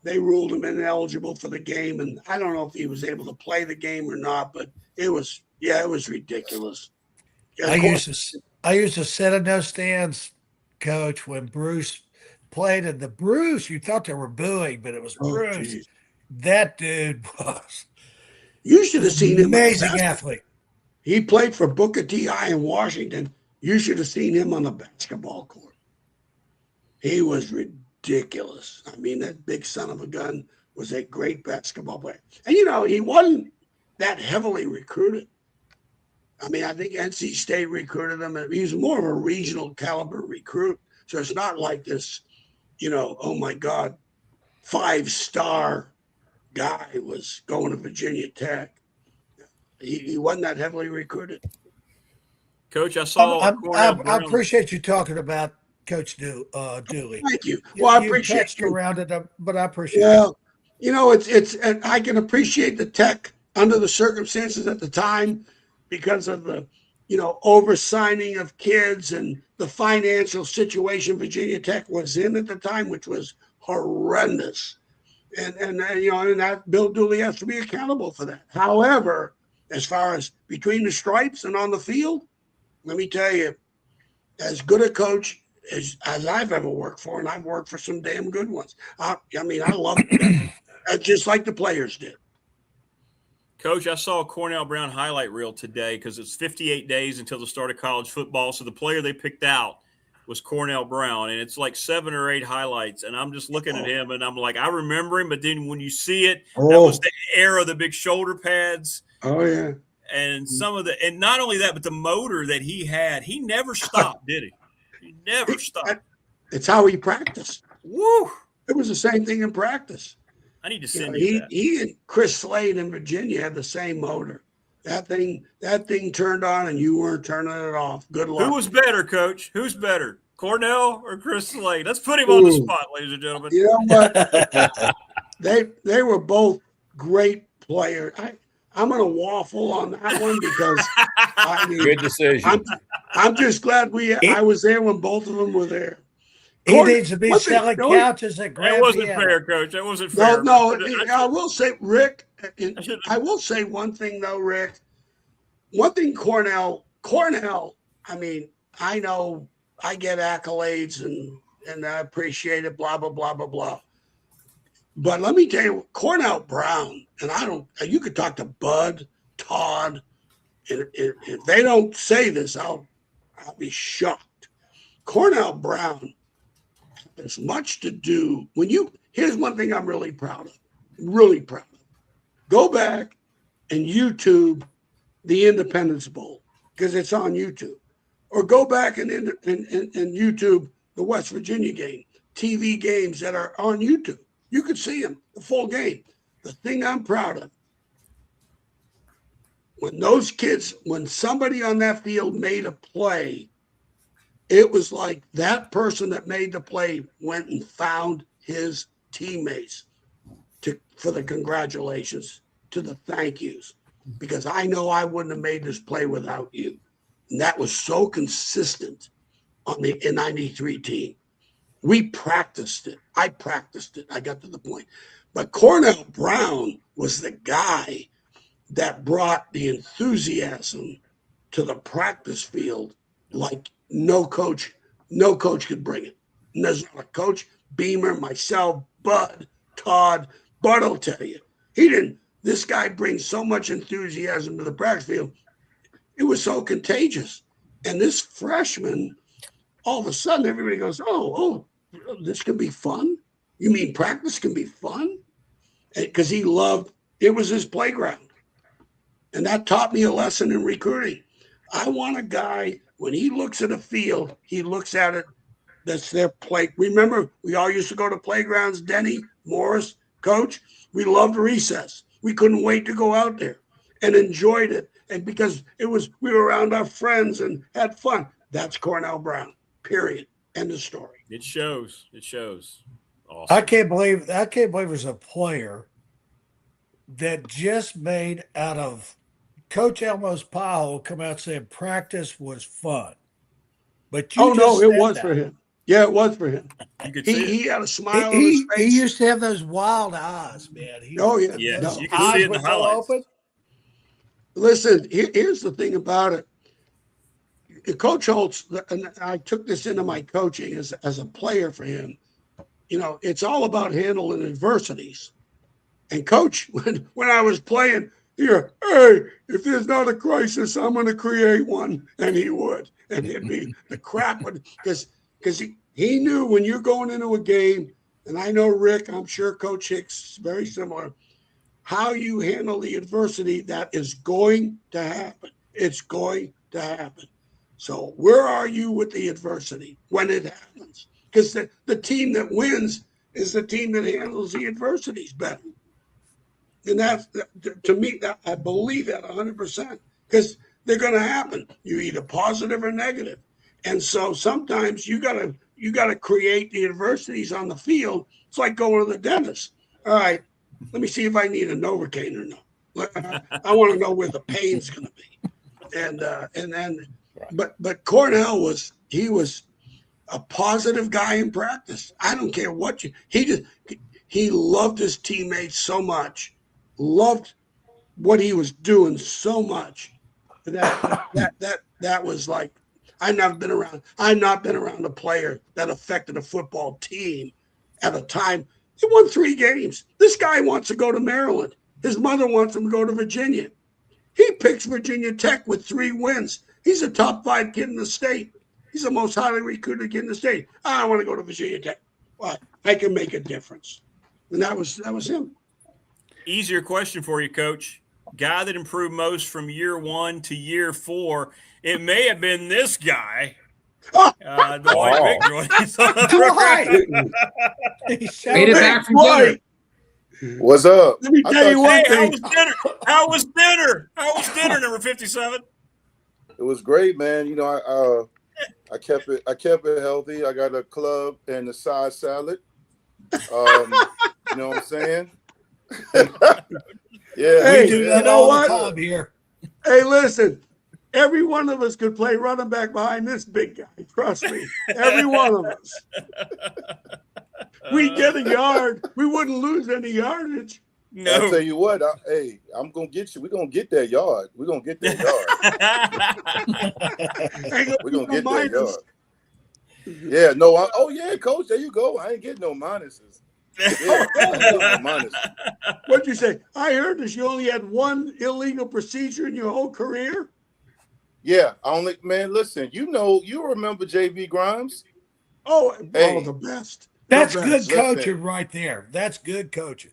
they ruled him ineligible for the game. And I don't know if he was able to play the game or not, but it was ridiculous. Yeah, I used to sit in those stands, Coach, when Bruce played, and the Bruce, you thought they were booing, but it was Bruce. Geez. That dude was. You should have seen him. Amazing athlete. He played for Booker T. High in Washington. You should have seen him on the basketball court. He was ridiculous. I mean, that big son of a gun was a great basketball player. And, he wasn't that heavily recruited. I mean, I think NC State recruited him. He was more of a regional caliber recruit. So it's not like this, oh, my God, 5-star guy was going to Virginia Tech. He wasn't that heavily recruited. Coach, I saw. I appreciate you talking about Coach Dooley. Thank you. Well, I appreciate you around it, but I appreciate it. It's and I can appreciate the Tech under the circumstances at the time because of the, oversigning of kids and the financial situation Virginia Tech was in at the time, which was horrendous. And that Bill Dooley has to be accountable for that. However, as far as between the stripes and on the field, let me tell you, as good a coach as I've ever worked for, and I've worked for some damn good ones. I love it, just like the players did. Coach, I saw a Cornell Brown highlight reel today because it's 58 days until the start of college football. So the player they picked out was Cornell Brown, and it's like 7 or 8 highlights. And I'm just looking at him, and I'm like, I remember him. But then when you see it, that was the era of the big shoulder pads. Oh, yeah. And and not only that, but the motor that he had, he never stopped, did he? He never stopped. It's how he practiced. Woo! It was the same thing in practice. I need to send you that. He and Chris Slade in Virginia had the same motor. That thing turned on and you weren't turning it off. Good luck. Who was better, Coach? Who's better, Cornell or Chris Slade? Let's put him on the spot, ladies and gentlemen. You know what? they were both great players. I'm going to waffle on that one because good decision. I'm just glad I was there when both of them were there. He needs to be selling couches at Grand That wasn't Piano. fair, Coach. That wasn't fair. No. I will say, Rick, I will say one thing, though, Rick. One thing, Cornell, I mean, I know I get accolades and I appreciate it, blah, blah, blah, blah, blah. But let me tell you, Cornell Brown, and you could talk to Bud, Todd, and if they don't say this, I'll be shocked. Cornell Brown has much to do here's one thing I'm really proud of. Really proud of. Go back and YouTube the Independence Bowl because it's on YouTube. Or go back and YouTube the West Virginia game, TV games that are on YouTube. You could see them, the full game. The thing I'm proud of, when somebody on that field made a play, it was like that person that made the play went and found his teammates for the congratulations, to the thank yous, because I know I wouldn't have made this play without you. And that was so consistent on the 93 team. We practiced it. I practiced it. I got to the point. But Cornell Brown was the guy that brought the enthusiasm to the practice field like no coach could bring it. And there's not a coach, Beamer, myself, Bud, Todd. Bud will tell you. This guy brings so much enthusiasm to the practice field. It was so contagious. And this freshman, all of a sudden, everybody goes, oh, this can be fun? You mean practice can be fun? Because it was his playground. And that taught me a lesson in recruiting. I want a guy, when he looks at a field, he looks at it, that's their play. Remember, we all used to go to playgrounds, Denny, Morris, Coach. We loved recess. We couldn't wait to go out there and enjoyed it. And because we were around our friends and had fun. That's Cornell Brown, period. End of story. It shows. Awesome. I can't believe there's a player that just made out of Coach Elmo's pile come out saying practice was fun. But it was for him. Yeah, it was for him. You could see he had a smile on his face. He used to have those wild eyes, man. Yes, you can see it in the highlights. Open. Listen, here's the thing about it. Coach Holtz, and I took this into my coaching as a player for him. It's all about handling adversities. And Coach, when I was playing, hey, if there's not a crisis, I'm going to create one. And he would. And it'd be the crap because he knew when you're going into a game, and I know Rick, I'm sure Coach Hicks is very similar, how you handle the adversity that is going to happen. It's going to happen. So where are you with the adversity when it happens? Because the team that wins is the team that handles the adversities better. And that's, to me, I believe that 100%, because they're going to happen. You either positive or negative. And so sometimes you gotta create the adversities on the field. It's like going to the dentist. All right, let me see if I need a Novocaine or not. I want to know where the pain's going to be. And then, but Cornell was a positive guy in practice. I don't care what he loved his teammates so much, loved what he was doing so much that was like, I've not been around a player that affected a football team at a time. He won 3 games. This guy wants to go to Maryland. His mother wants him to go to Virginia. He picks Virginia Tech with 3 wins. He's a top 5 kid in the state. He's the most highly recruited kid in the state. I want to go to Virginia Tech. Well, I can make a difference. And that was him. Easier question for you, Coach. Guy that improved most from year 1 to year 4. It may have been this guy. The white Made it back from dinner. What's up? Let me tell you one thing. How was dinner? Number 57? It was great, man. I kept it healthy. I got a club and a side salad. You know what I'm saying? Yeah. Hey, you know what? Here. Hey, listen. Every one of us could play running back behind this big guy. Trust me. Every one of us. We'd get a yard. We wouldn't lose any yardage. No. I'll tell you what. I'm going to get you. We're going to get that yard. We're going to get that yard. We're going to get that yard. Yeah, no. Oh, yeah, Coach. There you go. I ain't getting no minuses. Yeah, my mind is. What'd you say? I heard that you only had one illegal procedure in your whole career. Yeah, I only man. Listen, you remember JB Grimes? Oh, Hey, the best. That's The good best. coaching right there. That's good coaching.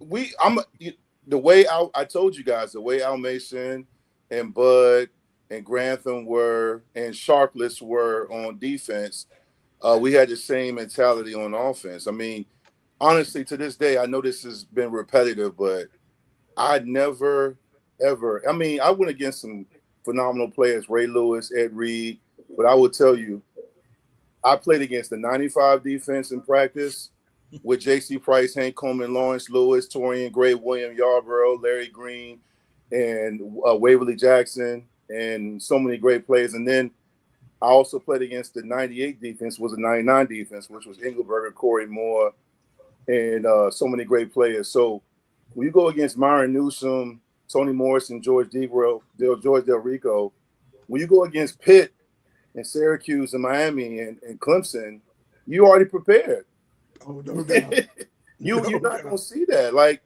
The way I told you guys the way Al Mason and Bud and Grantham were and Sharpless were on defense. We had the same mentality on offense. I mean, honestly, to this day, I know this has been repetitive, but I never, ever. I mean, I went against some phenomenal players, Ray Lewis, Ed Reed, but I will tell you, I played against the 95 defense in practice with J.C. Price, Hank Coleman, Lawrence Lewis, Torian Gray, William Yarborough, Larry Green, and Waverly Jackson, and so many great players. And then I also played against the 98 defense, was a 99 defense, which was Engelberger, Corey Moore, and so many great players. So when you go against Myron Newsom, Tony Morrison, George George Del Rico, when you go against Pitt and Syracuse and Miami and Clemson, you already prepared. Oh, no doubt. You're not going to see that. Like,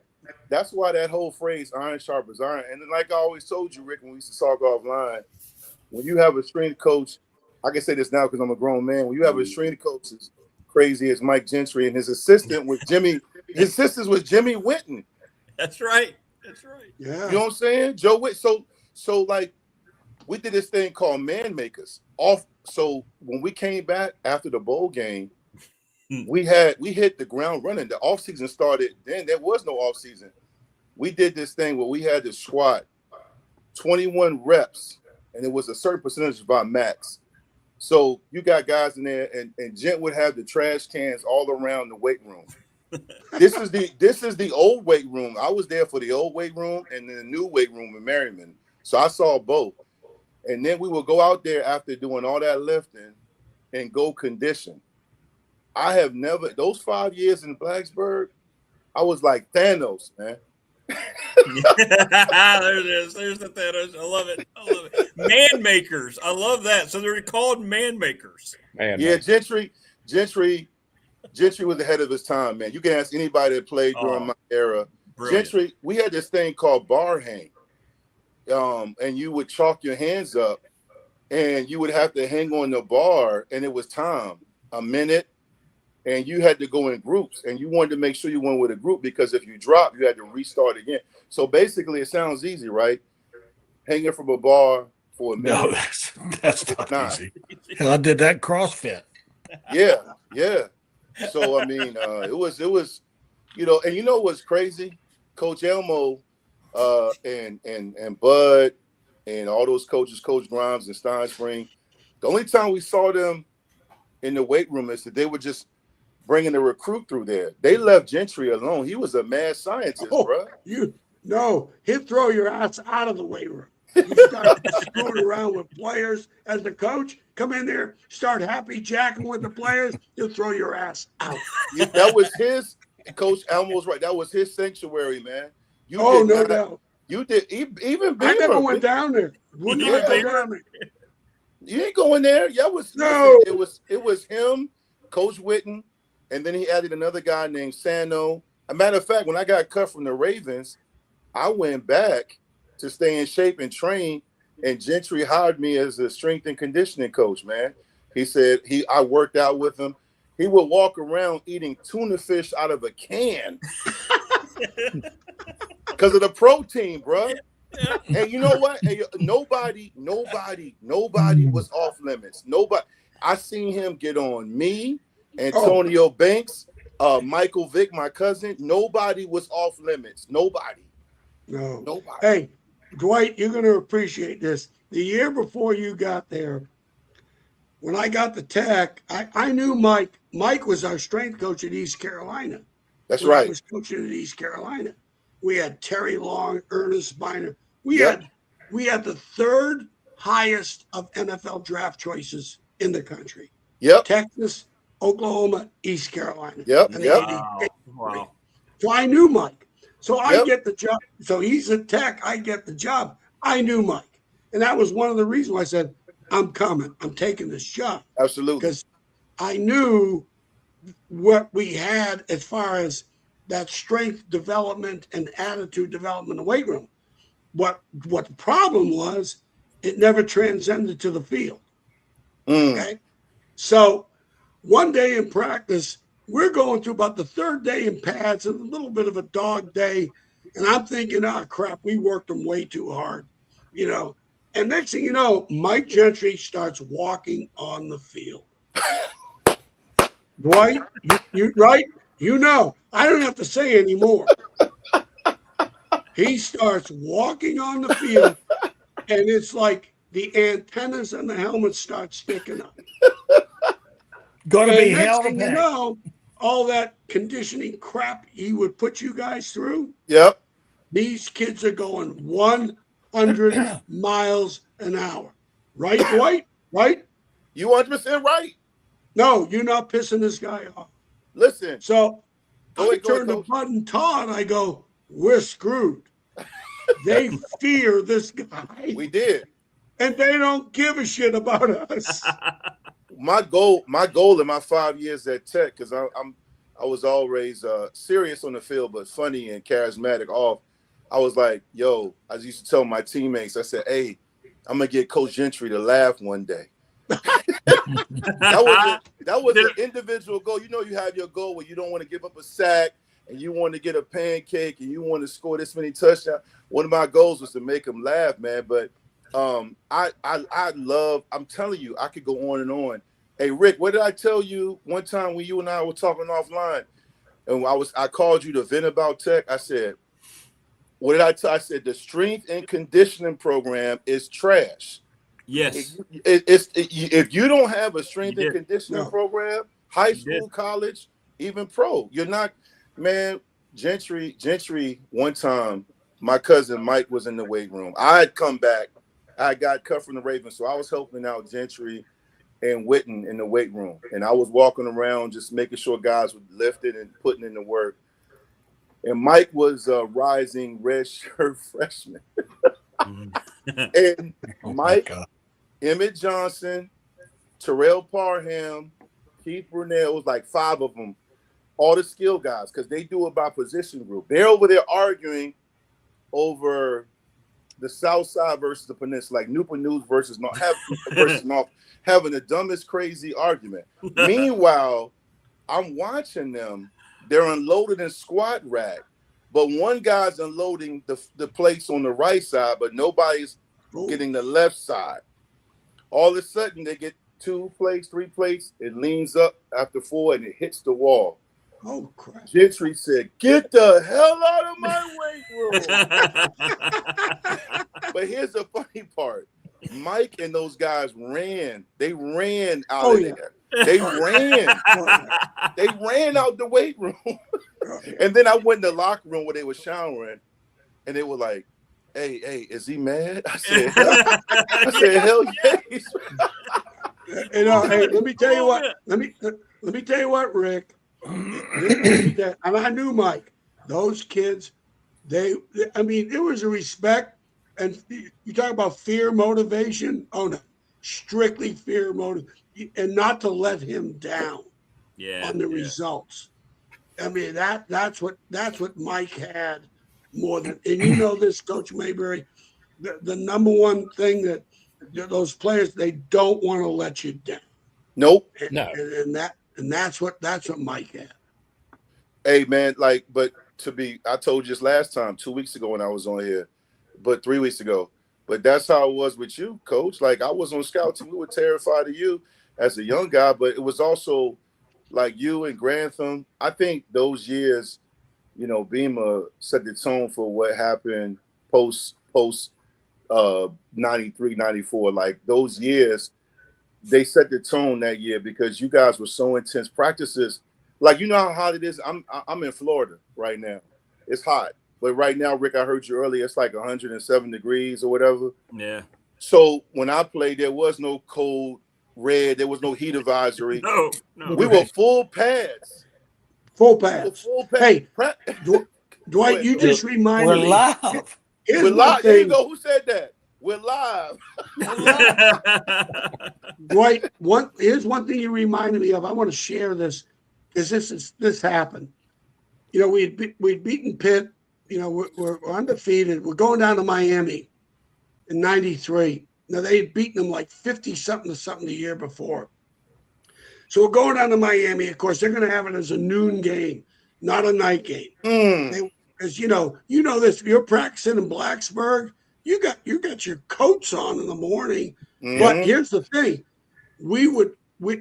that's why that whole phrase, iron sharpens iron. And then, like I always told you, Rick, when we used to talk offline, when you have a strength coach, I can say this now because I'm a grown man. When you have a strength coach as crazy as Mike Gentry and his assistant was Jimmy Winton. That's right. Yeah. You know what I'm saying? Joe Witt. So like we did this thing called Man Makers. So when we came back after the bowl game, we hit the ground running. The offseason started then. There was no offseason. We did this thing where we had to squat 21 reps, and it was a certain percentage of our max. So you got guys in there, and Gent would have the trash cans all around the weight room. This is the old weight room. I was there for the old weight room and then the new weight room in Merriman. So I saw both. And then we would go out there after doing all that lifting and go condition. I have never, those 5 years in Blacksburg, I was like Thanos, man. There it is. There's the Thanos. I love it. Man makers. I love that. So they're called man makers. Man, Yeah, Gentry was ahead of his time, man. You can ask anybody that played during my era. Brilliant. Gentry, we had this thing called bar hang. And you would chalk your hands up and you would have to hang on the bar, and it was time, a minute, and you had to go in groups, and you wanted to make sure you went with a group because if you dropped, you had to restart again. So basically, it sounds easy, right? Hanging from a bar for a minute. No, that's not easy. Hell, I did that CrossFit. Yeah. So I mean, it was, and you know what's crazy? Coach Elmo, and Bud, and all those coaches, Coach Grimes and Steinspring. The only time we saw them in the weight room is that they were just bringing the recruit through there. They left Gentry alone. He was a mad scientist, bro. He'd throw your ass out of the weight room. You start screwing around with players as the coach. Come in there, start happy jacking with the players. He'll throw your ass out. That was his. Coach Elmo's right. That was his sanctuary, man. No doubt. You did even. I never went down there. You ain't going there. Yeah, it was him, Coach Witten, and then he added another guy named Sano. A matter of fact, when I got cut from the Ravens, I went back to stay in shape and train, and Gentry hired me as a strength and conditioning coach, man. He said I worked out with him. He would walk around eating tuna fish out of a can because of the protein, bro. And you know what? Hey, nobody was off limits. Nobody. I seen him get on me, Antonio Banks, Michael Vick, my cousin. Nobody was off limits. Nobody. No. Nobody. Hey, Dwight, you're going to appreciate this. The year before you got there, when I got the tech, I knew Mike. Mike was our strength coach at East Carolina. That's right. I was coaching at East Carolina. We had Terry Long, Ernest Biner. We had the third highest of NFL draft choices in the country. Yep. Texas, Oklahoma, East Carolina. Yep. Wow. So I knew Mike. So I get the job. So he's a tech. I get the job. I knew Mike. And that was one of the reasons why I said, I'm coming. I'm taking this job. Absolutely. Because I knew what we had as far as that strength development and attitude development in the weight room. What the problem was, it never transcended to the field. Okay. So one day in practice, we're going through about the third day in pads and a little bit of a dog day. And I'm thinking, oh, crap, we worked them way too hard, you know. And next thing you know, Mike Gentry starts walking on the field. Dwight, you right? You know, I don't have to say anymore. He starts walking on the field, and it's like the antennas and the helmet start sticking up. Going to be next hell to thing you pay. know, all that conditioning crap he would put you guys through. Yep. These kids are going 100 miles an hour. Right, Dwight? Right? You 100% right. No, you're not pissing this guy off. Listen. So Go I ahead, turn to Coach. Bud and Todd. I go, we're screwed. They fear this guy. We did. And they don't give a shit about us. My goal in my 5 years at Tech, because I was always serious on the field, but funny and charismatic off. I was like, yo, I used to tell my teammates, I said, hey, I'm gonna get Coach Gentry to laugh one day. that was an individual goal. You know, you have your goal where you don't want to give up a sack and you want to get a pancake and you want to score this many touchdowns. One of my goals was to make him laugh, man. But I love, I'm telling you, I could go on and on. Hey, Rick, what did I tell you one time when you and I were talking offline? And I called you to vent about Tech. I said, what did I tell? I said, the strength and conditioning program is trash. Yes. If you don't have a strength and conditioning program, high school, college, even pro, you're not, man. Gentry, one time, my cousin Mike was in the weight room. I had come back. I got cut from the Ravens, so I was helping out Gentry and Witten in the weight room. And I was walking around just making sure guys were lifted and putting in the work. And Mike was a rising red shirt freshman. And Mike, Emmett Johnson, Terrell Parham, Keith Brunel, was like 5 of them, all the skill guys, because they do it by position group. They're over there arguing over the South Side versus the Peninsula, like Newport News versus North, having the dumbest, crazy argument. Meanwhile, I'm watching them. They're unloaded in squat rack, but one guy's unloading the plates on the right side, but nobody's getting the left side. All of a sudden, they get 2 plates, 3 plates. It leans up after 4, and it hits the wall. Oh, crap. Gentry said, get the hell out of my weight room. But here's the funny part. Mike and those guys ran. They ran out of there. They ran. They ran out the weight room. And then I went in the locker room where they were showering, and they were like, hey, is he mad? I said, hell yes. You know, hey, let me tell you what. Let me tell you what, Rick. And I knew Mike. Those kids, there was a respect. And you talk about fear motivation. Oh no, strictly fear motive, and not to let him down on the results. I mean, that's what Mike had more than, and you know this, Coach Mayberry, the number one thing that those players, they don't want to let you down. Nope. And that's what Mike had. Hey man, I told you this last time, 2 weeks ago when I was on here, but 3 weeks ago. But that's how it was with you, Coach. Like, I was on scout team. We were terrified of you as a young guy, but it was also like you and Grantham. I think those years, you know, Beamer set the tone for what happened post 93, 94. Like, those years, they set the tone that year because you guys were so intense. Practices, like, you know how hot it is? I'm in Florida right now. It's hot. But right now, Rick, I heard you earlier, it's like 107 degrees or whatever. Yeah. So when I played, there was no cold red. There was no heat advisory. No. We were full pads. Full pads. Hey, Dwight, you just reminded me. We're live. We're live. There you go. Who said that? We're live. Dwight, here's one thing you reminded me of. I want to share this. is this happened. You know, we'd beaten Pitt. You know, we're undefeated. We're going down to Miami in '93. Now they had beaten them like 50 something to something the year before. So we're going down to Miami. Of course, they're going to have it as a noon game, not a night game. Because you know this. You're practicing in Blacksburg. You got your coats on in the morning. But here's the thing: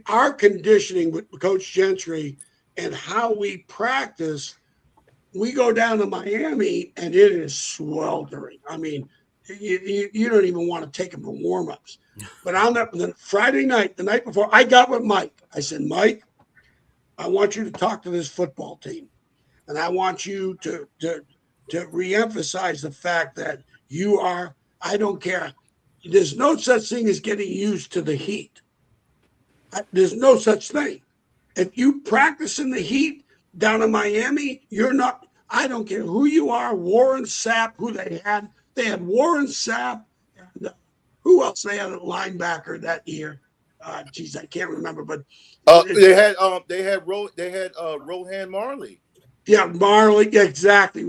our conditioning with Coach Gentry and how we practice. We go down to Miami and it is sweltering. I mean, you don't even want to take them for warm-ups. But on the Friday night, the night before, I got with Mike. I said, Mike, I want you to talk to this football team. And I want you to reemphasize the fact that I don't care. There's no such thing as getting used to the heat. There's no such thing. If you practice in the heat, down in Miami, I don't care who you are, Warren Sapp, who they had. They had Warren Sapp, and who else they had at linebacker that year? Geez, I can't remember, but they had Rohan Marley. Yeah, Marley, exactly.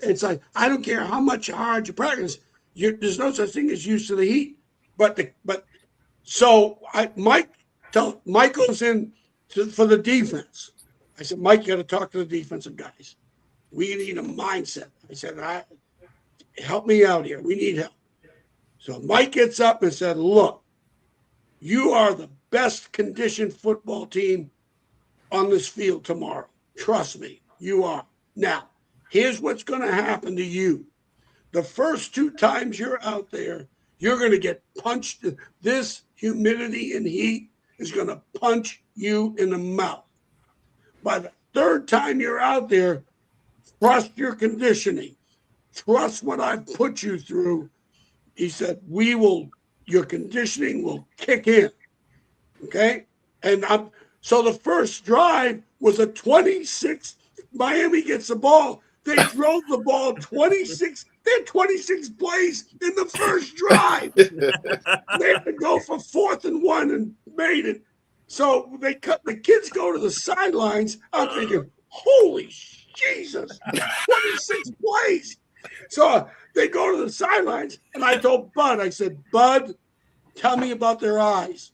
It's like, I don't care how much hard you practice. There's no such thing as used to the heat. Mike goes in for the defense. I said, Mike, you got to talk to the defensive guys. We need a mindset. I said, help me out here. We need help. So Mike gets up and said, look, you are the best conditioned football team on this field tomorrow. Trust me, you are. Now, here's what's going to happen to you. The first 2 times you're out there, you're going to get punched. This humidity and heat is going to punch you in the mouth. By the 3rd time you're out there, trust your conditioning. Trust what I've put you through. He said, your conditioning will kick in. Okay? And so the first drive was a 26. Miami gets the ball. They drove the ball 26. They had 26 plays in the first drive. They had to go for 4th and 1 and made it. So the kids go to the sidelines. I'm thinking, holy Jesus, 26 plays. So they go to the sidelines, and I told Bud, I said, Bud, tell me about their eyes.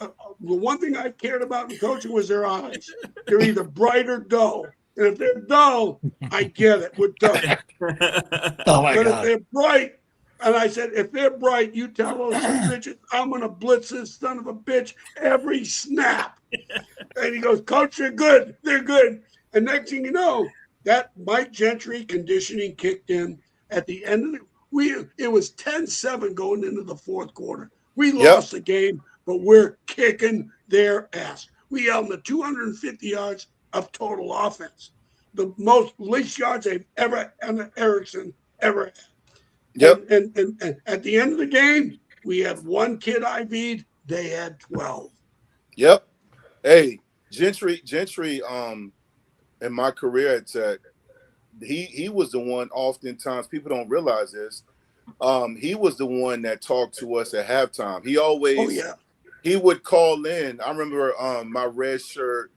The one thing I cared about in coaching was their eyes. They're either bright or dull. And if they're dull, I get it. We're dull. Oh, my But God. if they're bright, and I said, if they're bright, you tell those bitches, I'm going to blitz this son of a bitch every snap. And he goes, Coach, they're good. They're good. And next thing you know, that Mike Gentry conditioning kicked in at the end of it was 10-7 going into the 4th quarter. We lost the game, but we're kicking their ass. We held them to 250 yards of total offense. The least yards they've ever, Erickson ever had. Yep. And at the end of the game, we had 1 kid IV'd. They had 12. Yep. Hey, Gentry. In my career at Tech, he was the one. Oftentimes, people don't realize this. He was the one that talked to us at halftime. He always, he would call in. I remember my red shirt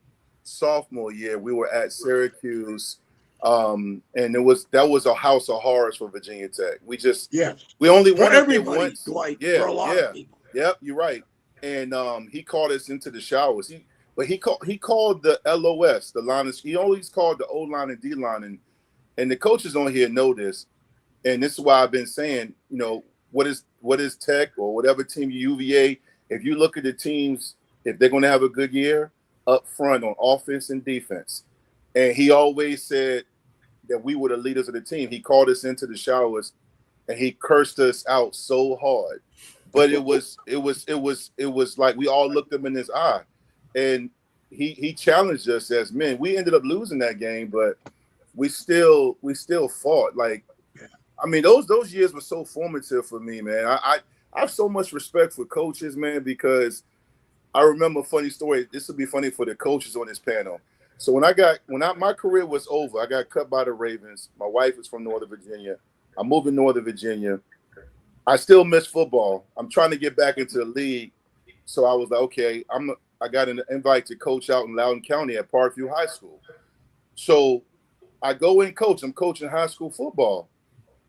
sophomore year. We were at Syracuse. And that was a house of horrors for Virginia Tech. We only for won everybody, once. Dwight, for a lot of people. Yep, you're right. And he called us into the showers. He called the LOS, the line. He always called the O line and D line, and the coaches on here know this. And this is why I've been saying, what is Tech or whatever team UVA. If you look at the teams, if they're going to have a good year up front on offense and defense. And he always said that we were the leaders of the team. He called us into the showers and he cursed us out so hard. But it was like we all looked him in his eye. And he challenged us as men. We ended up losing that game, but we still fought. Like, I mean, those years were so formative for me, man. I have so much respect for coaches, man, because I remember a funny story. This will be funny for the coaches on this panel. So my career was over, I got cut by the Ravens. My wife is from Northern Virginia. I moved to Northern Virginia. I still miss football. I'm trying to get back into the league. So I was like, okay, I got an invite to coach out in Loudoun County at Parkview High School. So I go in coach. I'm coaching high school football.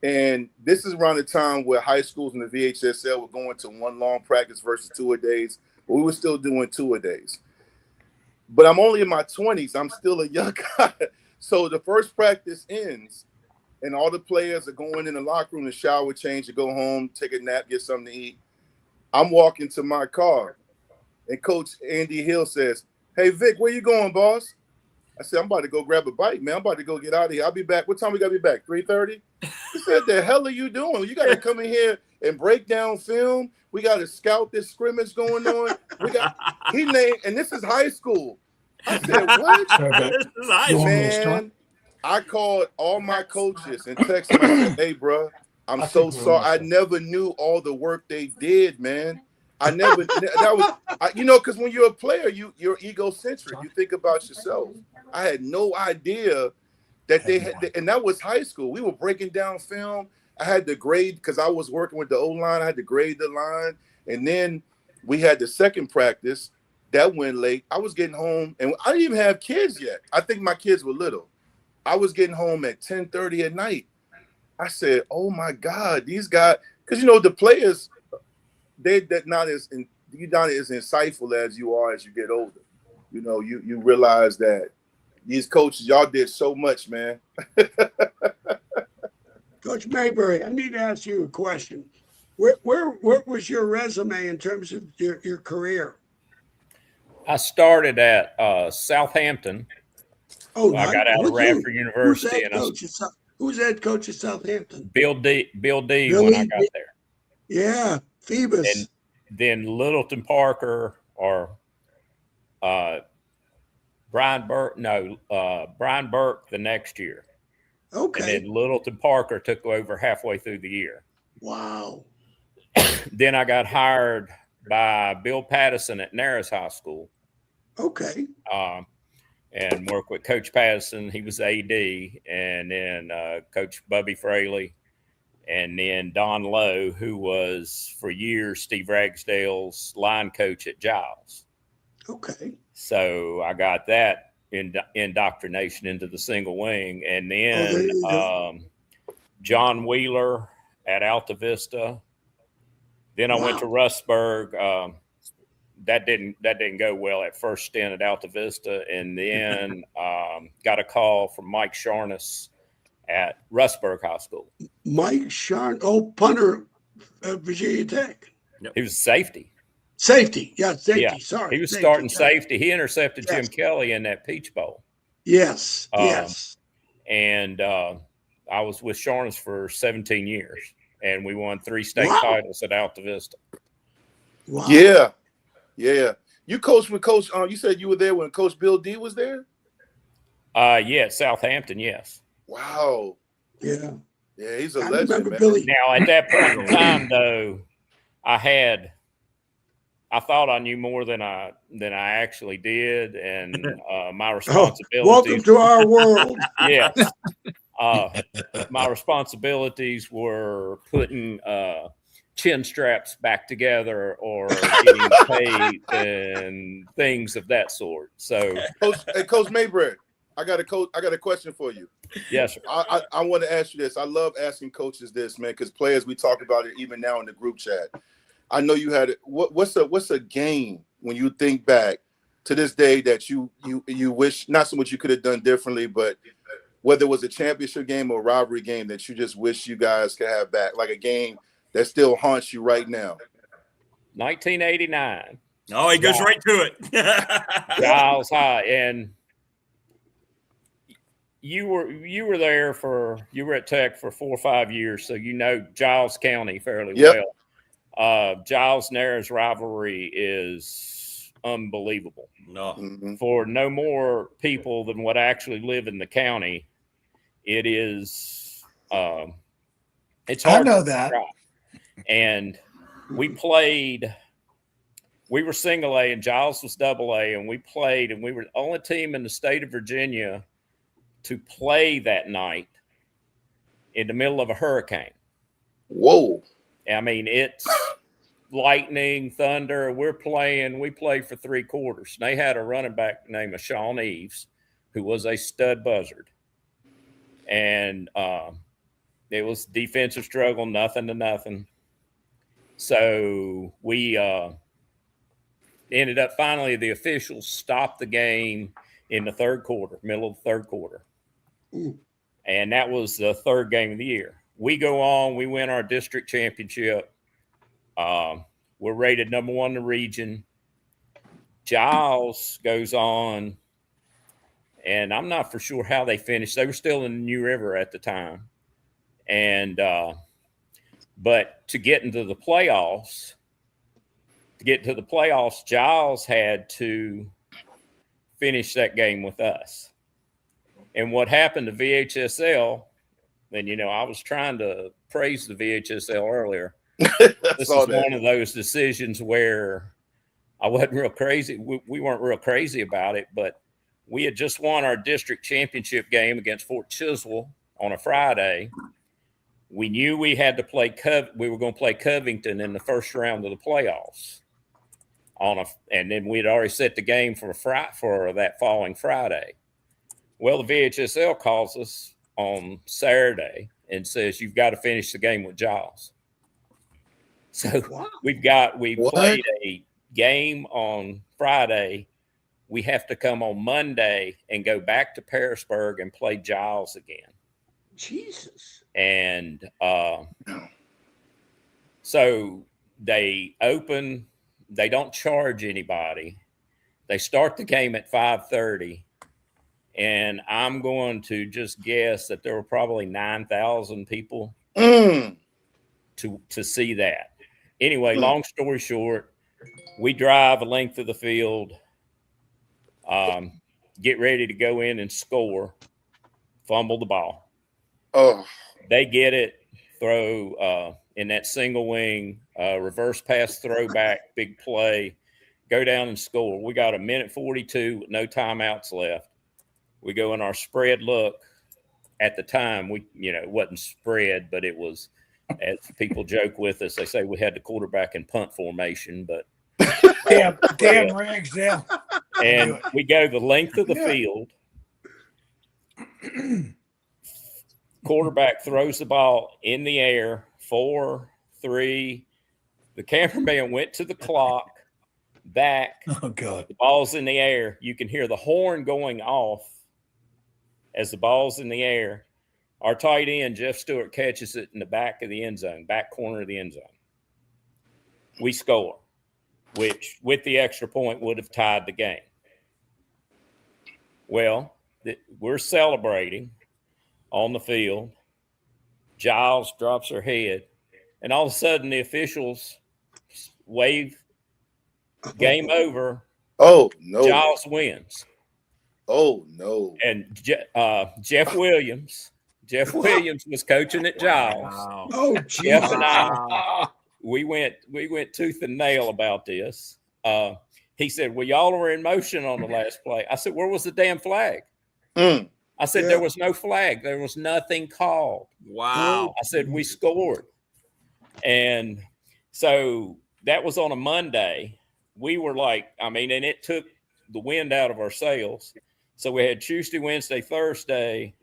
And this is around the time where high schools in the VHSL were going to one long practice versus 2-a-days. But we were still doing 2-a-days. But I'm only in my 20s. I'm still a young guy. So the first practice ends, and all the players are going in the locker room to shower, change, to go home, take a nap, get something to eat. I'm walking to my car, and Coach Andy Hill says, "Hey, Vic, where you going, boss?" I said, "I'm about to go grab a bite, man. I'm about to go get out of here. I'll be back. What time we got to be back? 3:30? He said, "The hell are you doing? You got to come in here and break down film. We got to scout this scrimmage going on. He named, and this is high school." I said, "What?" This is high school. Man, I called all my coaches and texted them. I said, "Hey, bro, I'm so sorry. I never knew all the work they did, man. I never, because when you're a player, you're egocentric. You think about yourself. I had no idea that they had, and that was high school. We were breaking down film. I had to grade because I was working with the O-line. I had to grade the line. And then we had the second practice. That went late. I was getting home, and I didn't even have kids yet. I think my kids were little. I was getting home at 10:30 at night. I said, "Oh my God, these guys," because the players, you're not as insightful as you are as you get older. You realize that these coaches, y'all did so much, man. Coach Mayberry, I need to ask you a question. Where was your resume in terms of your career? I started at Southampton. Oh, I got out of Radford University. Who's head coach at Southampton? Bill D when I got there. Yeah, Phoebus. And then Littleton Parker or Brian Burke the next year. Okay. And then Littleton Parker took over halfway through the year. Wow. Then I got hired by Bill Pattison at Narrows High School. Okay. And worked with Coach Pattison. He was AD. And then Coach Bubby Fraley. And then Don Lowe, who was for years Steve Ragsdale's line coach at Giles. Okay. So I got that indoctrination into the single wing. And then John Wheeler at Alta Vista. Then I went to Rustburg. That didn't go well at first stint at Alta Vista. And then got a call from Mike Sharness at Rustburg High School. Mike Sharn, punter at Virginia Tech. He was safety. Safety. Yeah, safety. Yeah. Sorry. He was starting safety. He intercepted Jim Kelly in that Peach Bowl. Yes. Yes. And I was with Sharness for 17 years, and we won 3 state titles at Alta Vista. Wow. Yeah. Yeah. You coached with Coach, you said you were there when Coach Bill D was there? Yeah, Southampton, yes. Wow. Yeah. Yeah, he's a legend, man. Billy. Now, at that point in time, though, I thought I knew more than I actually did, and my responsibilities. Welcome to our world. Yes. My responsibilities were putting chin straps back together or getting paid and things of that sort. So, Coach Mayberry, I got a question for you. Yes, sir. I want to ask you this. I love asking coaches this, man, because players, we talk about it even now in the group chat. I know you had it. What's a game when you think back to this day that you wish, not so much you could have done differently, but whether it was a championship game or a rivalry game that you just wish you guys could have back, like a game that still haunts you right now? 1989. Oh, he goes right to it. Giles High, and you were there you were at Tech for 4 or 5 years, so you know Giles County fairly well. Giles Narrows rivalry is unbelievable. No. Mm-hmm. For no more people than what actually live in the county, it is it's hard. I know that. And we were single A and Giles was double A, and we played, and we were the only team in the state of Virginia to play that night in the middle of a hurricane. Whoa. I mean, Lightning, Thunder. We played for 3 quarters. They had a running back named Sean Eves, who was a stud buzzard. And it was defensive struggle, 0-0. So we ended up finally, the officials stopped the game in the middle of the third quarter. And that was the 3rd game of the year. We go on, we win our district championship. We're rated number 1 in the region. Giles goes on, and I'm not for sure how they finished. They were still in the New River at the time. And but to get into the playoffs, Giles had to finish that game with us. And what happened to VHSL, and I was trying to praise the VHSL earlier. This is one of those decisions where I wasn't real crazy. We weren't real crazy about it, but we had just won our district championship game against Fort Chiswell on a Friday. We knew we had to play we were going to play Covington in the first round of the playoffs. And then we'd already set the game for that following Friday. Well, the VHSL calls us on Saturday and says, you've got to finish the game with Giles. So we played a game on Friday. We have to come on Monday and go back to Parisburg and play Giles again. Jesus. And so they don't charge anybody. They start the game at 5:30. And I'm going to just guess that there were probably 9,000 people to see that. Anyway, long story short, we drive a length of the field, get ready to go in and score, fumble the ball. Oh, they get it, throw in that single wing, reverse pass throwback, big play, go down and score. We got 1:42 with no timeouts left. We go in our spread look. At the time, it wasn't spread, but it was, as people joke with us, they say we had the quarterback in punt formation, but damn Rags, yeah. And we go the length of the field. Quarterback throws the ball in the air, 4, 3. The cameraman went to the clock, back. Oh, God. The ball's in the air. You can hear the horn going off as the ball's in the air. Our tight end, Jeff Stewart, catches it in the back of the end zone, back corner of the end zone. We score, which with the extra point would have tied the game. Well, we're celebrating on the field. Giles drops her head, and all of a sudden the officials wave, game over. Oh, no. Giles wins. Oh, no. And Jeff Williams was coaching at Giles. Wow. Oh, Jeff and I, Wow. we went tooth and nail about this. He said, well, y'all were in motion on the last play. I said, where was the damn flag? I said, there was no flag. There was nothing called. Wow. I said, we scored. And so that was on a Monday. We were like, and it took the wind out of our sails. So we had Tuesday, Wednesday, Thursday,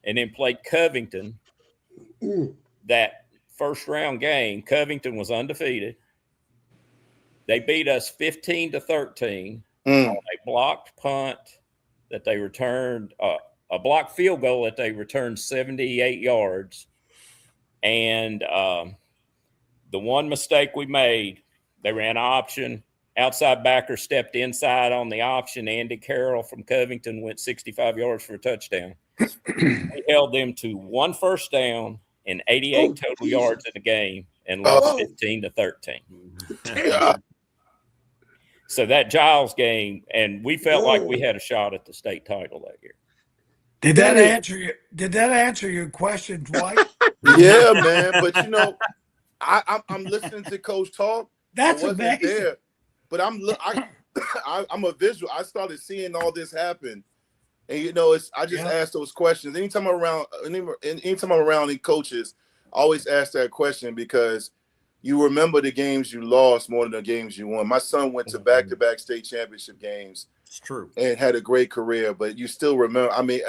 and then played Covington. That first round game, Covington was undefeated. They beat us 15-13 on a blocked punt that they returned, a blocked field goal that they returned 78 yards. And the one mistake we made, they ran option. Outside backer stepped inside on the option. Andy Carroll from Covington went 65 yards for a touchdown. We held them to 1 first down and 88 total yards in the game and lost 15-13. Yeah. So that Giles game, and we felt like we had a shot at the state title that year. Did that answer your question, Dwight? Yeah, man. But I'm listening to Coach talk. That's I wasn't amazing. there, but I'm a visual. I started seeing all this happen, and I just ask those questions anytime I'm around. Anytime I'm around any coaches, I always ask that question because you remember the games you lost more than the games you won. My son went to back-to-back state championship games. It's true. And had a great career, but you still remember. I mean,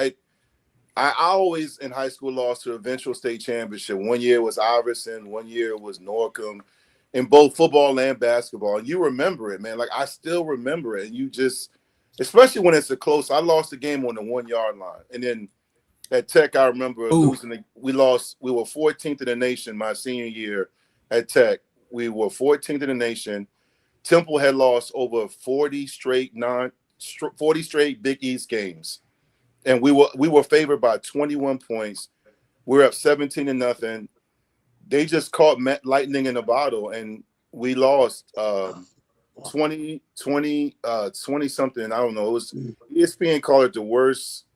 I always in high school lost to eventual state championship. One year was Iverson, one year was Norcom, in both football and basketball. And you remember it, man. Like, I still remember it. And you just, especially when it's a close. I lost the game on the 1 yard line, and then at Tech, I remember losing. We lost. We were 14th in the nation my senior year at Tech. We were 14th in the nation. Temple had lost over 40 straight Big East games, and we were favored by 21 points. We were up 17-0. They just caught lightning in a bottle, and we lost 20 something. I don't know. It was ESPN called it the worst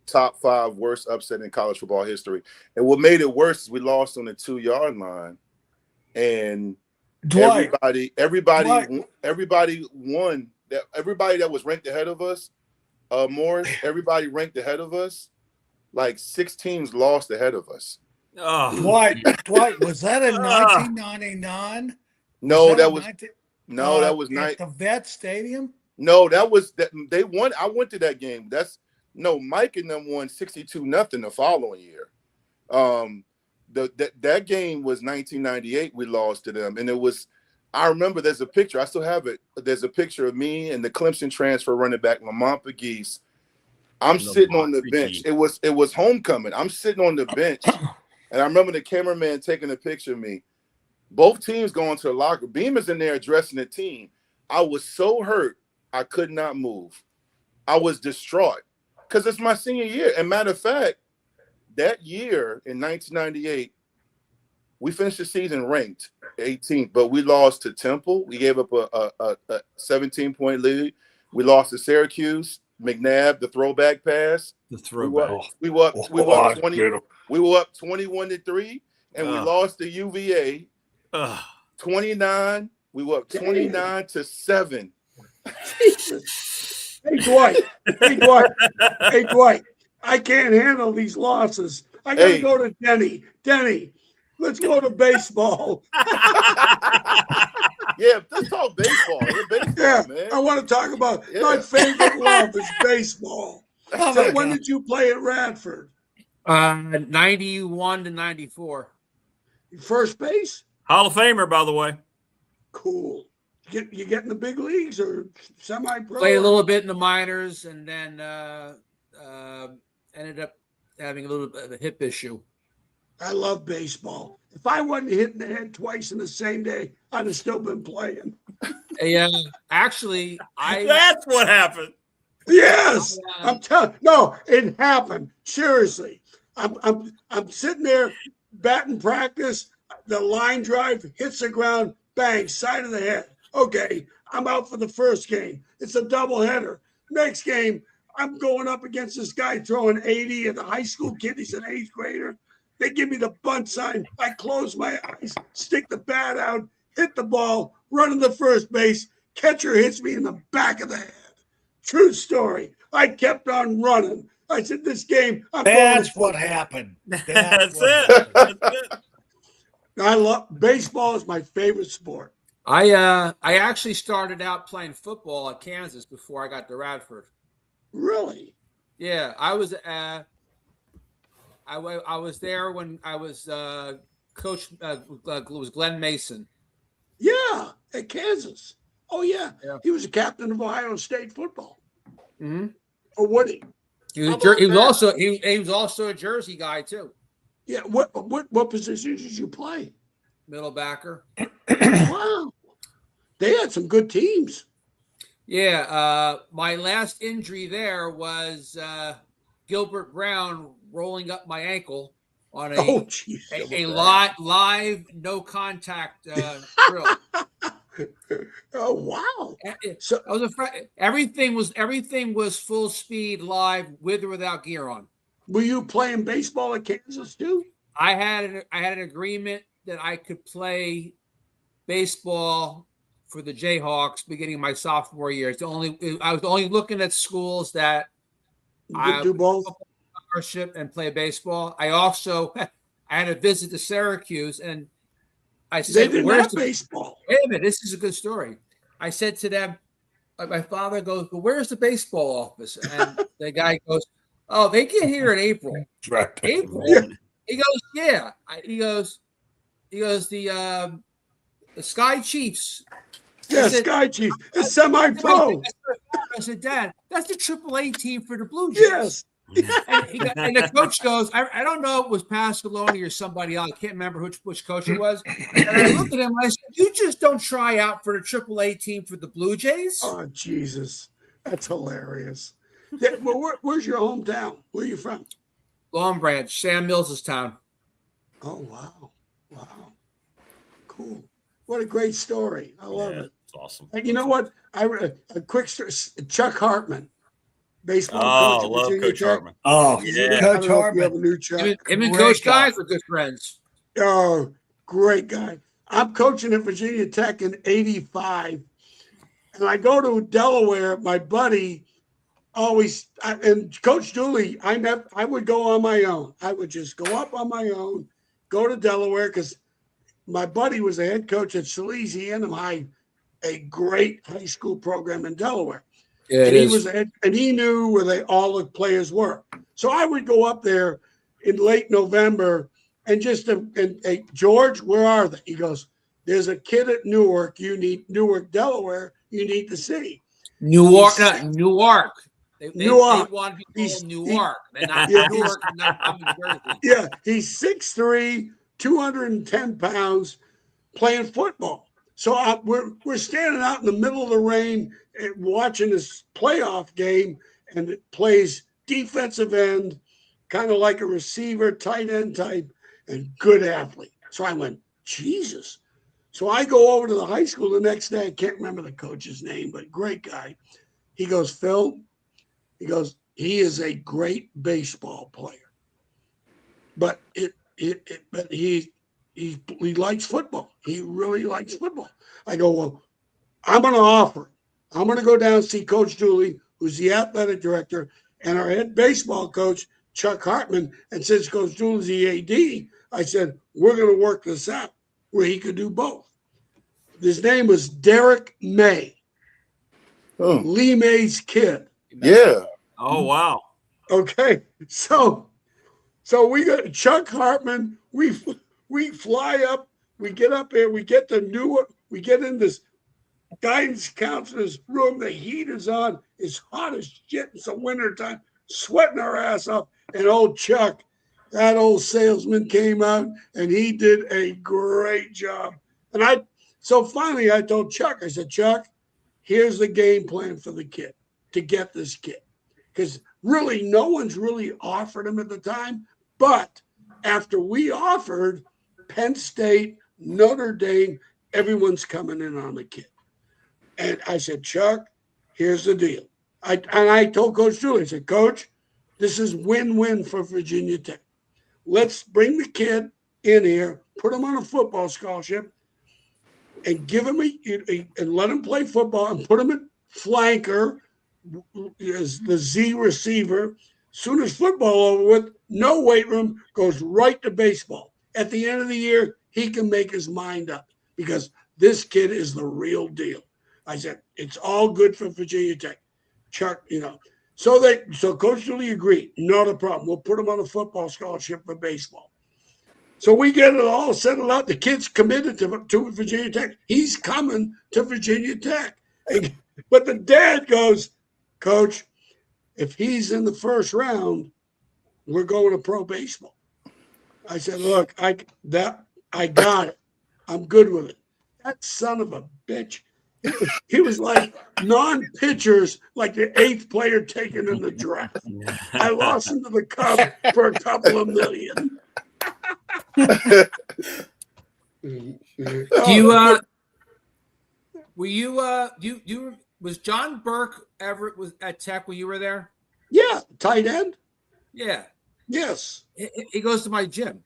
top 5 worst upset in college football history. And what made it worse is we lost on the 2 yard line, and Dwight. everybody won. That everybody that was ranked ahead of us, Morris, everybody ranked ahead of us. Like 6 teams lost ahead of us. Oh. Dwight, was that in 1999? No, that was at the Vet Stadium. No, that was that they won. I went to that game. Mike and them won 62-0 the following year. That game was 1998. We lost to them, and it was. I remember there's a picture. I still have it. There's a picture of me and the Clemson transfer running back Lamont Pegues. I'm sitting on the bench. It was homecoming. I'm sitting on the bench, and I remember the cameraman taking a picture of me. Both teams going to the locker. Beamer's in there addressing the team. I was so hurt I could not move. I was distraught because it's my senior year. And matter of fact, that year in 1998, we finished the season ranked 18th, but we lost to Temple. We gave up a 17-point lead. We lost to Syracuse. McNabb, the throwback pass. The throwback. We were up 21-3, and we lost to UVA 29. We were up 29-7. Hey, Dwight. I can't handle these losses. I got to go to Denny. Denny, let's go to baseball. Yeah, let's talk baseball. Man. I want to talk about my favorite love is baseball. So when did you play at Radford? 91 to 94. First base? Hall of Famer, by the way. Cool. You get in the big leagues or semi-pro? Played a little bit in the minors, and then ended up having a little bit of a hip issue. I love baseball. If I wasn't hit in the head twice in the same day, I'd have still been playing. Actually, That's what happened. Yes, I'm telling. No, it happened. Seriously, I'm sitting there batting practice. The line drive hits the ground. Bang, side of the head. Okay, I'm out for the first game. It's a doubleheader. Next game, I'm going up against this guy throwing 80 and a high school kid. He's an 8th grader. They give me the bunt sign. I close my eyes, stick the bat out, hit the ball, run to the first base. Catcher hits me in the back of the head. True story. I kept on running. I said, this game, That's what happened. That's it. I love baseball is my favorite sport. I actually started out playing football at Kansas before I got to Radford. Really? Yeah, I was there when I was coach. Was Glenn Mason? Yeah, at Kansas. Oh yeah. He was a captain of Ohio State football. Mm-hmm. Or what? He was also a Jersey guy too. Yeah. What positions did you play? Middle backer. Wow. They had some good teams. Yeah. My last injury there was Gilbert Brown rolling up my ankle on a live no contact drill. Oh wow! So I was everything was full speed live with or without gear on. Were you playing baseball at Kansas too? I had an agreement that I could play baseball for the Jayhawks beginning my sophomore year. I was only looking at schools that I do both scholarship and play baseball. I also I had a visit to Syracuse, and I They said, didn't "Where's have the baseball. Wait a minute, this is a good story." I said to them, my father goes, "Well, where's the baseball office?" And the guy goes, "Oh, they get here in April." Right. April? Yeah. He goes, "Yeah." He goes, the Sky Chiefs. Yeah, said- Sky Chiefs. It's semi-pro. I said, "Dad, that's the AAA team for the Blue Jays." Yes. And the coach goes, I don't know if it was Pasqualoni or somebody else. I can't remember which coach it was. And I looked at him and I said, "You just don't try out for the AAA team for the Blue Jays?" Oh, Jesus. That's hilarious. Yeah, well, where's your hometown? Where are you from? Long Branch, Sam Mills' town. Oh, wow. Wow. Cool. What a great story. I love it. It's awesome. And you know what? A quick story. Chuck Hartman, baseball Oh, coach at love Virginia Coach Tech. Hartman. Oh, Yeah. I Coach don't know if you have Hartman. a new Chuck. Him and Great Coach guy. Guy were good friends. Oh, great guy. I'm coaching at Virginia Tech in 85. And I go to Delaware. My buddy and Coach Dooley, I would go on my own. I would just go up on my own, go to Delaware because my buddy was the head coach at Salesianum High, a great high school program in Delaware. Yeah, and he knew where all the players were. So I would go up there in late November and hey, George, where are they? He goes, "There's a kid at Newark, Delaware, you need to see." Newark. They Newark. want to be He's- called Newark. They're not Yeah, Newark, not New Jersey. Yeah, he's 6'3", 210 pounds, playing football. So we're standing out in the middle of the rain watching this playoff game, and it plays defensive end, kind of like a receiver, tight end type, and good athlete. So I went, Jesus. So I go over to the high school the next day. I can't remember the coach's name, but great guy. He goes, "Phil," he goes, "he is a great baseball player, but he likes football. He really likes football." I go, "Well, I'm going to offer. I'm going to go down and see Coach Dooley, who's the athletic director, and our head baseball coach, Chuck Hartman. And since Coach Dooley's the AD, I said, we're going to work this out where he could do both." His name was Derek May, Lee May's kid. Yeah. Oh, wow. Okay, so we got Chuck Hartman. We fly up. We get up there. We get to Newark. We get in this guidance counselor's room. The heat is on. It's hot as shit. It's a winter time. Sweating our ass off. And old Chuck, that old salesman, came out and he did a great job. And so finally I told Chuck, I said, "Chuck, here's the game plan for the kid to get this kid." Because really, no one's really offered him at the time. But after we offered, Penn State, Notre Dame, everyone's coming in on the kid. And I said, "Chuck, here's the deal." I told Coach Dooley, I said, "Coach, this is win-win for Virginia Tech. Let's bring the kid in here, put him on a football scholarship, and give him and let him play football and put him at flanker as the Z receiver. Soon as football over with, no weight room, goes right to baseball. At the end of the year, he can make his mind up because this kid is the real deal." I said, "It's all good for Virginia Tech." Chuck, so Coach Dooley agreed, not a problem. We'll put him on a football scholarship for baseball. So we get it all settled out. The kid's committed to Virginia Tech. He's coming to Virginia Tech. But the dad goes, "Coach, if he's in the first round, we're going to pro baseball." I said, "Look, I got it. I'm good with it." That son of a bitch. He was like non-pitchers, like the 8th player taken in the draft. I lost him to the Cubs for a couple of million. Was John Burke ever at Tech when you were there? Yeah, tight end. Yeah. Yes. He goes to my gym.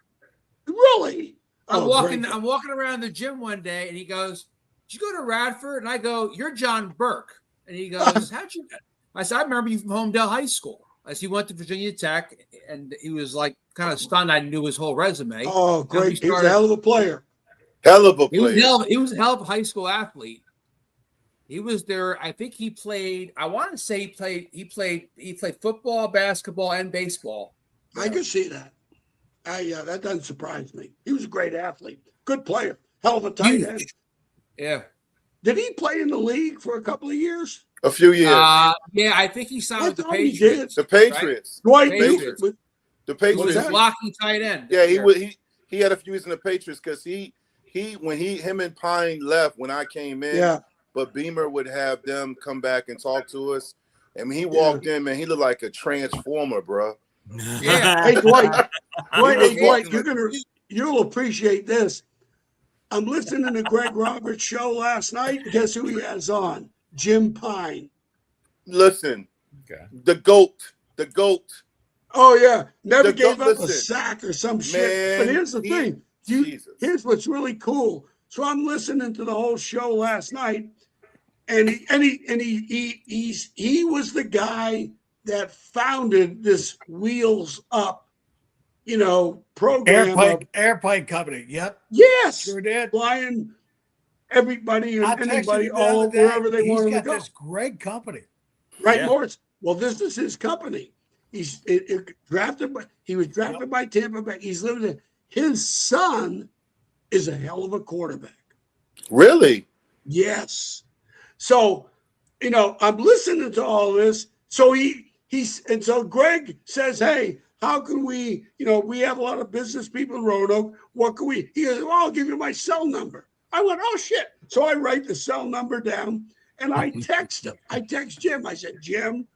Really? I'm walking around the gym one day, and he goes, "Did you go to Radford?" And I go, "You're John Burke." And he goes, "How'd you?" I said, "I remember you from Homedale High School." I said, "He went to Virginia Tech," and he was like kind of stunned. I knew his whole resume. Oh, great! He's a hell of a player. Hell of a He was player. he was a hell of a high school athlete. He was there. I think he played. I want to say he played football, basketball, and baseball. I could see that. Yeah, that doesn't surprise me. He was a great athlete, good player, hell of a tight Huge. end. Yeah. Did he play in the league for a couple of years? A few years. Yeah, I think he signed I with the thought he Patriots. The Patriots. Dwight, Patriots. you, The He was Patriots. a blocking tight end. Yeah, he had a few years in the Patriots because him and Pine left when I came in. Yeah. But Beamer would have them come back and talk to us. And when he walked in, man, he looked like a transformer, bro. Yeah. Hey, Dwight, was walking you'll appreciate this. I'm listening to Greg Roberts' show last night. Guess who he has on? Jim Pine. Listen, Okay. the GOAT. Oh, yeah. Never The gave goat- up a listen, sack or some shit. man, But here's the thing. Jesus. Here's what's really cool. So I'm listening to the whole show last night, and he was the guy that founded this Wheels Up, program. Airplane company. Yep. Yes, Sure did. flying everybody I and texted anybody him the other all day. wherever they He's wanted to got go. this great company. Right, Yeah. Morris? Well, this is his company. He was drafted by Tampa Bay. He's living there. His son is a hell of a quarterback. Really? Yes. So, I'm listening to all this. So so Greg says, hey, how can we, we have a lot of business people in Roanoke. What can we? He goes, well, I'll give you my cell number. I went, oh shit. So I write the cell number down and I text him. I text Jim. I said, Jim,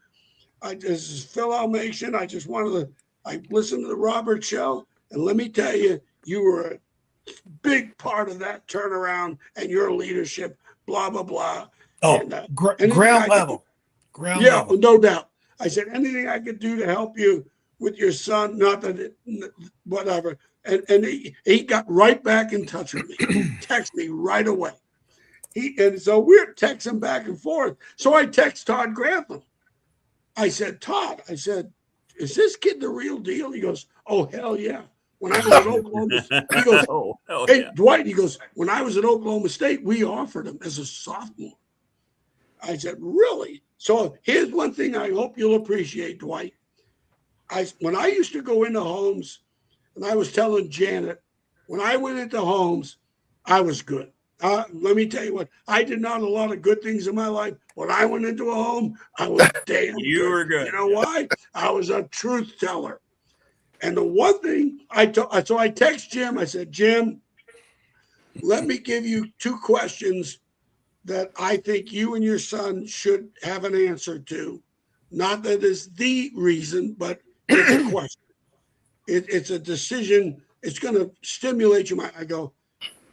this is Phil Almation. I listened to the Robert show. And let me tell you, you were a big part of that turnaround and your leadership, blah, blah, blah. Oh, And, ground level. Ground yeah, level. no doubt. I said, anything I could do to help you with your son, not that whatever. And he got right back in touch with me, text me right away. And so we're texting back and forth. So I text Todd Grantham. I said, Todd, is this kid the real deal? He goes, oh, hell yeah. When I was at Oklahoma, he goes, Oh, hell hey, yeah. Dwight, he goes, when I was at Oklahoma State, we offered him as a sophomore. I said, really? So here's one thing I hope you'll appreciate, Dwight. When I used to go into homes, and I was telling Janet, when I went into homes, I was good. Let me tell you what, I did not a lot of good things in my life. When I went into a home, I was damn You good. were good. You know why? I was a truth teller. And the one thing so I text Jim, I said, Jim, let me give you 2 questions that I think you and your son should have an answer to. Not that it's the reason, but it's a question. It's a decision. It's going to stimulate your mind. I go,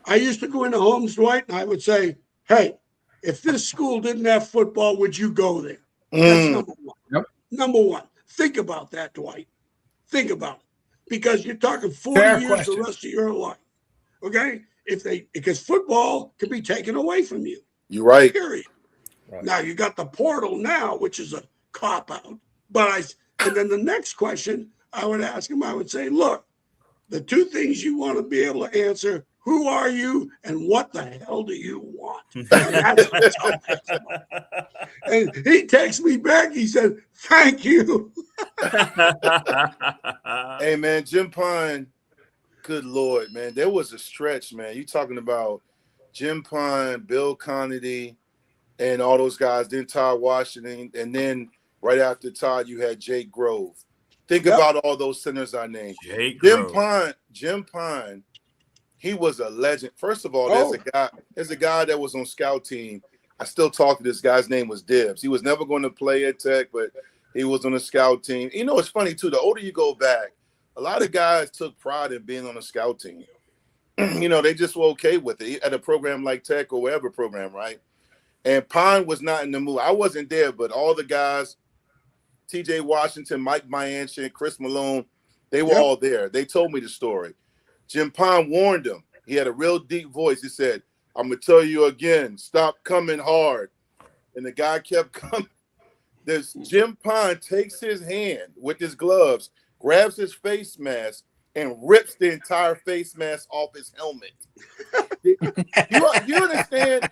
I used to go into homes, Dwight, and I would say, hey, if this school didn't have football, would you go there? That's number one. Yep. Number one. Think about that, Dwight. Think about it. Because you're talking 40 Fair years question. the rest of your life. Okay? Because football can be taken away from you. You're right. Period. Right. Now you got the portal now, which is a cop out. And then the next question I would ask him, I would say, look, the 2 things you want to be able to answer: who are you, and what the hell do you want? And that's a tough answer. And he texts me back. He said, "Thank you." Hey, man, Jim Pine, good Lord, man. There was a stretch, man. You talking about Jim Pine, Bill Connolly, and all those guys, then Todd Washington, and then right after Todd, you had Jake Grove. Think about all those centers I named. Jim Pine, he was a legend. First of all, there's a guy that was on scout team. I still talk to this guy's name was Dibbs. He was never going to play at Tech, but he was on the scout team. You know, it's funny too. The older you go back, a lot of guys took pride in being on a scout team. They just were okay with it at a program like Tech or whatever program, right? And Pine was not in the mood. I wasn't there, but all the guys, T.J. Washington, Mike Manchin, Chris Malone, they were all there. They told me the story. Jim Pine warned him. He had a real deep voice. He said, I'm going to tell you again, stop coming hard. And the guy kept coming. Jim Pine takes his hand with his gloves, grabs his face mask, and rips the entire face mask off his helmet. You understand?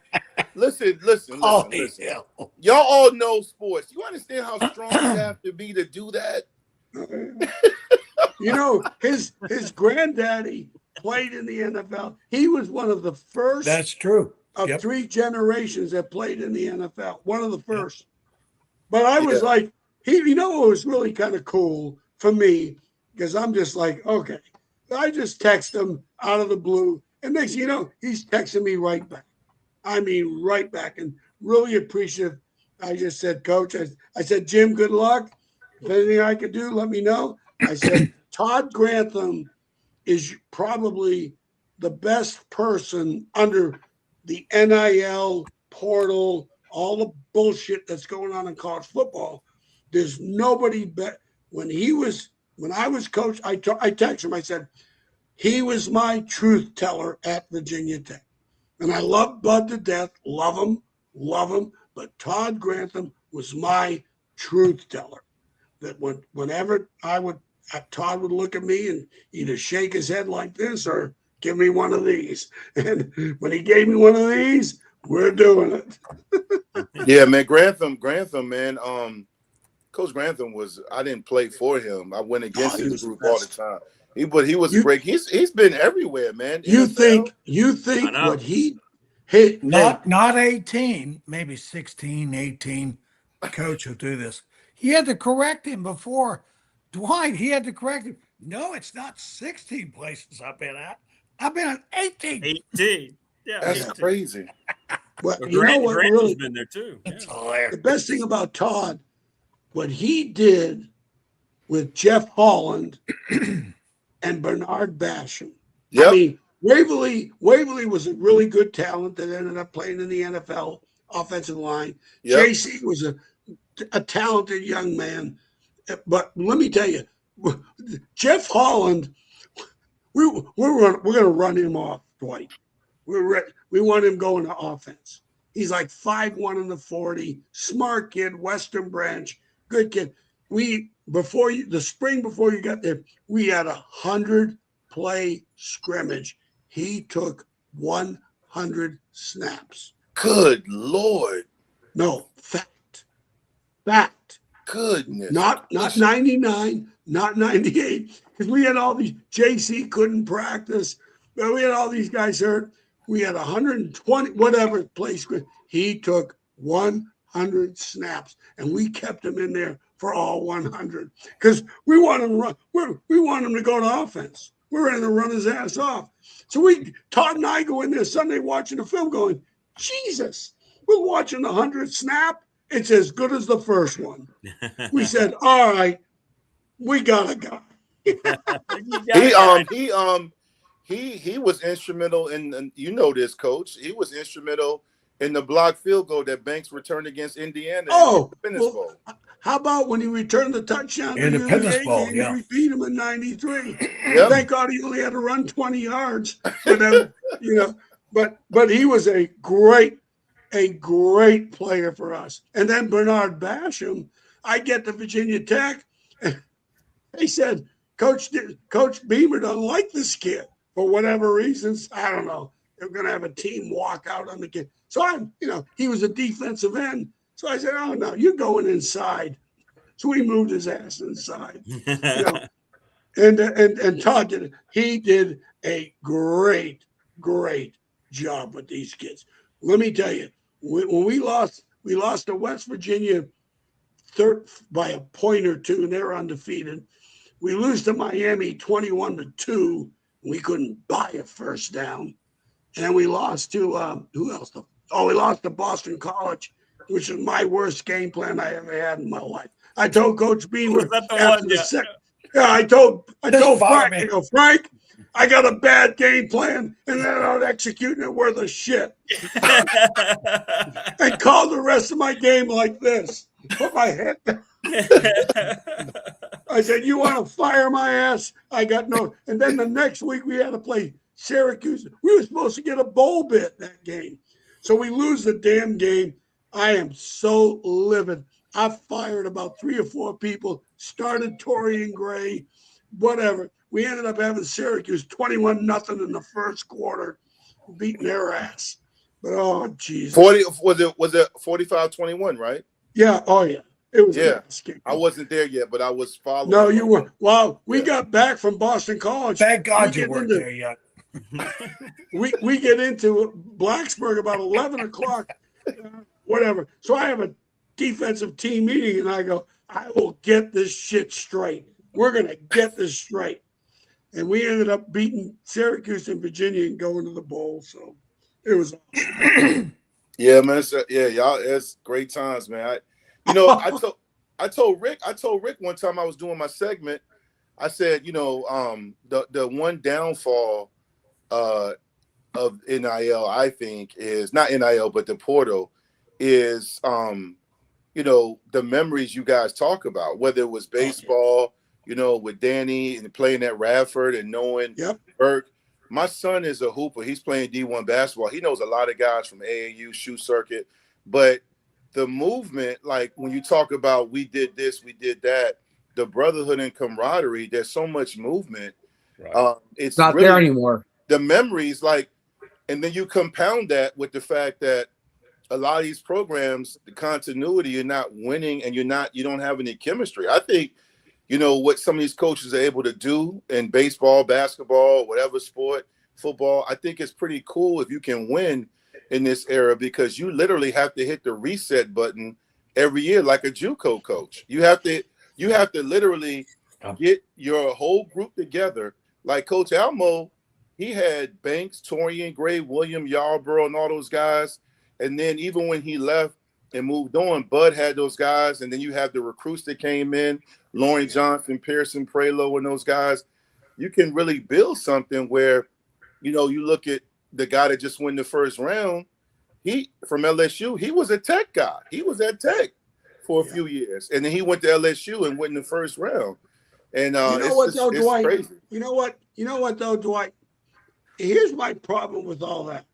Listen. Holy hell. Y'all all know sports. You understand how strong you have to be to do that? You know, his granddaddy played in the NFL. He was one of the first That's true. of Yep. 3 generations that played in the NFL. One of the first. But I was like, it was really kind of cool for me because I'm just like, okay. I just text him out of the blue. And next thing you know, he's texting me right back. I mean, right back, and really appreciative. I just said, Coach, I said, Jim, good luck. If anything I could do, let me know. I said, Todd Grantham is probably the best person under the NIL portal, all the bullshit that's going on in college football. There's nobody better. When I was coach, I texted him. I said, he was my truth teller at Virginia Tech. And I love Bud to death, love him. But Todd Grantham was my truth teller. That whenever Todd would look at me and either shake his head like this or give me one of these. And when he gave me one of these, we're doing it. Yeah, man, Grantham, man. Coach Grantham I didn't play for him. I went against his group all the time. He was great. He's been everywhere, man. You NFL. think what he hit? Not 18, maybe 16, 18. Coach will do this. He had to correct him before. Dwight, he had to correct him. No, it's not 16 places I've been at. I've been at 18. 18. Yeah, That's 18. crazy. Well, Grant's really, been there too. It's Yeah. hilarious. the best thing about Todd, what he did with Jeff Holland and Bernard Basham. Yep. I mean, Waverly was a really good talent that ended up playing in the NFL offensive line. Yep. JC was a talented young man. But let me tell you, Jeff Holland, we're going to run him off, Dwight. We want him going to offense. He's like 5'1" in the 40, smart kid, Western Branch, good kid. The spring before you got there, we had 100 play scrimmage. He took 100 snaps. Good Lord. No, fact. Goodness. Not 99, not 98. Because we had all these, JC couldn't practice. But we had all these guys hurt. We had 120, whatever play scrimmage. He took 100 snaps, and we kept him in there for all 100 because we want him to run. We want him to go to offense. We're ready to run his ass off. So Todd and I go in there Sunday watching the film going, Jesus, we're watching the 100 snap. It's as good as the first one. We said, all right, we got a guy. He was instrumental in this, Coach. He was instrumental in the blocked field goal that Banks returned against Indiana. Oh, in the Independence Bowl. How about when he returned the touchdown In to Independence UVA Bowl, game, yeah. we beat him in '93. Yep. Thank God he only had to run 20 yards. But he was a great player for us. And then Bernard Basham, I get to Virginia Tech, and they said, Coach Beamer doesn't like this kid for whatever reasons. I don't know. They're going to have a team walk out on the kid. So he was a defensive end. So I said, oh no, you're going inside. So we moved his ass inside. And Todd did it. He did a great job with these kids. Let me tell you, when we lost to West Virginia by a point or two, and they were undefeated. We lose to Miami 21-2. We couldn't buy a first down. And we lost to who else? We lost to Boston College, which is my worst game plan I ever had in my life. I told Coach Beamer after the second. Yeah, I told Frank, I go, Frank, I got a bad game plan, and then I'm not executing it worth a shit. And called the rest of my game like this. Put my head down. I said, you want to fire my ass? I got no. And then the next week we had to play Syracuse. We were supposed to get a bowl bid that game. So we lose the damn game. I am so livid. I fired about 3 or 4 people, started Torian Gray, whatever. We ended up having Syracuse 21-0 in the first quarter. beating their ass. But oh Jesus. 40 was it 45-21, right? Yeah, oh yeah. It was Yeah. ass kicking. I wasn't there yet, but I was following. No, you weren't. Well, we Yeah. got back from Boston College. Thank God We you get weren't into- there yet. We get into Blacksburg about 11 o'clock, whatever. So I have a defensive team meeting, and I go, I will get this shit straight. We're going to get this straight. And we ended up beating Syracuse and Virginia and going to the bowl. So it was awesome. Yeah, man. Yeah, y'all, it's great times, man. I told Rick one time I was doing my segment, I said, the one downfall of NIL, I think, is not NIL, but the portal is, the memories you guys talk about, whether it was baseball, with Danny and playing at Radford and knowing Burke. My son is a hooper. He's playing D1 basketball. He knows a lot of guys from AAU, shoe circuit. But the movement, like when you talk about we did this, we did that, the brotherhood and camaraderie, there's so much movement. Right. It's not really there anymore. The memories, and then you compound that with the fact that a lot of these programs, the continuity, you're not winning and you don't have any chemistry. I think, what some of these coaches are able to do in baseball, basketball, whatever sport, football, I think it's pretty cool if you can win in this era, because you literally have to hit the reset button every year like a JUCO coach. You have to literally get your whole group together. Like Coach Almo, he had Banks, Torian, Gray, William, Yarborough, and all those guys. And then even when he left and moved on, Bud had those guys. And then you have the recruits that came in, Lauren Johnson, Pearson, Prelo, and those guys. You can really build something where, you look at the guy that just won the first round. He from LSU, he was a Tech guy. He was at Tech for a few years. And then he went to LSU and went in the first round. And it's Dwight? crazy. You know what, though, Dwight? Here's my problem with all that.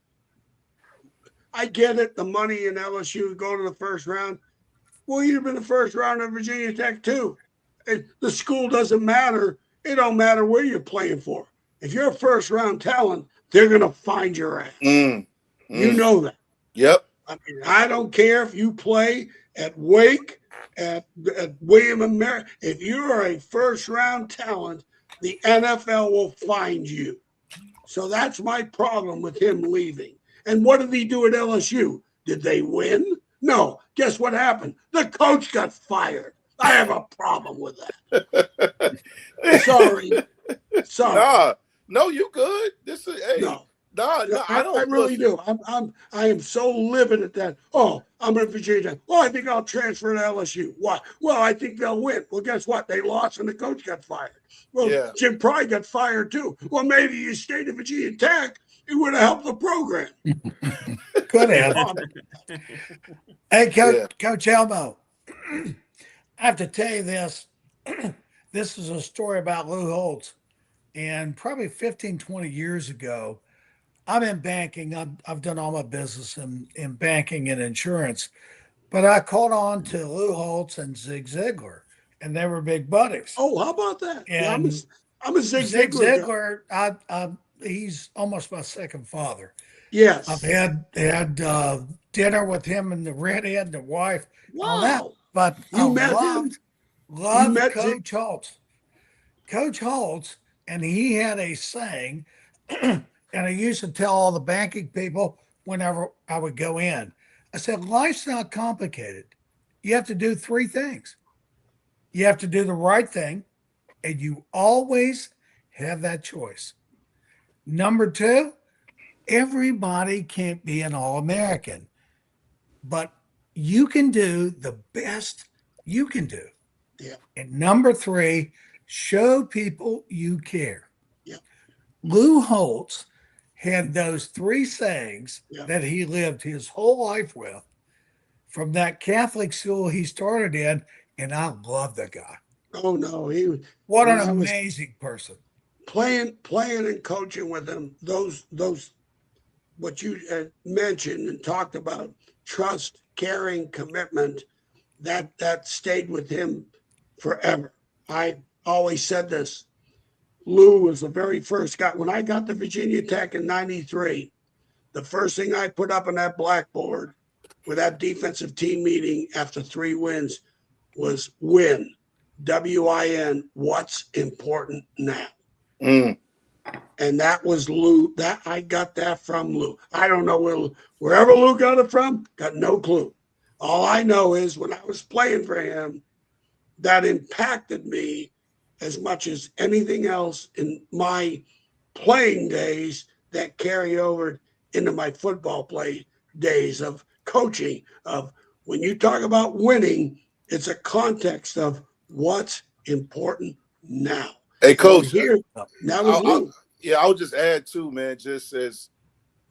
I get it, the money in LSU go to the first round. Well, you've been the first round of Virginia Tech too. The school doesn't matter. It don't matter where you're playing for. If you're a first round talent, they're gonna find your ass. You know that. Yep. I mean, I don't care if you play at Wake, at William and Mary. If you are a first round talent, the NFL will find you. So that's my problem with him leaving. And what did he do at LSU? Did they win? No. Guess what happened? The coach got fired. I have a problem with that. Sorry. No, you good. This is I really do. I am so livid at that. Oh, I'm in Virginia. Well, I think I'll transfer to LSU. Why? Well, I think they'll win. Well, guess what? They lost and the coach got fired. Well, Jim Pry got fired too. Well, maybe you stayed at Virginia Tech. It would have helped the program. Could have. Hey, Coach Elmo, I have to tell you this. This is a story about Lou Holtz. And probably 15, 20 years ago, I'm in banking. I've done all my business in banking and insurance. But I caught on to Lou Holtz and Zig Ziglar, and they were big buddies. Oh, how about that? And yeah, I'm a Zig Ziglar. He's almost my second father. Yes. I've had dinner with him and the redhead and the wife. Wow. All that. But you met him? Loved Coach Holtz. Coach Holtz, and he had a saying, and I used to tell all the banking people whenever I would go in. I said, life's not complicated. You have to do three things. You have to do the right thing, and you always have that choice. Number two, everybody can't be an All-American, but you can do the best you can do. Yeah. And number three, show people you care. Yeah. Lou Holtz had those three sayings that he lived his whole life with from that Catholic school he started in, and I love the guy. Oh, no. What an amazing person. Playing and coaching with him, those what you mentioned and talked about, trust, caring, commitment, that stayed with him forever. I always said this. Lou was the very first guy. When I got to Virginia Tech in 93, the first thing I put up on that blackboard with that defensive team meeting after 3 wins was win, W-I-N, what's important now. Mm. And that was Lou. That I got that from Lou. I don't know wherever Lou got it from, got no clue. All I know is when I was playing for him, that impacted me as much as anything else in my playing days that carry over into my football play days of coaching. Of when you talk about winning, it's a context of what's important now. Hey, So Coach. here, that was Lou. Yeah, I would just add too, man. Just as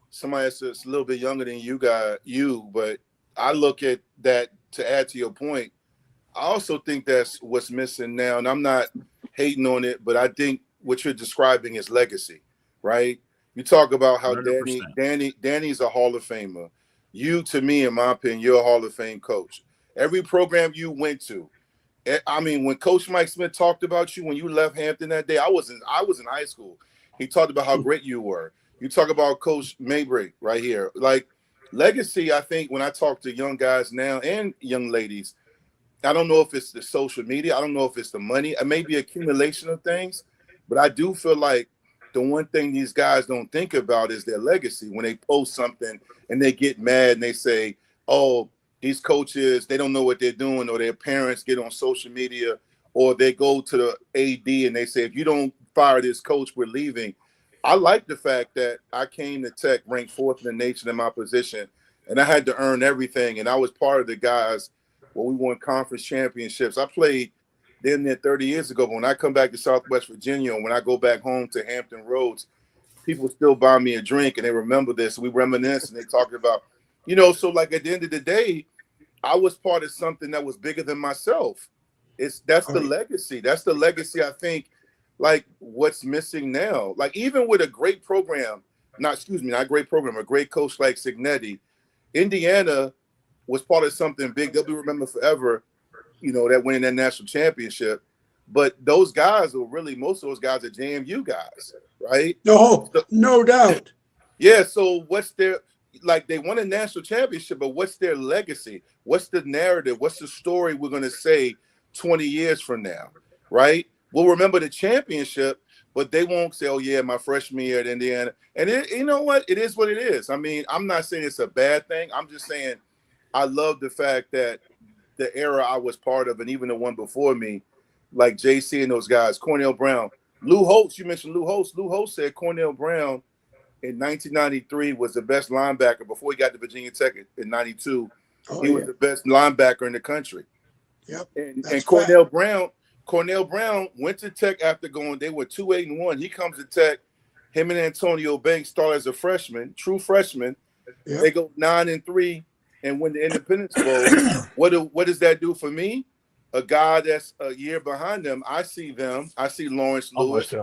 somebody that's just a little bit younger than you, but I look at that to add to your point. I also think that's what's missing now, and I'm not hating on it, but I think what you're describing is legacy, right? You talk about how 100%. Danny's a Hall of Famer. You, to me, in my opinion, you're a Hall of Fame coach. Every program you went to, I mean, when Coach Mike Smith talked about you when you left Hampton that day, I was in high school. He talked about how great you were. You talk about Coach Mabry right here. Like legacy, I think when I talk to young guys now and young ladies, I don't know if it's the social media. I don't know if it's the money. It may be accumulation of things, but I do feel like the one thing these guys don't think about is their legacy. When they post something and they get mad and they say, oh, these coaches, they don't know what they're doing, or their parents get on social media, or they go to the AD and they say, if you don't fire this coach, we're leaving. I like the fact that I came to Tech ranked 4th in the nation in my position, and I had to earn everything. And I was part of the guys when we won conference championships. I played then 30 years ago, but when I come back to Southwest Virginia, and when I go back home to Hampton Roads, people still buy me a drink and they remember this. We reminisce and they talk about, so like at the end of the day, I was part of something that was bigger than myself. That's the legacy. That's the legacy, I think, like what's missing now. Like even with a great program, not a great program, a great coach like Signetti, Indiana was part of something big. They'll be remembered forever, that winning that national championship. But those guys most of those guys are JMU guys, right? No doubt. Yeah, so what's their, like they won a national championship, but what's their legacy? What's the narrative? What's the story we're going to say 20 years from now, right? We'll remember the championship, but they won't say, oh, yeah, my freshman year at Indiana. And you know what? It is what it is. I mean, I'm not saying it's a bad thing. I'm just saying I love the fact that the era I was part of, and even the one before me, like JC and those guys, Cornell Brown, Lou Holtz, you mentioned Lou Holtz. Lou Holtz said Cornell Brown in 1993 was the best linebacker before he got to Virginia Tech in 92. He was the best linebacker in the country. Yep. And Cornell Brown went to Tech after they were 2-8-1. He comes to Tech, him and Antonio Banks start as a freshman, true freshman. Yep. They go 9-3 and win the Independence Bowl. What does that do for me? A guy that's a year behind them. I see Lawrence Lewis.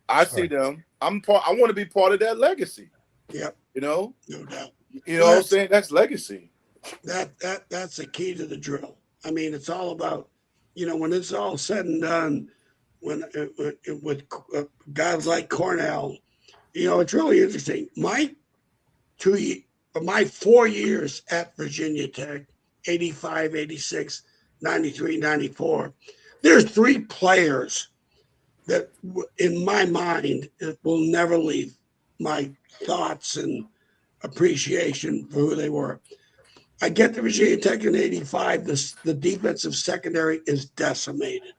I see them. I want to be part of that legacy. Yep. No doubt. You know what I'm saying? That's legacy. That's the key to the drill. I mean, it's all about, when it's all said and done, with guys like Cornell, it's really interesting. My 4 years at Virginia Tech, 85, 86, 93, 94, there's 3 players that in my mind, it will never leave my thoughts and appreciation for who they were. I get to Virginia Tech in 85, the defensive secondary is decimated.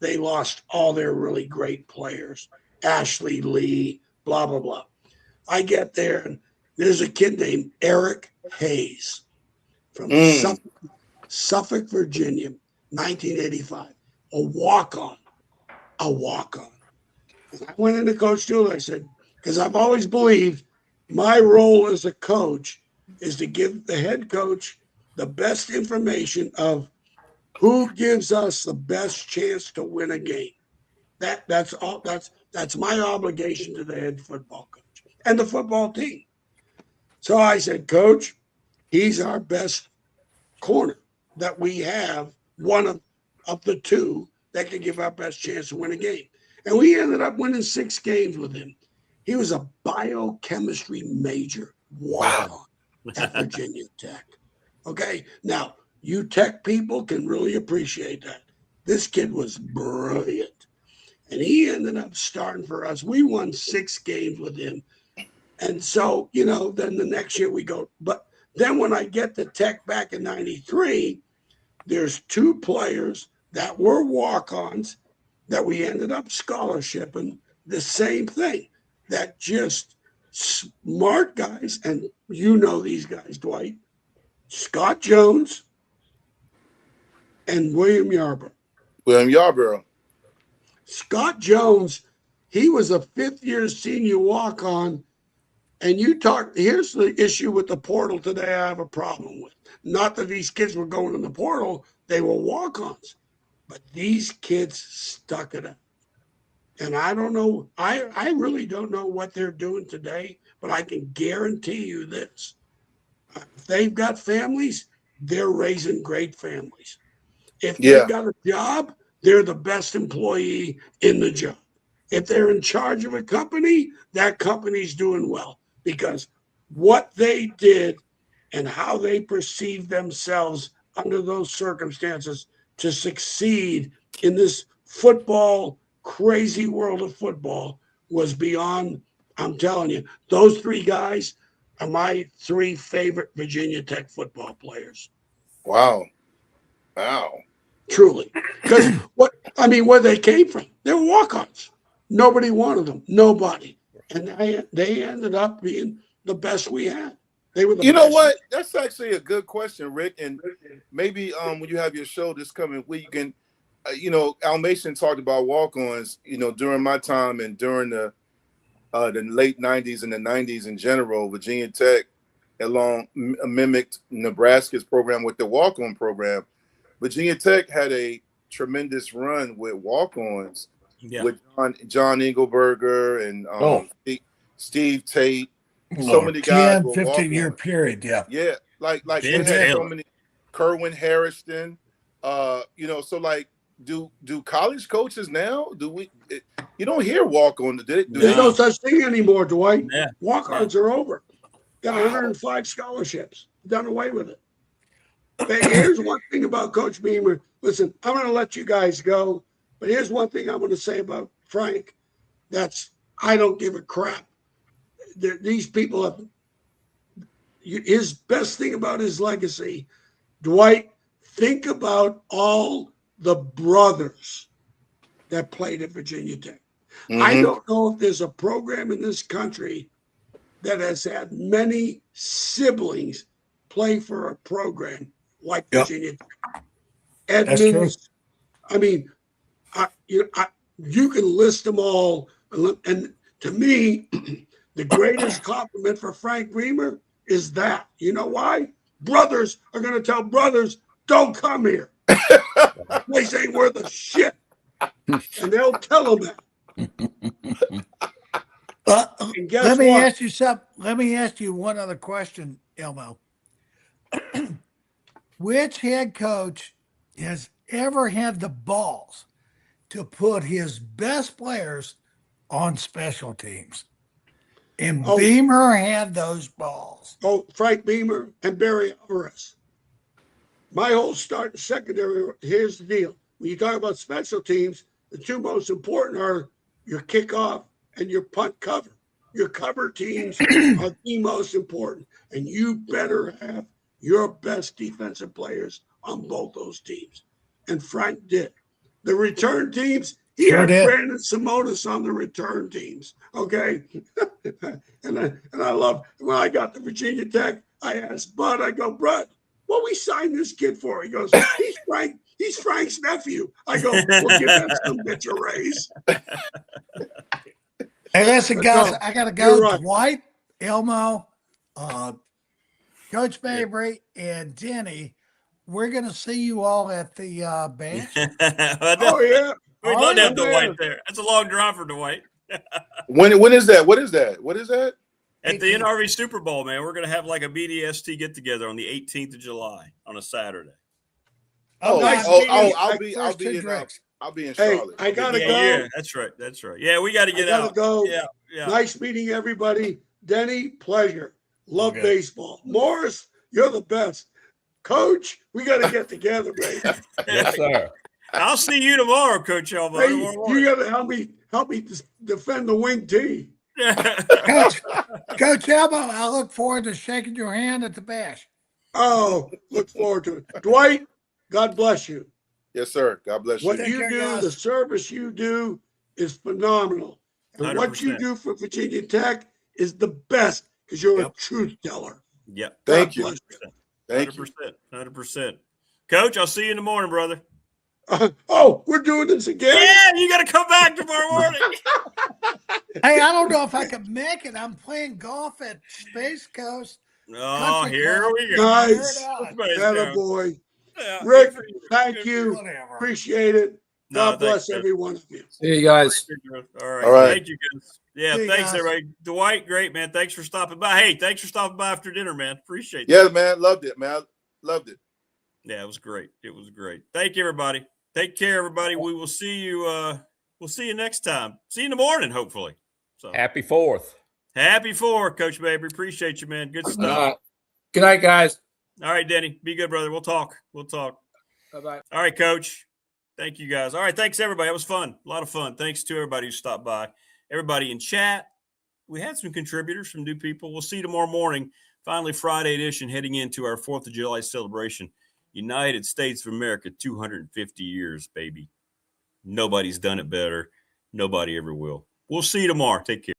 They lost all their really great players, Ashley Lee, blah, blah, blah. I get there, and there's a kid named Eric Hayes from Suffolk, Virginia, 1985, a walk-on. And I went into Coach Dooley. I said, because I've always believed my role as a coach is to give the head coach the best information of who gives us the best chance to win a game. That's all. That's my obligation to the head football coach and the football team. So I said, Coach, he's our best corner that we have, one of the 2 that can give our best chance to win a game. And we ended up winning 6 games with him. He was a biochemistry major, Wow. At Virginia Tech. Okay. Now, you Tech people can really appreciate that. This kid was brilliant. And he ended up starting for us. We won 6 games with him. And so, then the next year we go. But then when I get to Tech back in 93, there's 2 players that were walk-ons that we ended up scholarshiping. The same thing, that just smart guys, and these guys, Dwight, Scott Jones and William Yarborough. William Yarborough. Scott Jones, he was a 5th-year senior walk-on. And here's the issue with the portal today I have a problem with. Not that these kids were going in the portal, they were walk-ons. But these kids stuck it out. And I don't know, I really don't know what they're doing today, but I can guarantee you this. If they've got families, they're raising great families. If they've got a job, they're the best employee in the job. If they're in charge of a company, that company's doing well, because what they did and how they perceived themselves under those circumstances to succeed in this crazy world of football was beyond. I'm telling you, those 3 guys are my 3 favorite Virginia Tech football players. Wow. Truly. Because where they came from, they were walk-ons. Nobody wanted them. Nobody. And they ended up being the best we had. They were the best. What? That's actually a good question, Rick. And maybe when you have your show this coming week, and Al Mason talked about walk-ons, during my time and during the late 90s and the 90s in general, Virginia Tech mimicked Nebraska's program with the walk-on program. Virginia Tech had a tremendous run with walk-ons with John Engelberger and Steve Tate. So many guys 10, 15-year period, Yeah, like they had so many. Kerwin Harrison, so like, do college coaches now? You don't hear walk-on. There's no such thing anymore, Dwight. Yeah. Walk-ons are over. Got 105 scholarships. Done away with it. But here's one thing about Coach Beamer. Listen, I'm going to let you guys go, but here's one thing I'm going to say about Frank. I don't give a crap. These people have his best thing about his legacy. Dwight, think about all the brothers that played at Virginia Tech. Mm-hmm. I don't know if there's a program in this country that has had many siblings play for a program like Virginia Tech. Edmonds, you can list them all. And to me, the greatest compliment for Frank Beamer is that. You know why? Brothers are going to tell brothers, don't come here. This place ain't worth a shit. And they'll tell them that. Let me ask you something. Let me ask you one other question, Elmo. Which head coach has ever had the balls to put his best players on special teams? And Beamer had those balls. Frank Beamer and Barry Alvarez. My whole start and secondary, here's the deal. When you talk about special teams, the 2 most important are your kickoff and your punt cover. Your cover teams are the most important. And you better have your best defensive players on both those teams. And Frank did. The return teams, he had Brandon Simonis on the return teams. Okay. and I love, when I got to Virginia Tech, I asked Bud, Bud, what we signed this kid for? He goes, he's Frank's nephew. I go, we'll give that some bitch a raise. Hey, listen, guys, I got to go. Right. Dwight, Elmo, Coach Mabry, and Denny, we're going to see you all at the bench. Oh, yeah. We'd love to have Dwight there. That's a long drive for Dwight. When is that? What is that? At the NRV Super Bowl, man. We're going to have like a BDST get-together on the 18th of July on a Saturday. I'll be in Charlotte. Hey, I gotta go. Yeah, that's right. Yeah, we got to get out. Go. Yeah. Nice meeting everybody. Denny, pleasure. Love Okay. baseball. Morris, you're the best. Coach, we got to get together, baby. Yes, sir. I'll see you tomorrow, Coach Elmo. Hey, tomorrow you morning. got to help me defend the wing tee. Coach Elmo, I look forward to shaking your hand at the bash. Oh, look forward to it. Dwight, God bless you. Yes, sir. God bless you. What Take you care, do, guys. the service you do is phenomenal. And what you 100%. do for Virginia Tech is the best because you're Yep. a truth teller. Yep. Thank God you. bless you. Thank you. 100%. Coach, I'll see you in the morning, brother. Oh, we're doing this again? Yeah, you got to come back tomorrow morning. Hey, I don't know if I can make it. I'm playing golf at Space Coast. Oh, Country here Club. we go. Nice. Everybody's Attaboy. Yeah, Rick, good for you. thank Good you. Whatever. Appreciate it. No, God thanks, bless man. every one of you. See you guys. All right. All right. Thank you, guys. Yeah, See you thanks, guys. everybody. Dwight, great, man. Thanks for stopping by. Hey, thanks for stopping by after dinner, man. Appreciate Yeah, that. man. Loved it, man. Loved it. Yeah, it was great. It was great. Thank you, everybody. Take care, everybody. We will see you. We'll see you next time. See you in the morning, hopefully. So Happy 4th. happy 4th, Coach Baby. Appreciate you, man. Good stuff. Good night, guys. All right, Denny. Be good, brother. We'll talk. Bye-bye. All right, Coach. Thank you, guys. All right, thanks, everybody. That was fun. A lot of fun. Thanks to everybody who stopped by. Everybody in chat. We had some contributors, some new people. We'll see you tomorrow morning. Finally, Friday edition, heading into our 4th of July celebration. United States of America, 250 years, baby. Nobody's done it better. Nobody ever will. We'll see you tomorrow. Take care.